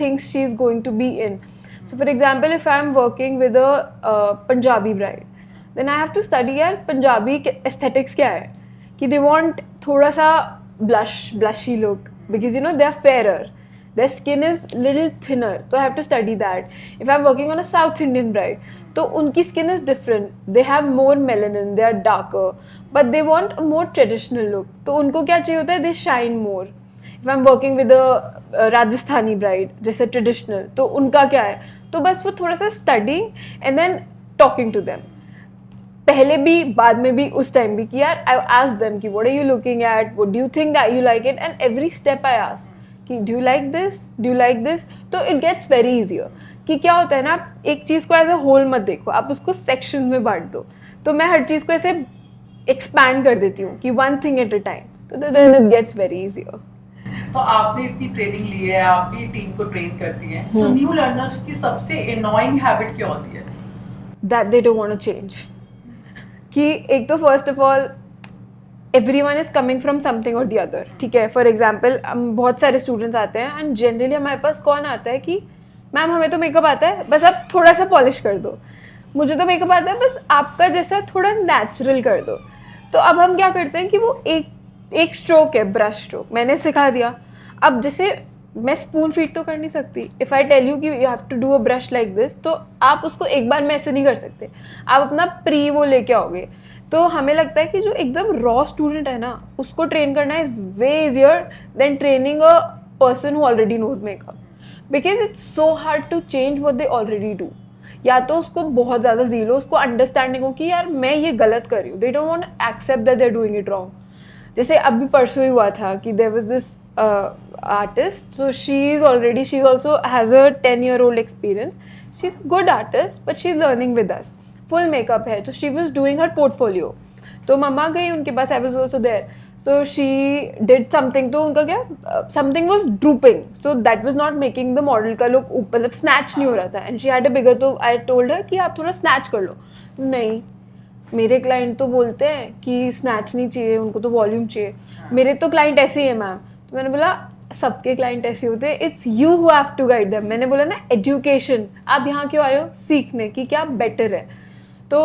things she is going to be in. So for example, if I am working with a Punjabi bride, then I have to study yaar Punjabi aesthetics kya hai, ki they want thoda sa blushy look, because they are fairer, their skin is little thinner, so I have to study that. If I'm working on a South Indian bride, तो उनकी skin is different, they have more melanin, they are darker, but they want a more traditional look, तो उनको क्या चाहिए होता है, they shine more. If I am working with a Rajasthani bride जैसे traditional, तो उनका क्या है, तो बस वो थोड़ा सा studying and then talking to them, पहले भी बाद में भी उस टाइम भी कि यार आई आस्क देम कि what are you looking at, what do you think that you like it, and every step I ask कि do you like this, do you like this, तो इट गेट्स वेरी ईजियर. कि क्या होता है ना, आप एक चीज़ को एज अ होल मत देखो, आप उसको सेक्शन में बांट दो. तो मैं हर चीज़ को ऐसे एक्सपैंड कर देती हूँ कि one thing at a time, तो then it gets very easier. तो आपने इतनी ट्रेनिंग ली है, आपने टीम को ट्रेन करती है, तो न्यू लर्नर्स की सबसे एनोइंग हैबिट क्या होती है? That they don't want to change. कि एक तो first of all everyone is coming from something और द अदर. ठीक है, फॉर एग्जाम्पल बहुत सारे स्टूडेंट्स आते हैं एंड जनरली हमारे पास कौन आता है कि मैम हमें तो मेकअप आता है, बस आप थोड़ा सा पॉलिश कर दो. मुझे तो मेकअप आता है, बस आपका जैसा थोड़ा नेचुरल कर दो. तो अब हम क्या करते हैं कि वो एक स्ट्रोक है, ब्रश स्ट्रोक, मैंने सिखा दिया. अब जैसे मैं स्पून फीड तो कर नहीं सकती. इफ़ आई टेल यू कि you have to do a brush like this, तो आप उसको एक बार में ऐसे नहीं कर सकते. आप अपना प्री वो लेके आओगे. तो हमें लगता है कि जो एकदम रॉ स्टूडेंट है ना, उसको ट्रेन करना is way easier than training a person who already knows makeup, because it's so hard to change what they already do. या तो उसको बहुत ज़्यादा जीलो, उसको अंडरस्टैंडिंग हो कि यार मैं ये गलत कर रही हूँ. They don't want to accept that they are doing it wrong. जैसे अभी परसों ही हुआ था कि there was this artist, so she also has a 10-year-old experience. She's a good artist but she's learning with us. Full makeup है, so she was doing her portfolio. तो मम्मा गई उनके पास, I was also there. So she did something, तो उनका क्या something was drooping, so that was not making the model का look मतलब snatch नहीं हो रहा था. And she had a bigger, तो I told her कि आप थोड़ा snatch कर लो. नहीं, मेरे क्लाइंट तो बोलते हैं कि स्नैच नहीं चाहिए, उनको तो वॉल्यूम चाहिए. मेरे तो क्लाइंट ऐसे ही है मैम. तो मैंने बोला सबके क्लाइंट ऐसे होते हैं, it's you who have to guide them. मैंने बोला ना एजुकेशन, आप यहाँ क्यों आए हो, सीखने की क्या बेटर है. तो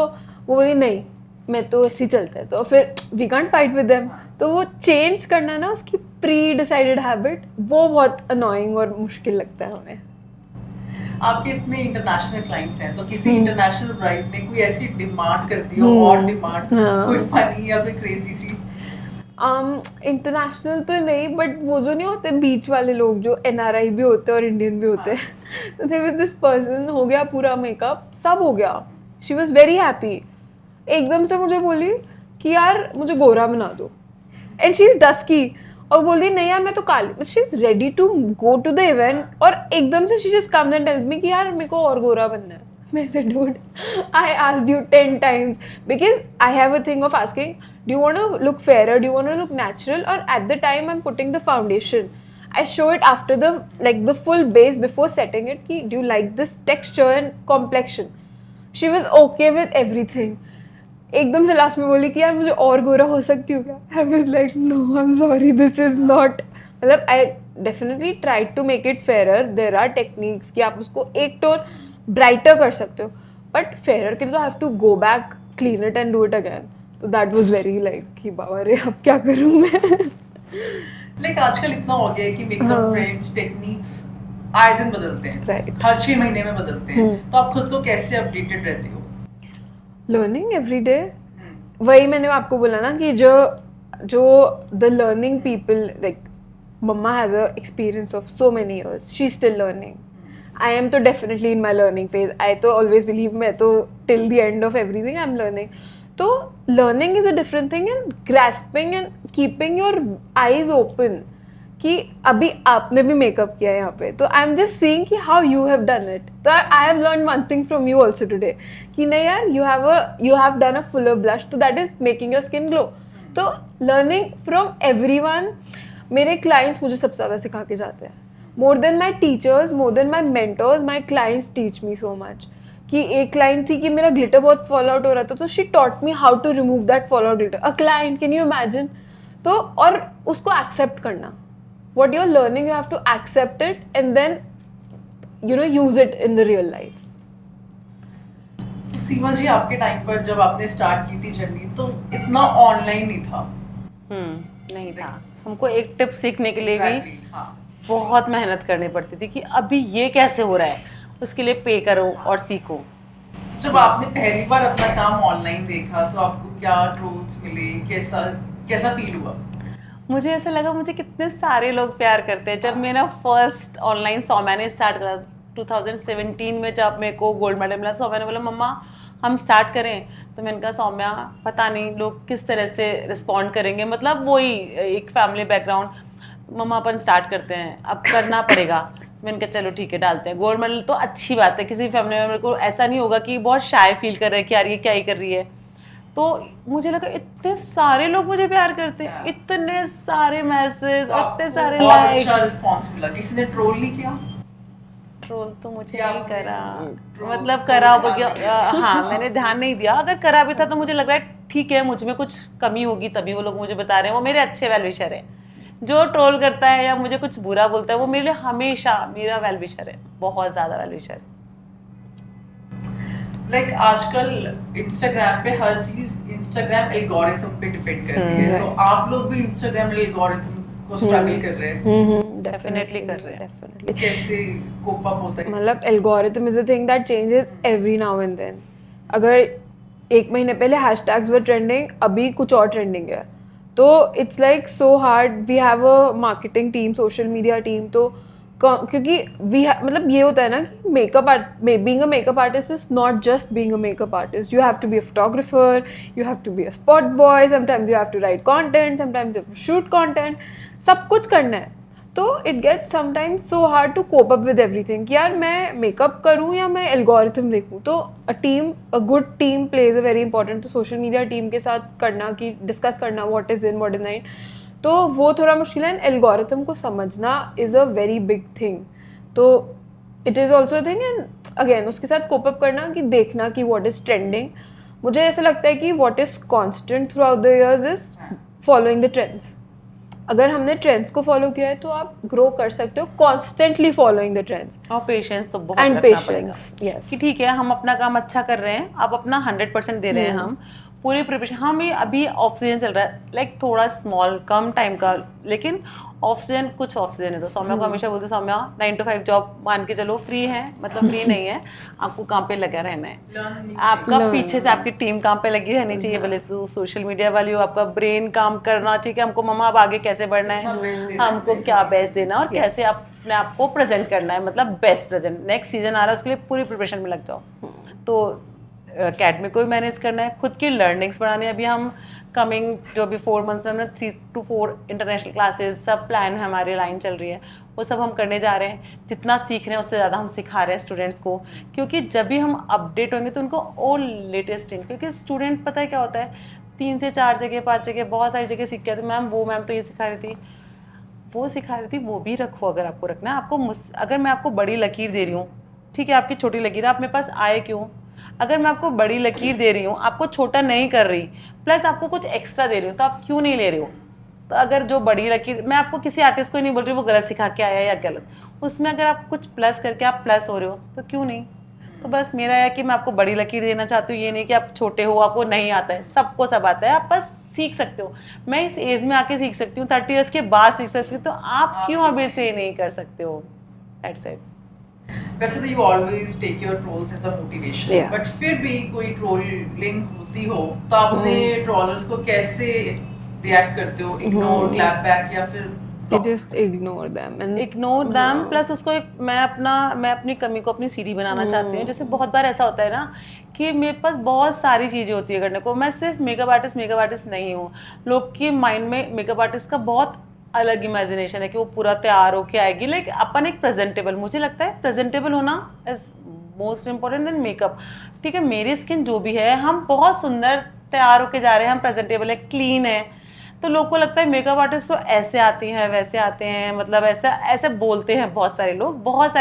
वो बोली नहीं मैं तो ऐसे ही चलता है. तो फिर we can't fight with them. तो वो चेंज करना ना उसकी प्री डिसाइडेड हैबिट, वो बहुत अनोइंग और मुश्किल लगता है हमें. आपके इतने इंटरनेशनल क्लाइंट्स हैं, तो किसी इंटरनेशनल ब्राइड ने कोई ऐसी डिमांड कर दी हो, और डिमांड कोई फनी या कोई क्रेजी सी? इंटरनेशनल तो नहीं, बट वो जो नहीं होते बीच वाले लोग जो NRI भी होते हैं और इंडियन भी होते हैं. तो देयर वाज दिस पर्सन, हो गया पूरा मेकअप सब हो गया, शी वाज वेरी हैप्पी. एकदम से मुझे बोली कि यार मुझे गोरा बना दो, एंड शी इज डस्की. और बोलती नहीं यार मैं तो काली. She is ready to go to the event और एकदम से she just comes and tells me कि यार मेरे को और गोरा बनना है. मैं से dude I asked you 10 times because I have a thing of asking do you want to look fairer, do you want to look natural, or at the time I'm putting the foundation I show it after the like the full base before setting it ki do you like this texture and complexion. She was okay with everything. एकदम से last में बोली कि यार मुझे और गोरा हो सकती हूँ क्या. I was like no I'm sorry this is not, मतलब I definitely tried to make it fairer. There are techniques कि आप उसको एक टोन ब्राइटर कर सकते हो, बट फेयर के लिए तो have to go back, clean it and do it again. तो दैट वाज वेरी लाइक कि बाबा रे अब क्या करूँ मैं. लाइक आजकल इतना हो गया है कि मेकअप ट्रेंड्स टेक्निक्स आए दिन बदलते हैं. Right. हर 6 महीने में बदलते हैं. तो आप खुद को कैसे अपडेटेड रहते हो? Learning every day. वही मैंने आपको बोला ना कि जो the learning people like mamma has a experience of so many years, she is still learning. I am तो definitely in my learning phase. I तो always believe मैं तो till the end of everything I'm learning. तो learning is a different thing and grasping and keeping your eyes open कि अभी आपने भी makeup किया है यहाँ पे, तो आई एम जस्ट सीइंग कि how you have done it. तो I have learn one thing from you also today कि नहीं यार you have done a fuller blush, तो that is making your skin glow. तो लर्निंग फ्रॉम एवरीवन. मेरे clients मुझे सबसे ज़्यादा सिखा के जाते हैं. More than my teachers, more than my mentors, my clients teach me so much. कि एक क्लाइंट थी कि मेरा ग्लिटर बहुत फॉल आउट हो रहा था, तो she taught me how to remove that fall out glitter. A client, can you imagine. तो और उसको एक्सेप्ट करना, what you are learning you have to accept it and then you know use it in the real life. तो सीमा जी आपके time पर जब आपने start की थी जर्नी, तो इतना ऑनलाइन नहीं था. नहीं था. हमको एक टिप सीखने के लिए भी Exactly, हाँ. बहुत मेहनत करनी पड़ती थी कि अभी ये कैसे हो रहा है, उसके लिए पे करो और सीखो. जब आपने पहली बार अपना काम ऑनलाइन देखा तो आपको क्या ट्रोल्स मिले, कैसा फील हुआ? मुझे ऐसा लगा मुझे कितने सारे लोग प्यार करते हैं. जब मेरा फर्स्ट ऑनलाइन मैंने स्टार्ट करा 2017 में, जब मेरे को गोल्ड मेडल मिला, तो मैंने बोला मम्मा हम स्टार्ट करें. तो मैंने कहा सौम्या पता नहीं लोग किस तरह से रिस्पॉन्ड करेंगे, मतलब वही एक फैमिली बैकग्राउंड. मम्मा अपन स्टार्ट करते हैं, अब करना पड़ेगा. मैंने कहा चलो ठीक है डालते हैं. गोल्ड मेडल तो अच्छी बात है, किसी फैमिली मेम्बर को ऐसा नहीं होगा कि बहुत शाय फील कर रहे हैं कि यार ये क्या ही कर रही है. तो मुझे लगा इतने सारे लोग मुझे प्यार करते हैं, इतने सारे मैसेज, इतने सारे बहुत अच्छा लाइक्स। रिस्पॉन्स मिला, किसी ने ट्रोल नहीं किया? ट्रोल तो मुझे क्या नहीं आपने करा, trolls मतलब को करा ध्यान गया। नहीं दिया? हाँ, मैंने ध्यान नहीं दिया। अगर करा भी था तो मुझे लग रहा है ठीक है, मुझ में कुछ कमी होगी तभी वो लोग मुझे बता रहे हैं। वो मेरे अच्छे वेल विशर है। जो ट्रोल करता है या मुझे कुछ बुरा बोलता है वो मेरे लिए हमेशा मेरा वेल विशर है, बहुत ज्यादा वेल विशर है। लाइक आजकल इंस्टाग्राम पे हर चीज इंस्टाग्राम एल्गोरिथम पे डिपेंड करती है, तो आप लोग भी इंस्टाग्राम एल्गोरिथम को स्ट्रगल कर रहे हैं, डेफिनेटली कर रहे हैं। डेफिनेटली। कैसे कोप अप होता है? मतलब algorithm is a thing that changes every now and then. अगर एक महीने पहले हैशटैग्स वर ट्रेंडिंग, अभी कुछ और ट्रेंडिंग है, तो it's like so hard. We have a marketing team, social media team, तो क्योंकि मतलब ये होता है ना कि being a makeup artist is not just being a makeup artist, you have to be a photographer, you have to be a spot boy, sometimes you have to write content, sometimes you have to shoot content, सब कुछ करना है। तो it gets sometimes so hard to cope up with everything कि यार मैं makeup करूँ या मैं एल्गोरिथम देखूँ। तो a good team plays a very important. तो सोशल मीडिया टीम के साथ करना कि डिस्कस करना what is in what is night, तो वो थोड़ा मुश्किल है। एल्गोरिथम को समझना is a very big thing, तो it is also thing. And again उसके साथ कोप अप करना कि देखना कि व्हाट इज़ ट्रेंडिंग। मुझे ऐसा लगता है कि what is constant through out the years is following the trends. अगर हमने ट्रेंड्स को फॉलो किया है तो आप ग्रो कर सकते हो कॉन्स्टेंटली फॉलोइंग द ट्रेंड्स। और पेशेंस तो बहुत एंड रखना पड़ेगा पेशेंस, यस। कि ठीक है हम अपना काम अच्छा कर रहे हैं, आप अपना 100% दे रहे हैं, हम पूरी प्रिपरेशन। हम ये अभी ऑफ सीजन चल रहा है, लाइक थोड़ा स्मॉल कम टाइम का, लेकिन ऑफ सीजन कुछ ऑफ सीजन है। तो सौम्या को हमेशा बोलते सौम्या 9 to 5 जॉब मान के चलो, फ्री है मतलब फ्री नहीं है, आपको काम पे लगा रहना है। आपका पीछे से आपकी टीम काम पे लगी रहनी चाहिए, भले सोशल मीडिया वाली हो, आपका ब्रेन काम करना चाहिए कि हमको मम्मा अब आगे कैसे बढ़ना है, हमको क्या बेस्ट देना और कैसे अपने आप को प्रेजेंट करना है, मतलब बेस्ट प्रेजेंट। नेक्स्ट सीजन आ रहा है उसके लिए पूरी प्रिपरेशन में लग जाओ। तो अकेडमी को भी मैनेज करना है, खुद की लर्निंग्स बढ़ानी है। अभी हम कमिंग जो अभी 4 मंथ्स में हमने 3 to 4 इंटरनेशनल क्लासेस सब प्लान है, हमारी लाइन चल रही है, वो सब हम करने जा रहे हैं। जितना सीख रहे हैं उससे ज़्यादा हम सिखा रहे हैं स्टूडेंट्स को, क्योंकि जब भी हम अपडेट होंगे तो उनको और लेटेस्ट थिंग, क्योंकि स्टूडेंट पता है क्या होता है 3 से 4 जगह 5 जगह बहुत सारी जगह सीख के आते, मैम तो ये सिखा रही थी, वो सिखा रही थी, वो भी रखो अगर आपको रखना है। आपको अगर मैं आपको बड़ी लकीर दे रही हूँ, ठीक है आपकी छोटी लकीर है, आप मेरे पास आए क्यों? अगर मैं आपको बड़ी लकीर दे रही हूँ, आपको छोटा नहीं कर रही, प्लस आपको कुछ एक्स्ट्रा दे रही हूँ, तो आप क्यों नहीं ले रहे हो? तो अगर जो बड़ी लकीर, मैं आपको किसी आर्टिस्ट को ही नहीं बोल रही वो गलत सिखा के आया या गलत, उसमें अगर आप कुछ प्लस करके आप प्लस हो रहे हो तो क्यों नहीं? तो बस मेरा है कि मैं आपको बड़ी लकीर देना चाहती हूँ, ये नहीं कि आप छोटे हो आपको नहीं आता है, सबको सब आता है, आप बस सीख सकते हो। मैं इस एज में आके सीख सकती हूँ, 30 ईयर्स के बाद सीख सकती हूँ, तो आप क्यों अभी से नहीं कर सकते हो? That's it. वैसे तो you always take your trolls as a motivation, Yeah. But फिर भी कोई ट्रोलिंग होती हो तो आप अपने ट्रोलर्स को कैसे रिएक्ट करते हो? इग्नोर, क्लैप बैक, या फिर You just ignore them and ignore them, plus उसको एक मैं अपनी कमी को अपनी सीढ़ी बनाना चाहती हूँ। जैसे बहुत बार ऐसा होता है ना कि मेरे पास बहुत सारी चीज़ें होती है करने को, मैं सिर्फ मेकअप आर्टिस्ट नहीं हूँ। लोग की माइंड में मेकअप आर्टिस्ट का बहुत अलग इमेजिनेशन है कि वो पूरा तैयार होके आएगी, लाइक अपन एक प्रेजेंटेबल, मुझे लगता है प्रेजेंटेबल होना is most important then makeup. ठीक है, मेरी स्किन जो भी है, हम बहुत सुंदर तैयार होके जा रहे हैं, हम प्रेजेंटेबल है, क्लीन है, तो लोग को लगता है मेकअप आर्टिस्ट तो ऐसे आती हैं वैसे आते हैं, मतलब ऐसा ऐसे बोलते हैं बहुत सारे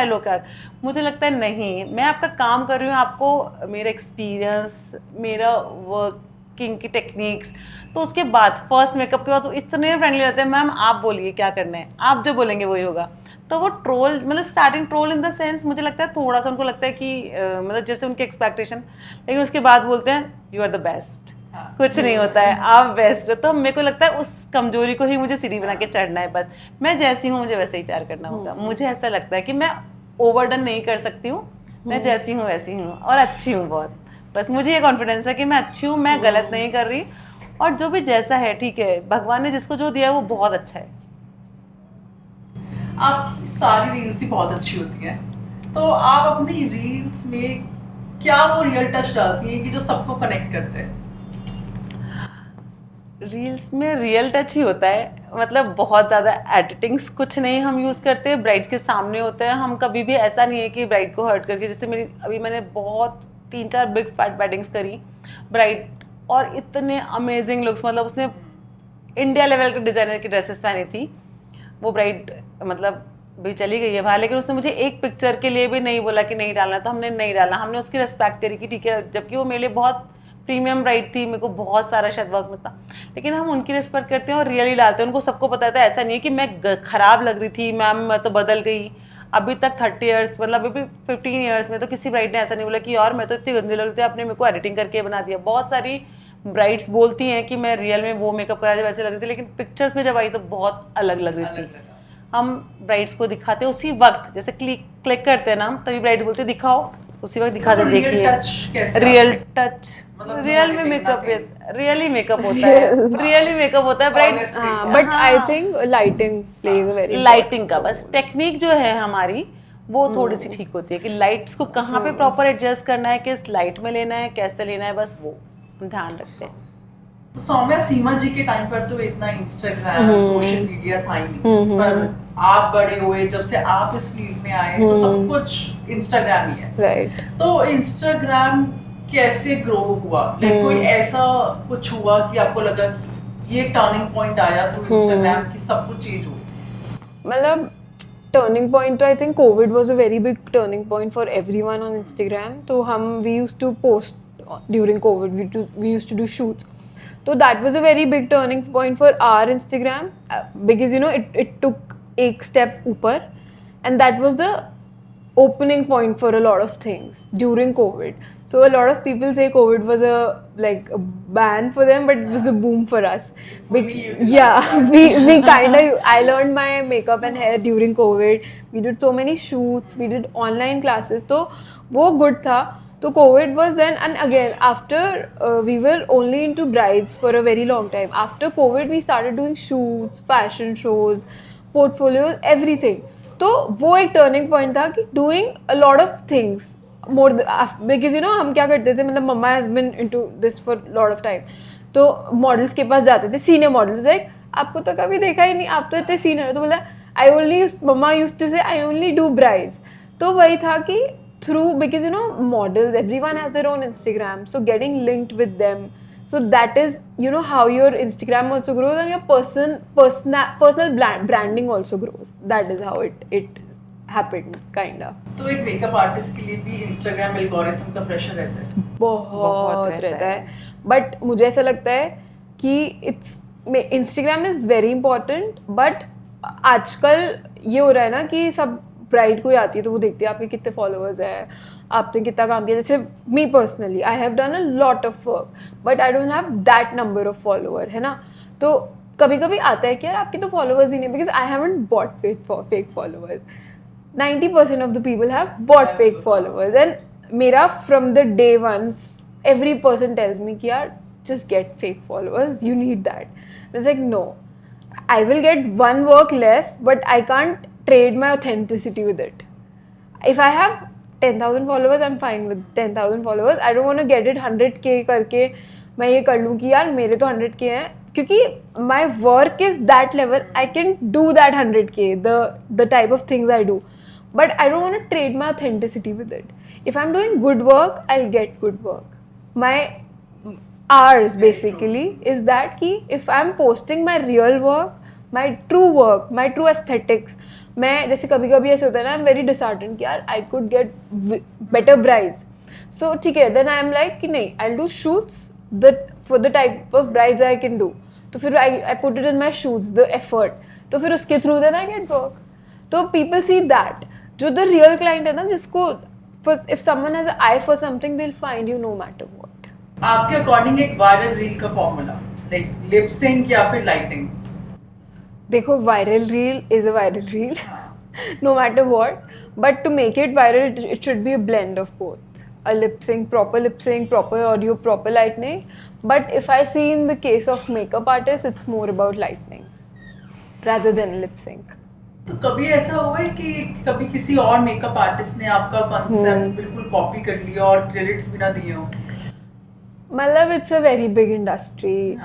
लोग का। मुझे लगता है नहीं, मैं आपका काम कर रही हूँ, आपको मेरा एक्सपीरियंस, मेरा वर्किंग की टेक्निक्स, तो उसके बाद फर्स्ट मेकअप के बाद तो इतने फ्रेंडली होते हैं, मैम आप बोलिए क्या करना है, आप जो बोलेंगे वही होगा। तो वो ट्रोल, मतलब starting troll in the sense मुझे लगता है थोड़ा सा उनको लगता है कि मतलब जैसे उनके एक्सपेक्टेशन, लेकिन उसके बाद बोलते हैं यू आर द बेस्ट, कुछ नहीं होता है, आप बेस्ट हो। तो मेरे को लगता है उस कमजोरी को ही मुझे सीढ़ी बना के चढ़ना है, बस मैं जैसी हूँ मुझे वैसे ही प्यार करना होगा। मुझे ऐसा लगता है कि मैं ओवरडन नहीं कर सकती हूँ, मैं जैसी हूँ वैसी हूँ और अच्छी हूँ बहुत, बस मुझे ये कॉन्फिडेंस है कि मैं अच्छी हूँ, मैं गलत नहीं कर रही, और जो भी जैसा है ठीक है, भगवान ने जिसको जो दिया है वो बहुत अच्छा है। आपकी सारी रील्स ही बहुत अच्छी होती हैं, तो आप अपनी रील्स में क्या वो रियल टच डालती हैं कि जो सबको कनेक्ट करते हैं? रील्स में रियल टच ही होता है, मतलब बहुत ज़्यादा एडिटिंग्स कुछ नहीं हम यूज़ करते, ब्राइड के सामने होते हैं हम, कभी भी ऐसा नहीं है कि ब्राइड को हर्ट करके, जैसे मैंने बहुत 3-4 बिग फैट वेडिंग्स करी, ब्राइड और इतने अमेजिंग लुक्स, मतलब उसने इंडिया लेवल के डिजाइनर की ड्रेसेस पहनी थी। वो ब्राइड मतलब भी चली गई है बाहर, लेकिन उसने मुझे एक पिक्चर के लिए भी नहीं बोला कि नहीं डालना, तो हमने नहीं डाला, हमने उसकी रिस्पेक्ट करी कि ठीक है, जबकि वो मेरे लिए बहुत प्रीमियम ब्राइड थी, मेरे को बहुत सारा शायद वर्क में था, लेकिन हम उनकी रिस्पेक्ट करते हैं और रियली डालते हैं। उनको सबको पता था, ऐसा नहीं है कि मैं खराब लग रही थी मैम मैं तो बदल गई। अभी तक 30 ईयर्स मतलब अभी 15 ईयर्स में तो किसी ब्राइड ने ऐसा नहीं बोला कि यार मैं तो इतनी गंदी लग रही थी, आपने मेरे को एडिटिंग करके बना दिया। बहुत सारी ब्राइड्स बोलती हैं कि मैं रियल में वो मेकअप करा वैसे लग रही थी, लेकिन पिक्चर्स में जब आई तो बहुत अलग लग रही थी। हम ब्राइड्स को दिखाते उसी वक्त, जैसे क्लिक करते हैं ना हम, तभी ब्राइड बोलते दिखाओ, उसी वक्त दिखाते देखिए रियल टच। रियल में मेकअप रियली मेकअप होता है, रियली मेकअप होता है bride. But I think lighting pledge a very lighting का बस टेक्निक जो है हमारी वो थोड़ी सी ठीक होती है कि लाइट्स को कहाँ पे प्रॉपर एडजस्ट करना है, किस लाइट में लेना है, कैसे लेना है, बस वो ध्यान रखते हैं। तो सौम्या, सीमा जी के टाइम पर तो इतना इंस्टाग्राम सोशल मीडिया था ही नहीं, पर आप बड़े हुए जब से आप इस फील्ड में आए तो सब कुछ इंस्टाग्राम ही है, राइट। तो इंस्टाग्राम कैसे ग्रो हुआ? लाइक कोई ऐसा कुछ हुआ कि आपको लगा कि ये टर्निंग पॉइंट आया थ्रू इंस्टाग्राम कि सब कुछ चेंज हो गया? मतलब टर्निंग पॉइंट तो I think covid was a very big turning point for everyone on Instagram. तो हम we used to post during covid, we used to do shoots, so that was a very big turning point for our Instagram, because you know it took एक step ऊपर, and that was the opening point for a lot of things during COVID. So a lot of people say COVID was a ban for them, but it was a boom for us. Yeah, we kind of, I learned my makeup and hair during COVID. We did so many shoots, we did online classes, तो वो good था. So COVID was then, and again after we were only into brides for a very long time. After COVID we started doing shoots, fashion shows, portfolios, everything. तो वो एक turning point था कि doing a lot of things more because you know हम क्या करते थे, मतलब मम्मा has been into this for a lot of time. तो मॉडल्स के पास जाते थे, सीनियर मॉडल्स, लाइक आपको तो कभी देखा ही नहीं, आप तो इतने सीनियर हो, तो बोला मम्मा यूज्ड टू से आई ओनली डू ब्राइड्स। तो वही था कि through, because you know models, everyone has their own Instagram, so getting linked with them, so that is, you know, how your Instagram also grows and your personal branding also grows. That is how it happened kind of. तो एक makeup artist के लिए भी Instagram algorithm का pressure रहता है? बहुत रहता है, बट मुझे ऐसा लगता है कि Instagram is very important, but आजकल ये हो रहा है ना कि सब ब्राइड कोई आती है तो वो देखती है आपके कितने फॉलोअर्स है, आपने कितना काम किया। जैसे me personally I have done a lot of work, but I don't have that number of follower, है ना। तो कभी कभी आता है कि यार आपके तो फॉलोअर्स ही नहीं, because I haven't bought fake followers. 90% of the people have bought fake followers, and मेरा from the day once every person tells me कि यार just get fake followers, you need that. It's like no, I will get one work less, but I can't trade my authenticity with it. If I have 10,000 followers, I'm fine with 10,000 followers. I don't want to get it 100K करके मैं ये कर लूँ कि यार मेरे तो 100K हैं, क्योंकि my work is that level, I can do that 100K, the type of things I do, but I don't want to trade my authenticity with it. If I'm doing good work, I'll get good work. My ours basically is that कि if I'm posting my real work, my true work, my true aesthetics, मैं जैसे कभी कभी ऐसे होता है ना, I am very disheartened कि यार I could get better brides, so ठीक है, देन आई एम लाइक कि नहीं, I will do shoots for the type of brides I can do, तो फिर I put it in my shoots the effort, तो फिर उसके through then I get work. तो पीपल सी दैट, जो the real client है ना, जिसको if someone has eye for something, they will find you no matter what. आपके according एक वायरल रील का फॉर्मूला, लाइक लिप सिंक या फिर लाइटिंग? देखो, viral reel is a viral reel no matter what, but to make it viral it should be a blend of both, a lip sync, proper audio, proper lightning. But if I see in the case of makeup artists, it's more about lightning rather than lip sync. तो कभी ऐसा हुआ है कि कभी किसी और makeup artist ने आपका कॉन्सेप्ट बिल्कुल कॉपी कर लिया और क्रेडिट्स भी ना दिए हो? मतलब it's a very big industry.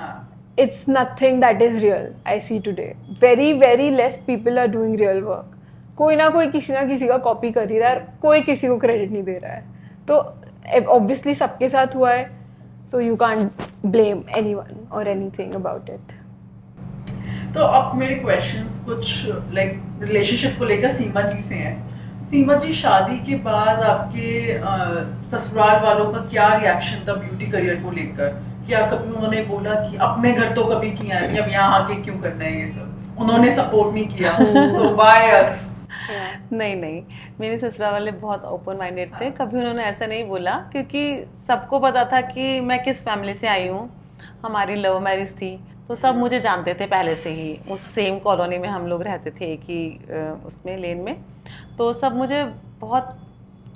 It's nothing that is real. I see today very less people are doing real work. कोई ना कोई किसी ना किसी का कॉपी कर ही रहा है, कोई किसी को क्रेडिट नहीं दे रहा है, तो ऑब्वियसली सबके साथ हुआ है, so you can't blame anyone or anything about it. तो अब मेरे क्वेश्चंस कुछ लाइक रिलेशनशिप को लेकर सीमा जी से हैं। सीमा जी, शादी के बाद आपके ससुराल वालों का क्या रिएक्शन था ब्यूटी करियर को लेकर? क्या कभी उन्होंने बोला कि अपने घर तो कभी किया नहीं, अब यहाँ आके क्यों करना है ये सब? उन्होंने सपोर्ट नहीं किया तो व्हाई अस? नहीं नहीं, मेरे ससुराल वाले बहुत ओपन माइंडेड थे, कभी उन्होंने ऐसा नहीं बोला, क्योंकि सबको पता था कि मैं किस फैमिली से आई हूँ। हमारी लव मैरिज थी, तो सब मुझे जानते थे पहले से ही। उस सेम कॉलोनी में हम लोग रहते थे, एक ही उसमें लेन में, तो सब मुझे बहुत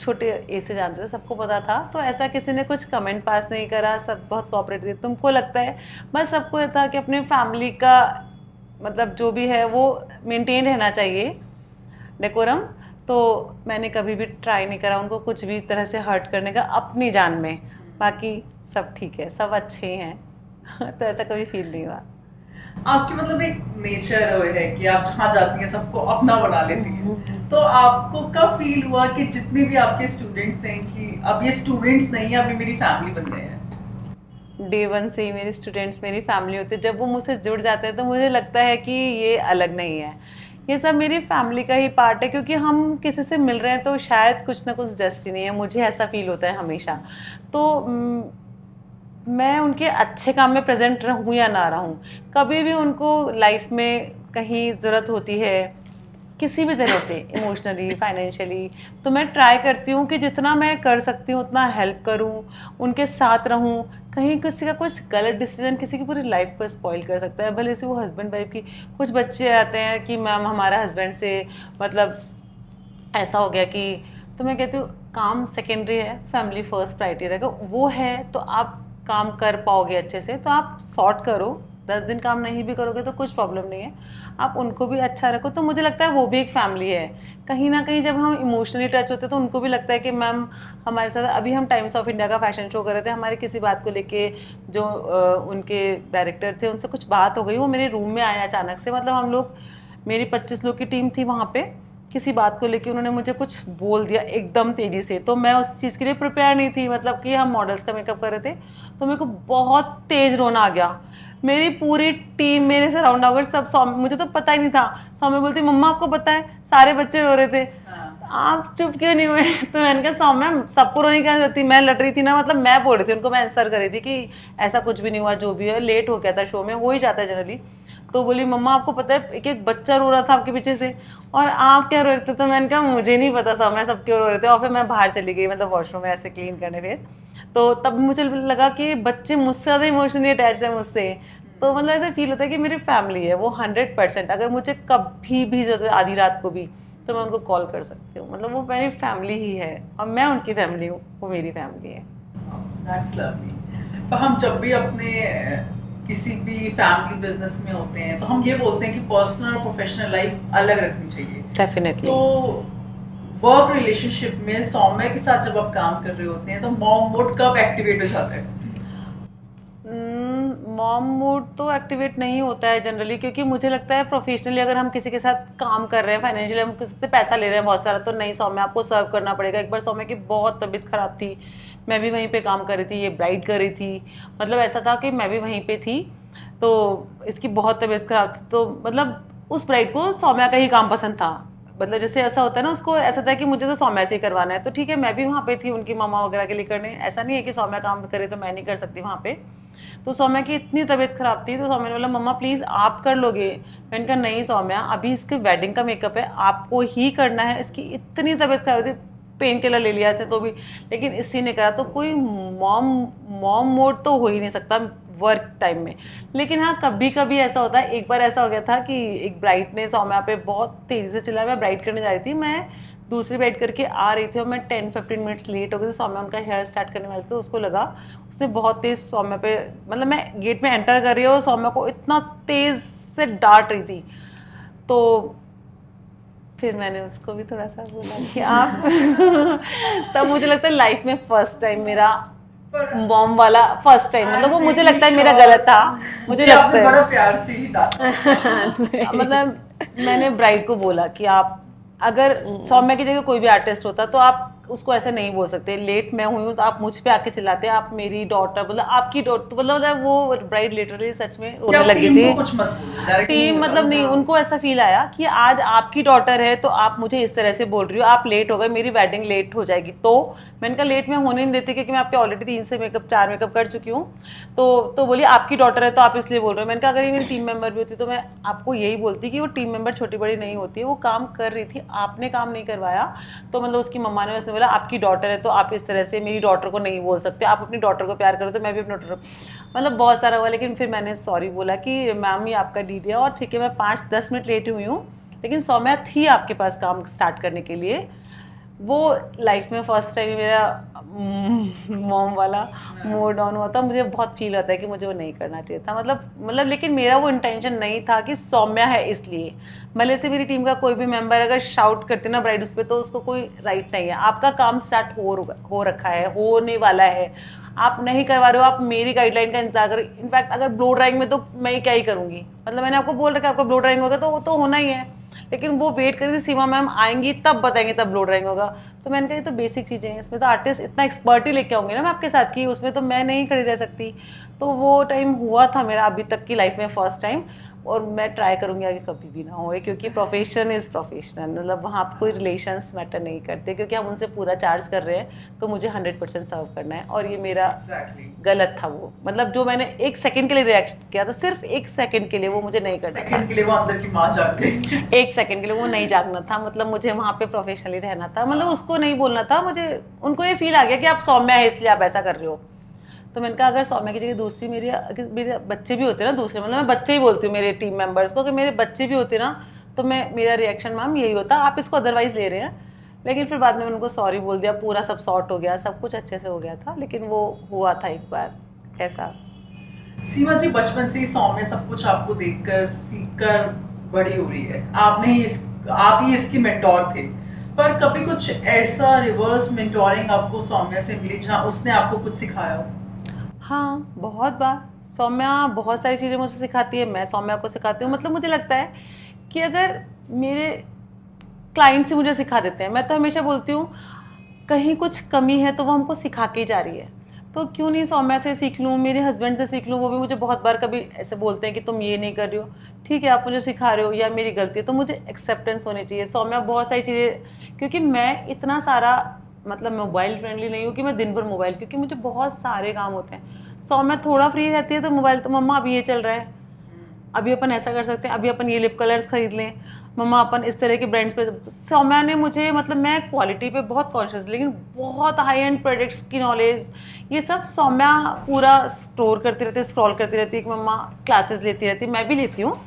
छोटे एज से जानते थे, सबको पता था। तो ऐसा किसी ने कुछ कमेंट पास नहीं करा, सब बहुत कोऑपरेटिव थे। तुमको लगता है बस सबको ये था कि अपनी फैमिली का मतलब जो भी है वो मेंटेन रहना चाहिए, डेकोरम। तो मैंने कभी भी ट्राई नहीं करा उनको कुछ भी तरह से हर्ट करने का अपनी जान में। बाकी सब ठीक है, सब अच्छे हैं तो ऐसा कभी फील नहीं हुआ। आपकी मतलब एक नेचर है कि आप जहाँ जाती हैं सबको अपना बना लेती हैं, तो आपको कब फील हुआ कि जितने भी आपके स्टूडेंट्स हैं कि अब ये स्टूडेंट्स नहीं है, अभी मेरी फैमिली बन गए हैं? डे वन से ही मेरे स्टूडेंट्स मेरी फैमिली होते हैं। जब वो मुझसे जुड़ जाते हैं तो मुझे लगता है कि ये अलग नहीं है, ये सब मेरी फैमिली का ही पार्ट है। क्योंकि हम किसी से मिल रहे हैं तो शायद कुछ ना कुछ डेस्टिनी है, मुझे ऐसा फील होता है हमेशा। तो मैं उनके अच्छे काम में प्रेजेंट रहूं या ना रहूं, कभी भी उनको लाइफ में कहीं ज़रूरत होती है किसी भी तरह से, इमोशनली, फाइनेंशियली, तो मैं ट्राई करती हूँ कि जितना मैं कर सकती हूँ उतना हेल्प करूँ, उनके साथ रहूँ। कहीं किसी का कुछ गलत डिसीजन किसी की पूरी लाइफ को स्पॉइल कर सकता है, भले से वो हस्बैंड वाइफ की। कुछ बच्चे आते हैं कि मैम हमारा हस्बैंड से मतलब ऐसा हो गया कि, तो मैं कहती हूँ काम सेकेंडरी है, फैमिली फर्स्ट प्रायोरिटी रहेगा। वो है तो आप काम कर पाओगे अच्छे से तो आप सॉर्ट करो, 10 दिन काम नहीं भी करोगे तो कुछ प्रॉब्लम नहीं है, आप उनको भी अच्छा रखो। तो मुझे लगता है वो भी एक फैमिली है। कहीं ना कहीं जब हम इमोशनली टच होते हैं तो उनको भी लगता है कि मैम हमारे साथ, अभी हम टाइम्स ऑफ इंडिया का फैशन शो कर रहे थे, हमारी किसी बात को लेके जो उनके डायरेक्टर थे उनसे कुछ बात हो गई, वो मेरे रूम में आए अचानक से। मतलब हम लोग, मेरी 25 लोग की टीम थी वहाँ पे, किसी बात को लेके उन्होंने मुझे कुछ बोल दिया एकदम तेजी से, तो मैं उस चीज़ के लिए प्रिपेयर नहीं थी। मतलब कि हम मॉडल्स का मेकअप कर रहे थे, तो मेरे को बहुत तेज रोना आ गया। मेरी पूरी टीम मेरे सराउंड अगर सब सौम्य, मुझे तो पता ही नहीं था। सौम्य बोलती मम्मा आपको पता है सारे बच्चे रो रहे थे, आप चुप क्यों नहीं हुए? तो मैंने कहा सौम्य सबको रोने की जरूरत थी, मैं लड़ रही थी ना, मतलब मैं बोल रही थी उनको, मैं आंसर कर रही थी कि ऐसा कुछ भी नहीं हुआ, जो भी है लेट हो गया था, शो में हो ही जाता है जनरली। तो बोली मम्मा आपको पता है एक एक बच्चा रो रहा था आपके पीछे से और आप क्या रो रहे थे? तो मैंने कहा मुझे नहीं पता सौम्य सब क्यों रो रहे थे। और फिर मैं बाहर चली गई, मतलब वॉशरूम में ऐसे क्लीन करने फेस। तो तब मुझे लगा कि बच्चे मुझसे ज़्यादा इमोशनली अटैच है मुझसे। तो मतलब ऐसा फील होता है कि मेरी फैमिली है वो 100%। अगर मुझे कभी भी जरूरत आधी रात को भी तो मैं उनको कॉल कर सकती हूँ, मतलब वो मेरी फैमिली ही है और मैं उनकी फैमिली हूँ, वो मेरी फैमिली है। That's lovely। तो हम जब भी अपने किसी भी फैमिली बिजनेस में होते हैं तो हम ये बोलते हैं कि पर्सनल और प्रोफेशनल लाइफ अलग रखनी चाहिए। डेफिनेटली। तो वर्क रिलेशनशिप में सौम्य के साथ जब आप काम कर रहे होते हैं तो मॉम मोड कब एक्टिवेट हो जाता है? मॉम मोड तो एक्टिवेट नहीं होता है जनरली, क्योंकि मुझे लगता है प्रोफेशनली अगर हम किसी के साथ काम कर रहे हैं, फाइनेंशियली हम किसी से पैसा ले रहे हैं बहुत सारा, तो नहीं सौम्य आपको सर्व करना पड़ेगा। एक बार सौम्य की बहुत तबीयत खराब थी, मैं भी वहीं पे काम कर रही थी, ये ब्राइड कर रही थी, मतलब ऐसा था कि मैं भी वहीं पे थी, तो इसकी बहुत तबीयत खराब थी। तो मतलब उस ब्राइड को सौम्य का ही काम पसंद था, मतलब जैसे ऐसा होता है ना, उसको ऐसा था कि मुझे तो सौम्य से ही करवाना है, तो ठीक है मैं भी वहाँ पे थी उनकी मामा वगैरह के लिए करने। ऐसा नहीं है कि सौम्य काम करे तो मैं नहीं कर सकती वहाँ पे। तो सौम्य की इतनी तबीयत खराब थी तो सौम्य ने बोला मम्मा प्लीज़ आप कर लोगे? मैंने कहा नहीं सौम्य, अभी इसके वेडिंग का मेकअप है, आपको ही करना है। इसकी इतनी तबीयत खराब थी, पेन किलर ले लिया इसने तो भी, लेकिन इसी ने करा। तो कोई मॉम मोड तो हो ही नहीं सकता वर्क टाइम में। लेकिन हाँ कभी कभी ऐसा होता है, एक बार ऐसा हो गया था कि एक ब्राइड ने सौम्या पे बहुत तेज़ी से चिल्लाया। मैं ब्राइड करने जा रही थी, मैं दूसरी ब्राइड करके आ रही थी और मैं 10-15 मिनट्स लेट हो गई थी। सौम्या उनका हेयर स्टार्ट करने वाली थी, तो उसको लगा, उसने बहुत तेज़ सौम्या पे, मतलब मैं गेट में एंटर कर रही हूँ और सौम्या को इतना तेज़ से डांट रही थी। तो फिर मैंने उसको भी थोड़ा सा बोला कि आप तब मुझे लगता है लाइफ में फर्स्ट टाइम मेरा मॉम वाला फर्स्ट टाइम, मतलब वो मुझे लगता है मेरा गलत था, मुझे लगता है बड़ा प्यार से ही डांटा। मतलब मैंने ब्राइड को बोला कि आप अगर सौम्या की जगह कोई भी आर्टिस्ट होता तो आप उसको ऐसे नहीं बोल सकते, लेट मैं हुई हूँ तो आप मुझ पे आके चिल्लाते हैं, आप मेरी डॉटर, मतलब आपकी डॉटर, मतलब वो ब्राइड लिटरली सच में रोने लगी थी। कुछ मत बोलो, डायरेक्ट टीम मतलब नहीं, उनको ऐसा फील आया कि आज आपकी डॉटर है तो आप मुझे इस तरह से बोल रही हो, आप लेट हो गए, मेरी वेडिंग लेट हो जाएगी। तो मैंने कहा लेट मैं होने नहीं देती क्योंकि मैं आपके ऑलरेडी 3 से मेकअप 4 मेकअप कर चुकी हूँ। तो बोली आपकी डॉटर है तो आप इसलिए बोल रहे हो। मैंने कहा अगर ये मेरी टीम मेंबर भी होती तो मैं आपको यही बोलती कि वो टीम मेंबर छोटी बड़ी नहीं होती है, वो काम कर रही थी, आपने काम नहीं करवाया। तो मतलब उसकी मम्मा ने उसने बोला आपकी डॉटर है तो आप इस तरह से मेरी डॉटर को नहीं बोल सकते, आप अपनी डॉटर को प्यार करो तो मैं भी अपनी डॉटर, मतलब बहुत सारा हुआ। लेकिन फिर मैंने सॉरी बोला कि मैम ये आपका डीडी है और ठीक है मैं 5-10 मिनट लेट हुई हूँ, लेकिन सौम्या थी आपके पास काम स्टार्ट करने के लिए। वो लाइफ में फर्स्ट टाइम मेरा मॉम वाला मोड ऑन हुआ था। मुझे बहुत फील होता है कि मुझे वो नहीं करना चाहिए था, मतलब लेकिन मेरा वो इंटेंशन नहीं था कि सौम्या है इसलिए। भले से मेरी टीम का कोई भी मेंबर अगर शाउट करते ना ब्राइड उस पर, तो उसको कोई राइट नहीं है। आपका काम स्टार्ट हो रखा है, होने वाला है, आप नहीं करवा रहे हो, आप मेरी गाइडलाइन का इंतजार करो। इनफैक्ट अगर ब्लो ड्राइंग में तो मैं क्या ही करूँगी, मतलब मैंने आपको बोल रखा है आपका ब्लो ड्राइंग होगा तो वो तो होना ही है, लेकिन वो वेट कर रही थी सीमा मैम आएंगी तब बताएंगे तब ब्लो ड्राइंग होगा। तो मैंने कहा ये तो बेसिक चीज़ें हैं, इसमें तो आर्टिस्ट इतना एक्सपर्ट ही लेके आऊँगी ना मैं आपके साथ की, उसमें तो मैं नहीं खड़ी रह सकती। तो वो टाइम हुआ था मेरा अभी तक की लाइफ में फर्स्ट टाइम, और मैं ट्राई करूँगी आगे कभी भी ना होए, क्योंकि प्रोफेशन इज़ प्रोफेशनल, मतलब वहाँ कोई रिलेशंस मैटर नहीं करते, क्योंकि हम उनसे पूरा चार्ज कर रहे हैं तो मुझे 100% सर्व करना है। और ये मेरा गलत था वो, मतलब जो मैंने 1 सेकंड के लिए रिएक्ट किया था, सिर्फ 1 सेकंड के लिए, वो मुझे नहीं करना था। सेकंड के लिए वो अंदर की माँ जाग गई। 1 सेकंड के लिए वो नहीं जागना था, मतलब मुझे वहाँ पे प्रोफेशनली रहना था, मतलब उसको नहीं बोलना था। मुझे उनको ये फील आ गया कि आप सौम्या है इसलिए आप ऐसा कर रहे हो। तो मैंने कहा अगर सौम्या की जगह दूसरी मेरे बच्चे भी होते ना दूसरे, मतलब मैं बच्चे ही बोलती हूँ मेरे टीम मेंबर्स को, कि मेरे बच्चे भी होते ना तो मेरा रिएक्शन मैम यही होता, आप इसको अदरवाइज ले रहे हैं। लेकिन फिर बाद में उनको सॉरी बोल दिया, पूरा सब सॉर्ट हो गया, सब कुछ अच्छे से हो गया था। लेकिन वो हुआ था एक बार ऐसा। सीमा जी बचपन से ही सौम्या सब कुछ आपको देखकर सीखकर बड़ी हो रही है, आप ही इसकी मेंटोर थे, पर कभी कुछ ऐसा रिवर्स मेंटोरिंग आपको सौम्या से मिली जहाँ उसने आपको कुछ सिखाया हो? हाँ, बहुत बार। सौम्या बहुत सारी चीज़ें मुझे सिखाती है, मैं सौम्या को सिखाती हूँ। मतलब मुझे लगता है कि अगर मेरे क्लाइंट से मुझे सिखा देते हैं, मैं तो हमेशा बोलती हूँ कहीं कुछ कमी है तो वो हमको सिखा के ही जा रही है, तो क्यों नहीं सौम्या से सीख लूँ, मेरे हस्बैंड से सीख लूँ। वो भी मुझे बहुत बार कभी ऐसे बोलते हैं कि तुम ये नहीं कर रही हो, ठीक है आप मुझे सिखा रहे हो या मेरी गलती है, तो मुझे एक्सेप्टेंस होनी चाहिए। सौम्या बहुत सारी चीज़ें, क्योंकि मैं इतना सारा मतलब मोबाइल फ्रेंडली नहीं हूँ कि मैं दिन भर मोबाइल, क्योंकि मुझे बहुत सारे काम होते हैं। सौम्या थोड़ा फ्री रहती है तो मोबाइल, तो मम्मा अभी ये चल रहा है, अभी अपन ऐसा कर सकते हैं, अभी अपन ये लिप कलर्स खरीद लें, मम्मा अपन इस तरह के ब्रांड्स पे। सौम्या ने मुझे, मतलब मैं क्वालिटी पे बहुत कॉन्शियस, लेकिन बहुत हाई एंड प्रोडक्ट्स की नॉलेज, ये सब सौम्या पूरा स्टोर करती रहती है, स्क्रॉल करती रहती है कि मम्मा क्लासेस लेती रहती है, मैं भी लेती हूँ।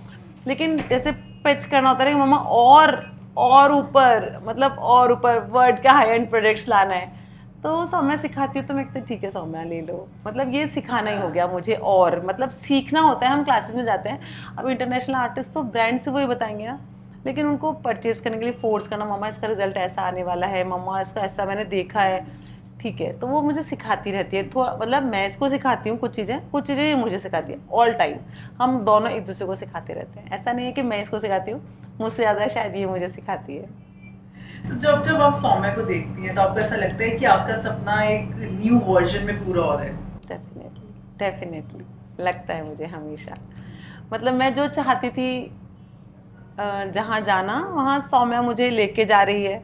लेकिन जैसे पिच करना होता है कि मम्मा और ऊपर, मतलब और ऊपर वर्ड का हाई एंड प्रोडक्ट्स लाना है, तो सौम्या सिखाती है तो मैं कहती ठीक है सौम्या ले लो, मतलब ये सिखाना ही हो गया मुझे। और मतलब सीखना होता है, हम क्लासेस में जाते हैं, अब इंटरनेशनल आर्टिस्ट तो ब्रांड से वही बताएंगे ना, लेकिन उनको परचेज करने के लिए फोर्स करना, मम्मा इसका रिजल्ट ऐसा आने वाला है, मम्मा इसका ऐसा मैंने देखा है, ठीक है, तो वो मुझे सिखाती रहती है थोड़ा, मतलब मैं इसको सिखाती हूँ कुछ चीज़ें ये मुझे सिखाती है। ऑल टाइम हम दोनों एक दूसरे को सिखाते रहते हैं, ऐसा नहीं है कि मैं इसको सिखाती हूँ, मुझसे ज़्यादा शायद ये मुझे सिखाती है। तो जब आप सौम्या को देखती हैं तो आपको ऐसा लगता है कि आपका सपना एक न्यू वर्जन में पूरा हो रहा है? डेफिनेटली लगता है मुझे हमेशा, मतलब मैं जो चाहती थी जहाँ जाना वहाँ सौम्या मुझे लेके जा रही है,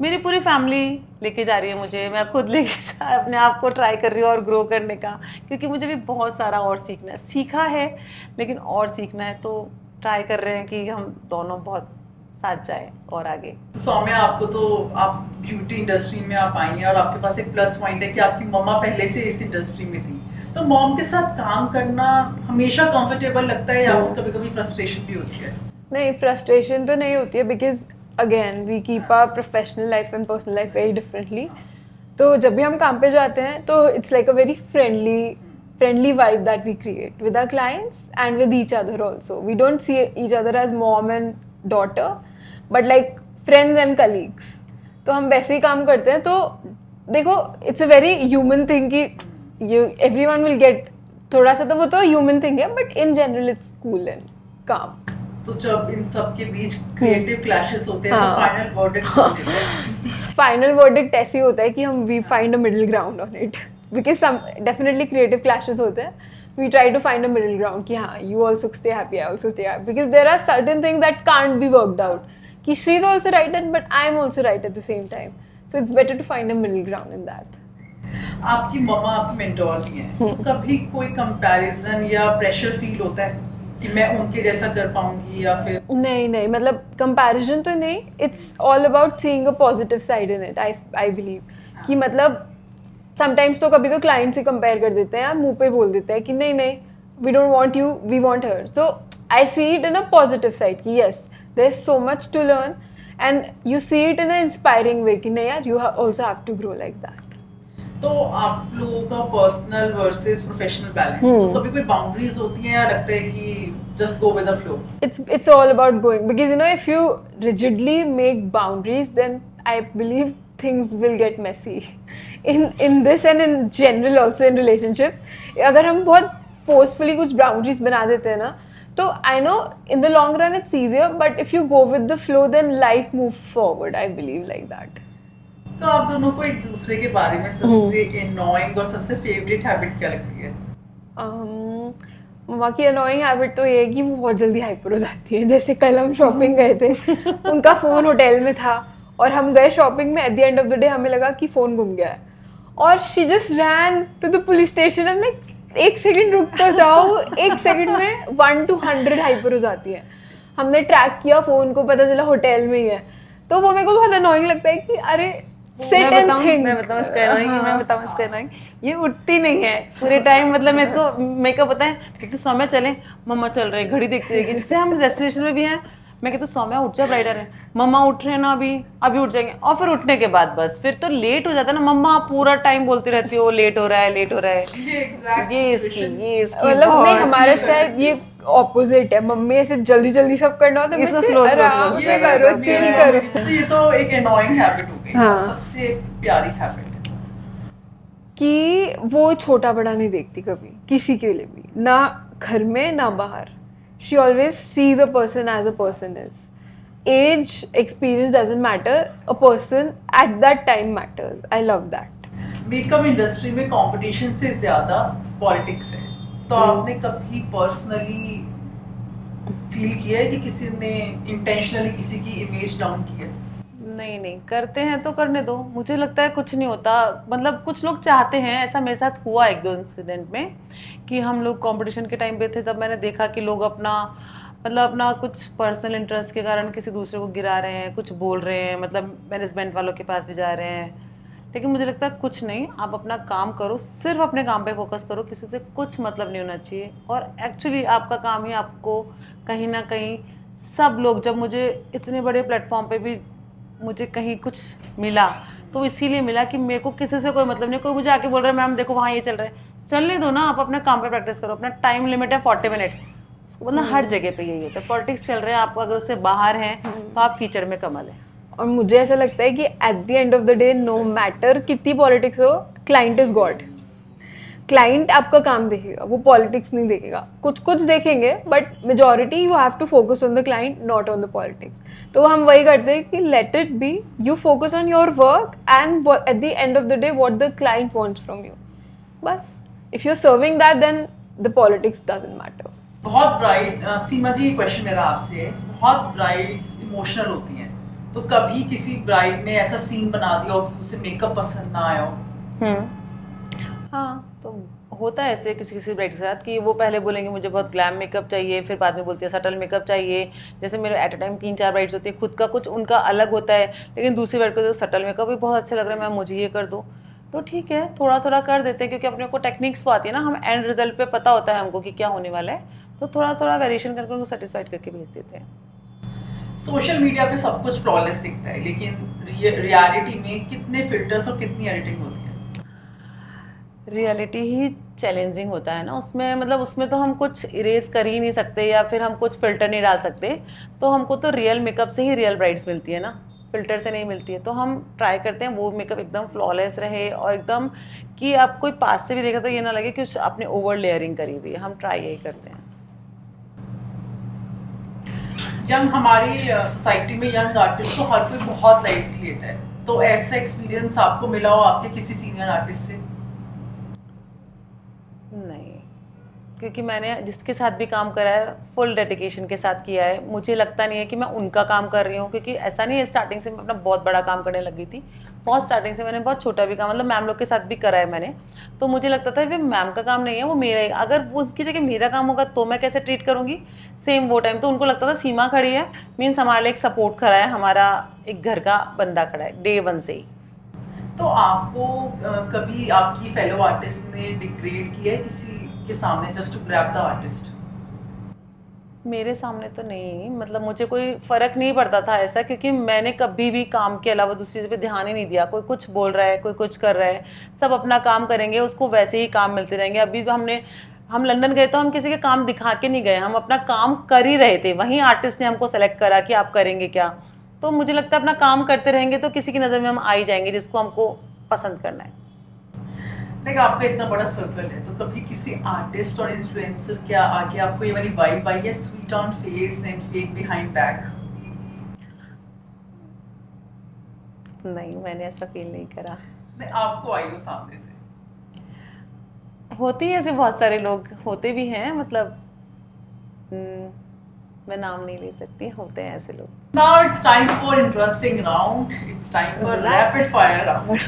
मेरी पूरी फैमिली लेके जा रही है मुझे, मैं खुद लेके अपने आप को ट्राई कर रही हूँ और ग्रो करने का, क्योंकि मुझे भी बहुत सारा और सीखना है, सीखा है लेकिन और सीखना है, तो ट्राई कर रहे हैं कि हम दोनों बहुत साथ जाए और आगे। तो सौम्या आपको तो आप ब्यूटी इंडस्ट्री में आप आई हैं और आपके पास एक प्लस पॉइंट है कि आपकी मम्मा पहले से इस इंडस्ट्री में थी, तो मॉम के साथ काम करना हमेशा कंफर्टेबल लगता है या कभी-कभी फ्रस्ट्रेशन भी होती है? नहीं, फ्रस्ट्रेशन तो नहीं होती है, because again we keep our professional life and personal life very differently. तो जब भी हम काम पे जाते हैं तो it's like a very friendly vibe that we create with our clients and with each other also. We don't see each other as mom and daughter, but like friends and colleagues. तो हम वैसे ही काम करते हैं, तो देखो it's a very human thing कि everyone will get थोड़ा सा, तो वो तो human thing है, but in general it's cool and calm. तो जब इन सब के बीच क्रिएटिव क्लैशेस होते हैं तो हाँ। फाइनल वर्डिक्ट क्या देते हैं? फाइनल वर्डिक्ट ऐसे ही होता है कि हम we find a middle ground on it because some definitely creative clashes होते हैं. We try to find a middle ground कि हाँ you also stay happy, I also stay happy, because there are certain things that can't be worked out कि she's also right and but I'm also right at the same time, so it's better to find a middle ground in that. आपकी मम्मा आपकी mentor भी हैं, कभी कोई comparison या pressure feel होता है कि मैं उनके जैसा कर पाऊंगी या फिर? नहीं मतलब कंपैरिजन तो नहीं, it's all about seeing a positive side in it. I believe कि मतलब समटाइम्स तो कभी तो क्लाइंट से कंपेयर कर देते हैं यार, मुंह पे बोल देते हैं कि नहीं we don't want you, we want her. So I see it in a positive side कि yes there is so much to learn and you see it in a inspiring way कि नहीं यार you also have to grow like that. तो आप लोगों का personal versus professional balance, तो कभी कोई बाउंड्रीज होती हैं या लगता है कि just go with the flow? It's all about going, because you know if you rigidly make boundaries then I believe things will get messy in this and in general also in relationship. अगर हम बहुत forcefully कुछ boundaries बना देते हैं ना, तो I know in the long run it's easier, but if you go with the flow then life moves forward. I believe like that. तो आप दोनों को एक दूसरे के बारे में सबसे annoying और सबसे फेवरेट हैबिट क्या लगती है? मम्मा की अनोइंग हैबिट तो ये है कि वो बहुत जल्दी हाइपर हो जाती है. जैसे कल हम शॉपिंग गए थे, उनका फ़ोन होटल में था और हम गए शॉपिंग में. At the end of the day हमें लगा कि फ़ोन गुम गया है और she just ran to the police station. हम लाइक एक सेकंड रुक तो जाओ, एक सेकंड में 1 to 100 हाइपर हो जाती है. हमने ट्रैक किया फ़ोन को, पता चला होटल में ही है. तो वो मेरे को बहुत अनोइंग लगता है कि अरे सिट एंड थिंक. मैं बताऊं इसका annoying, ये उठती नहीं है पूरे टाइम. मतलब मैं इसको मेकअप पता है कहते सौम्या चले, मम्मा चल रहे, घड़ी देखती रहेगी. जैसे हम डेस्टिनेशन में भी हैं, मैं कहती सौम्या उठ जा, ब्राइडर है, मम्मा उठ रहे हैं ना, अभी उठ जाएंगे. और फिर उठने के बाद बस फिर तो लेट हो जाता है ना. मम्मा पूरा टाइम बोलती रहती हो लेट हो रहा है. ये इसकी मतलब नहीं, हमारा शायद ये ऑपोजिट है. मम्मी ऐसे जल्दी जल्दी सब करना होता है, इसको मैं slow आराम ये से करो, चिल करो. तो ये तो एक annoying हैबिट हो गई. हाँ. सबसे प्यारी हैबिट कि वो छोटा बड़ा नहीं देखती कभी किसी के लिए भी, ना घर में ना बाहर. She always sees a person as a person is. As experience doesn't matter, a person at that time matters. I love that. Makeup industry में कंपटीशन से ज्यादा पॉलिटिक्स है, तो आपने कभी पर्सनली फील किया है कि किसी ने इंटेंशनली किसी की इमेज डाउन की है? नहीं करते हैं तो करने दो. मुझे लगता है कुछ नहीं होता. मतलब कुछ लोग चाहते हैं, ऐसा मेरे साथ हुआ 1-2 इंसिडेंट में कि हम लोग कंपटीशन के टाइम पे थे, तब मैंने देखा कि लोग अपना कुछ पर्सनल इंटरेस्ट के कारण किसी दूसरे को गिरा रहे हैं, कुछ बोल रहे हैं, मतलब मैनेजमेंट वालों के पास भी जा रहे हैं. लेकिन मुझे लगता है कुछ नहीं, आप अपना काम करो, सिर्फ अपने काम पे फोकस करो, किसी से कुछ मतलब नहीं होना चाहिए. और एक्चुअली आपका काम ही आपको कहीं ना कहीं, सब लोग, जब मुझे इतने बड़े प्लेटफॉर्म पे भी मुझे कहीं कुछ मिला तो इसीलिए मिला कि मेरे को किसी से कोई मतलब नहीं. कोई मुझे आके बोल रहा है मैम देखो वहाँ ये चल रहा है, चलने दो ना, आप अपने काम पे प्रैक्टिस करो. अपना टाइम लिमिट है 40 मिनट्स, उसको मतलब हर जगह पे यही होता है. पॉलिटिक्स चल रहे हैं, आप अगर उससे बाहर हैं तो आप कीचड़ में कमल है. और मुझे ऐसा लगता है कि at the end of the day no matter कितनी पॉलिटिक्स हो, क्लाइंट इज गॉड. क्लाइंट आपका काम देखेगा, वो पॉलिटिक्स नहीं देखेगा. कुछ देखेंगे but majority you have to focus on the client, not on the politics. तो हम वही करते हैं कि let it be, you focus on your work and at the end of the day what the client wants from you. बस if you are serving that then the politics doesn't matter. बहुत bride, Seema ji, question मेरा आपसे है, बहुत bride emotional होती हैं, तो कभी किसी ब्राइड ने ऐसा सीन बना दिया हो कि उसे मेकअप पसंद ना आया हो? हाँ, तो होता है ऐसे किसी ब्राइड के साथ कि वो पहले बोलेंगे मुझे बहुत ग्लैम मेकअप चाहिए, फिर बाद में बोलती है सटल मेकअप चाहिए. जैसे मेरे एट अ टाइम 3-4 ब्राइड्स होती है, खुद का कुछ उनका अलग होता है, लेकिन दूसरी ब्राइड को तो सटल मेकअप भी बहुत अच्छा लग रहा है, मैम मुझे ये कर दो. तो ठीक है, थोड़ा थोड़ा कर देते हैं, क्योंकि अपने को टेक्निक्स वो आती है ना, हम एंड रिजल्ट पे पता होता है हमको कि क्या होने वाला है, तो थोड़ा थोड़ा वेरिएशन करके उनको सेटिस्फाइड करके भेज देते हैं. सोशल मीडिया पे सब कुछ फ्लॉलेस दिखता है, लेकिन रियलिटी में कितने फिल्टर्स और कितनी एडिटिंग होती है? रियलिटी ही चैलेंजिंग होता है ना. उसमें तो हम कुछ इरेज कर ही नहीं सकते, या फिर हम कुछ फिल्टर नहीं डाल सकते. तो हमको तो रियल मेकअप से ही रियल ब्राइड्स मिलती है ना, फिल्टर से नहीं मिलती है. तो हम ट्राई करते हैं वो मेकअप एकदम फ्लॉलेस रहे, और एकदम कि आप कोई पास से भी देखा तो ये ना लगे कि आपने ओवर लेयरिंग करी हुई है. हम ट्राई यही करते हैं. यंग हमारी सोसाइटी में यंग आर्टिस्ट को हर कोई बहुत लाइटली लेता है, तो ऐसा एक्सपीरियंस आपको मिला हो आपके किसी सीनियर आर्टिस्ट से? नहीं, क्योंकि मैंने जिसके साथ भी काम करा है फुल डेडिकेशन के साथ किया है। मुझे लगता नहीं है कि मैं उनका काम कर रही हूँ, क्योंकि ऐसा नहीं है स्टार्टिंग से मैं अपना बहुत बड़ा काम करने लगी थी। बहुत स्टार्टिंग से मैंने बहुत छोटा भी काम, मतलब मैम लोग के साथ भी करा है मैंने। तो मुझे लगता था कि मैम का काम नहीं है, वो मेरा ही। अगर वो उसकी जगह मेरा काम होगा तो मैं कैसे ट्रीट करूँगी सेम वो टाइम। तो उनको लगता था सीमा खड़ी है, मीन्स हमारे लिए एक सपोर्ट खड़ा है, हमारा एक घर का बंदा खड़ा है डे 1 से ही। तो आपको कभी आपकी फेलो आर्टिस्ट ने डिग्रेड किया है किसी के सामने just to grab the artist? मेरे सामने तो नहीं, मतलब मुझे कोई फ़र्क नहीं पड़ता था ऐसा, क्योंकि मैंने कभी भी काम के अलावा दूसरी चीज़ पे ध्यान ही नहीं दिया। कोई कुछ बोल रहा है, कोई कुछ कर रहा है, सब अपना काम करेंगे, उसको वैसे ही काम मिलते रहेंगे। अभी भी हम लंदन गए तो हम किसी के काम दिखा के नहीं गए, हम अपना काम कर ही रहे थे। वहीं आर्टिस्ट ने हमको सेलेक्ट करा कि आप करेंगे क्या। तो मुझे लगता है अपना काम करते रहेंगे तो किसी की नज़र में हम आ ही जाएंगे जिसको हमको पसंद करना है। लाइक आपका इतना बड़ा सर्कल है, तो कभी किसी आर्टिस्ट और इन्फ्लुएंसर के आगे आपको ये वाली वाइब आई है, sweet on face and fake behind back? नहीं, मैंने ऐसा फील नहीं करा। नहीं, आपको आई हो सामने से? होती है ऐसे, बहुत सारे लोग होते भी हैं, मतलब मैं नाम नहीं ले सकती, होते हैं ऐसे लोग। Now it's time for interesting round. It's time for rapid fire round.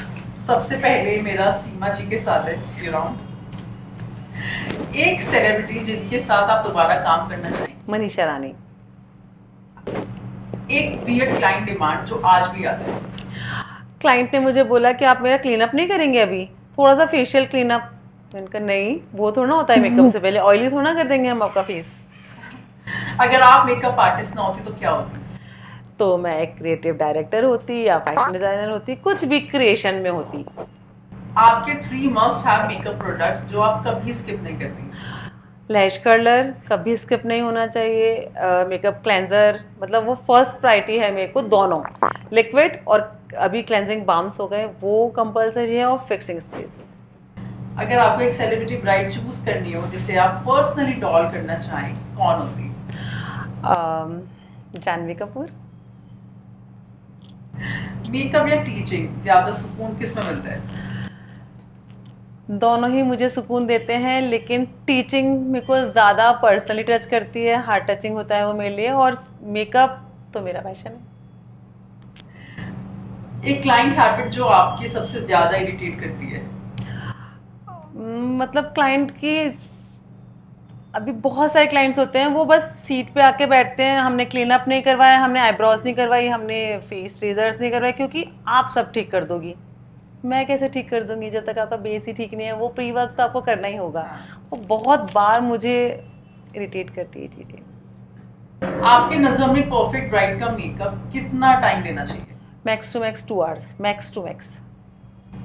सबसे पहले मेरा सीमा जी के साथ है ये राउंड। एक सेलिब्रिटी जिनके साथ आप दोबारा काम करना चाहें। मनीषा रानी। एक वियर्ड क्लाइंट डिमांड जो आज भी आता है। क्लाइंट ने मुझे बोला कि आप मेरा क्लीनअप नहीं करेंगे अभी, थोड़ा सा फेशियल क्लीनअप। मैंने कहा नहीं, वो थोड़ा ना होता है मेकअप से पहले, ऑयली थोड़ा कर देंगे हम आपका फेस। अगर आप मेकअप आर्टिस्ट ना होती तो क्या होती? तो मैं एक क्रिएटिव डायरेक्टर होती या फैशन डिजाइनर होती, कुछ भी क्रिएशन में होती। आपके 3 मस्ट हैव मेकअप प्रोडक्ट्स जो आप कभी स्किप नहीं करती। लैश कर्लर कभी स्किप नहीं होना चाहिए, मेकअप क्लेंजर, मतलब वो फर्स्ट प्रायोरिटी है मेरे को। दोनों लिक्विड और अभी क्लेंजिंग बाम्स हो गए, वो कंपलसरी है, और फिक्सिंग स्प्रेज। अगर आपको एक सेलिब्रिटी ब्राइड चूज करनी हो जिसे आप पर्सनली डॉल करना चाहें, कौन होती? जानवी कपूर। मेकअप या टीचिंग ज्यादा सुकून किस में मिलता है? दोनों ही मुझे सुकून देते हैं, लेकिन टीचिंग मेरे को ज़्यादा पर्सनली टच करती है, हार्ट टचिंग होता है वो मेरे लिए, और मेकअप तो मेरा पैशन है। एक क्लाइंट हैबिट जो आपकी सबसे ज्यादा इरिटेट करती है? मतलब क्लाइंट की, अभी बहुत सारे क्लाइंट्स होते हैं वो बस सीट पे आके बैठते हैं, हमने क्लीन अप नहीं करवाया, हमने आईब्रोज नहीं करवाई, हमने फेस रेजर्स नहीं करवाए, क्योंकि आप सब ठीक कर दोगी। मैं कैसे ठीक कर दूंगी जब तक आपका बेस ही ठीक नहीं है। वो प्री वर्क तो आपको करना ही होगा। वो बहुत बार मुझे इरिटेट करती है चीज़ें। आपके नजर में परफेक्ट ब्राइड का मेकअप कितना टाइम लेना चाहिए? Max to max 2 hours, max to max.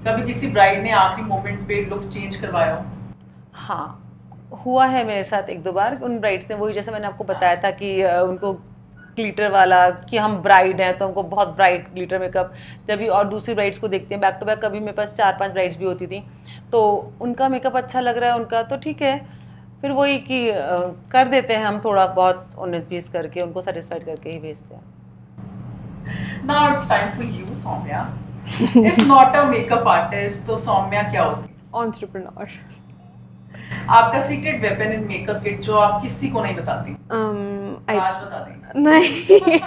कभी किसी ब्राइड ने आखिरी मोमेंट पे लुक चेंज करवाया हो? हाँ, हुआ है मेरे साथ 1-2 बार। उन ब्राइड्स ने, वही जैसे मैंने आपको बताया था कि उनको ग्लिटर वाला, कि हम ब्राइड हैं तो हमको बहुत ब्राइट ग्लिटर मेकअप, जब भी और दूसरी ब्राइड्स को देखते हैं बैक टू बैक, कभी मेरे पास 4-5 ब्राइड्स भी होती थी, तो उनका मेकअप अच्छा लग रहा है उनका, तो ठीक है, फिर वही कि कर देते हैं हम थोड़ा बहुत 19-20 करके, उनको सेटिस्फाइड करके ही भेजते हैं। Now it's time for you, Saumya. If not a makeup artist, तो सौम्या क्या होती? Entrepreneur. आपका secret weapon in makeup kit जो आप किसी को नहीं बताती? आज बता दें। नहीं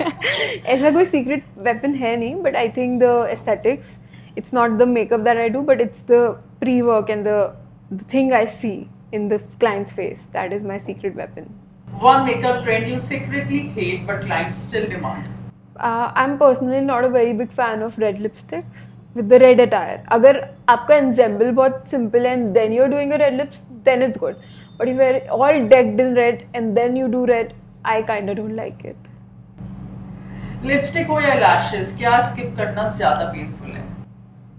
ऐसा कोई सीक्रेट वेपन है नहीं, but I think the aesthetics, it's not the makeup that I do, but it's the pre work and the thing I see in the client's face, that is my secret weapon. One makeup trend you secretly hate but clients still demand? I'm personally not a very big fan of red lipsticks with the red attire. अगर आपका ensemble बहुत simple and then you're doing a red lips, then it's good. But if you're all decked in red and then you do red, I kind of don't like it. Lipstick हो या lashes, क्या skip करना ज्यादा painful है?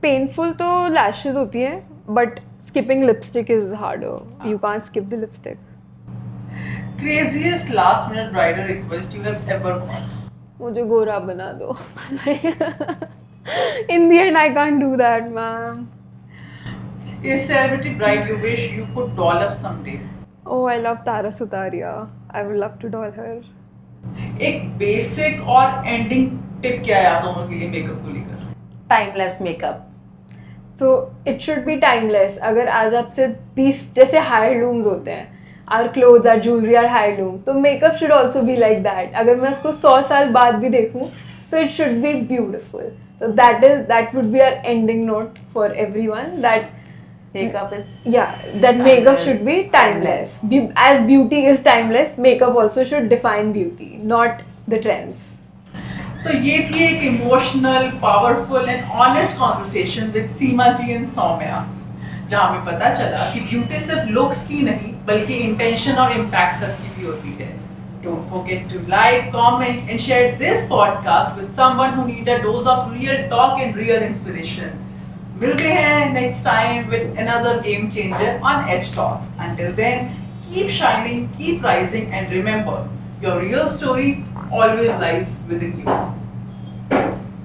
Painful तो lashes होती हैं, but skipping lipstick is harder. You can't skip the lipstick. Craziest last minute bridal request you have ever got? मुझे गोरा बना दो. In the end, I can't do that, ma'am. A celebrity bride you wish you could doll up someday? Oh, I love Tara Sutaria. I would love to doll her. एक basic और ending tip क्या है आप दोनों के लिए makeup को लेकर? Timeless makeup. So it should be timeless. अगर आज आपसे 20 जैसे हायरलूम्स होते हैं, or clothes or jewellery or heirlooms, तो makeup should also be like that. अगर मैं उसको 100 साल बाद भी देखूँ तो it should be beautiful. So that would be our ending note for everyone, that Makeup is that makeup should be timeless. As beauty is timeless, makeup also should define beauty, not the trends. तो ये थी एक emotional, powerful and honest conversation with Seema ji and Saumya, जहाँ हमें पता चला कि beauty सिर्फ लुक्स की नहीं बल्कि इंटेंशन और इम्पैक्ट तक की भी होती है. Don't forget to like, comment and share this podcast with someone who need a dose of real talk and real inspiration. मिलते हैं next time with another game changer on Edge Talks. Until then, keep shining, keep rising and remember, your real story always lies within you.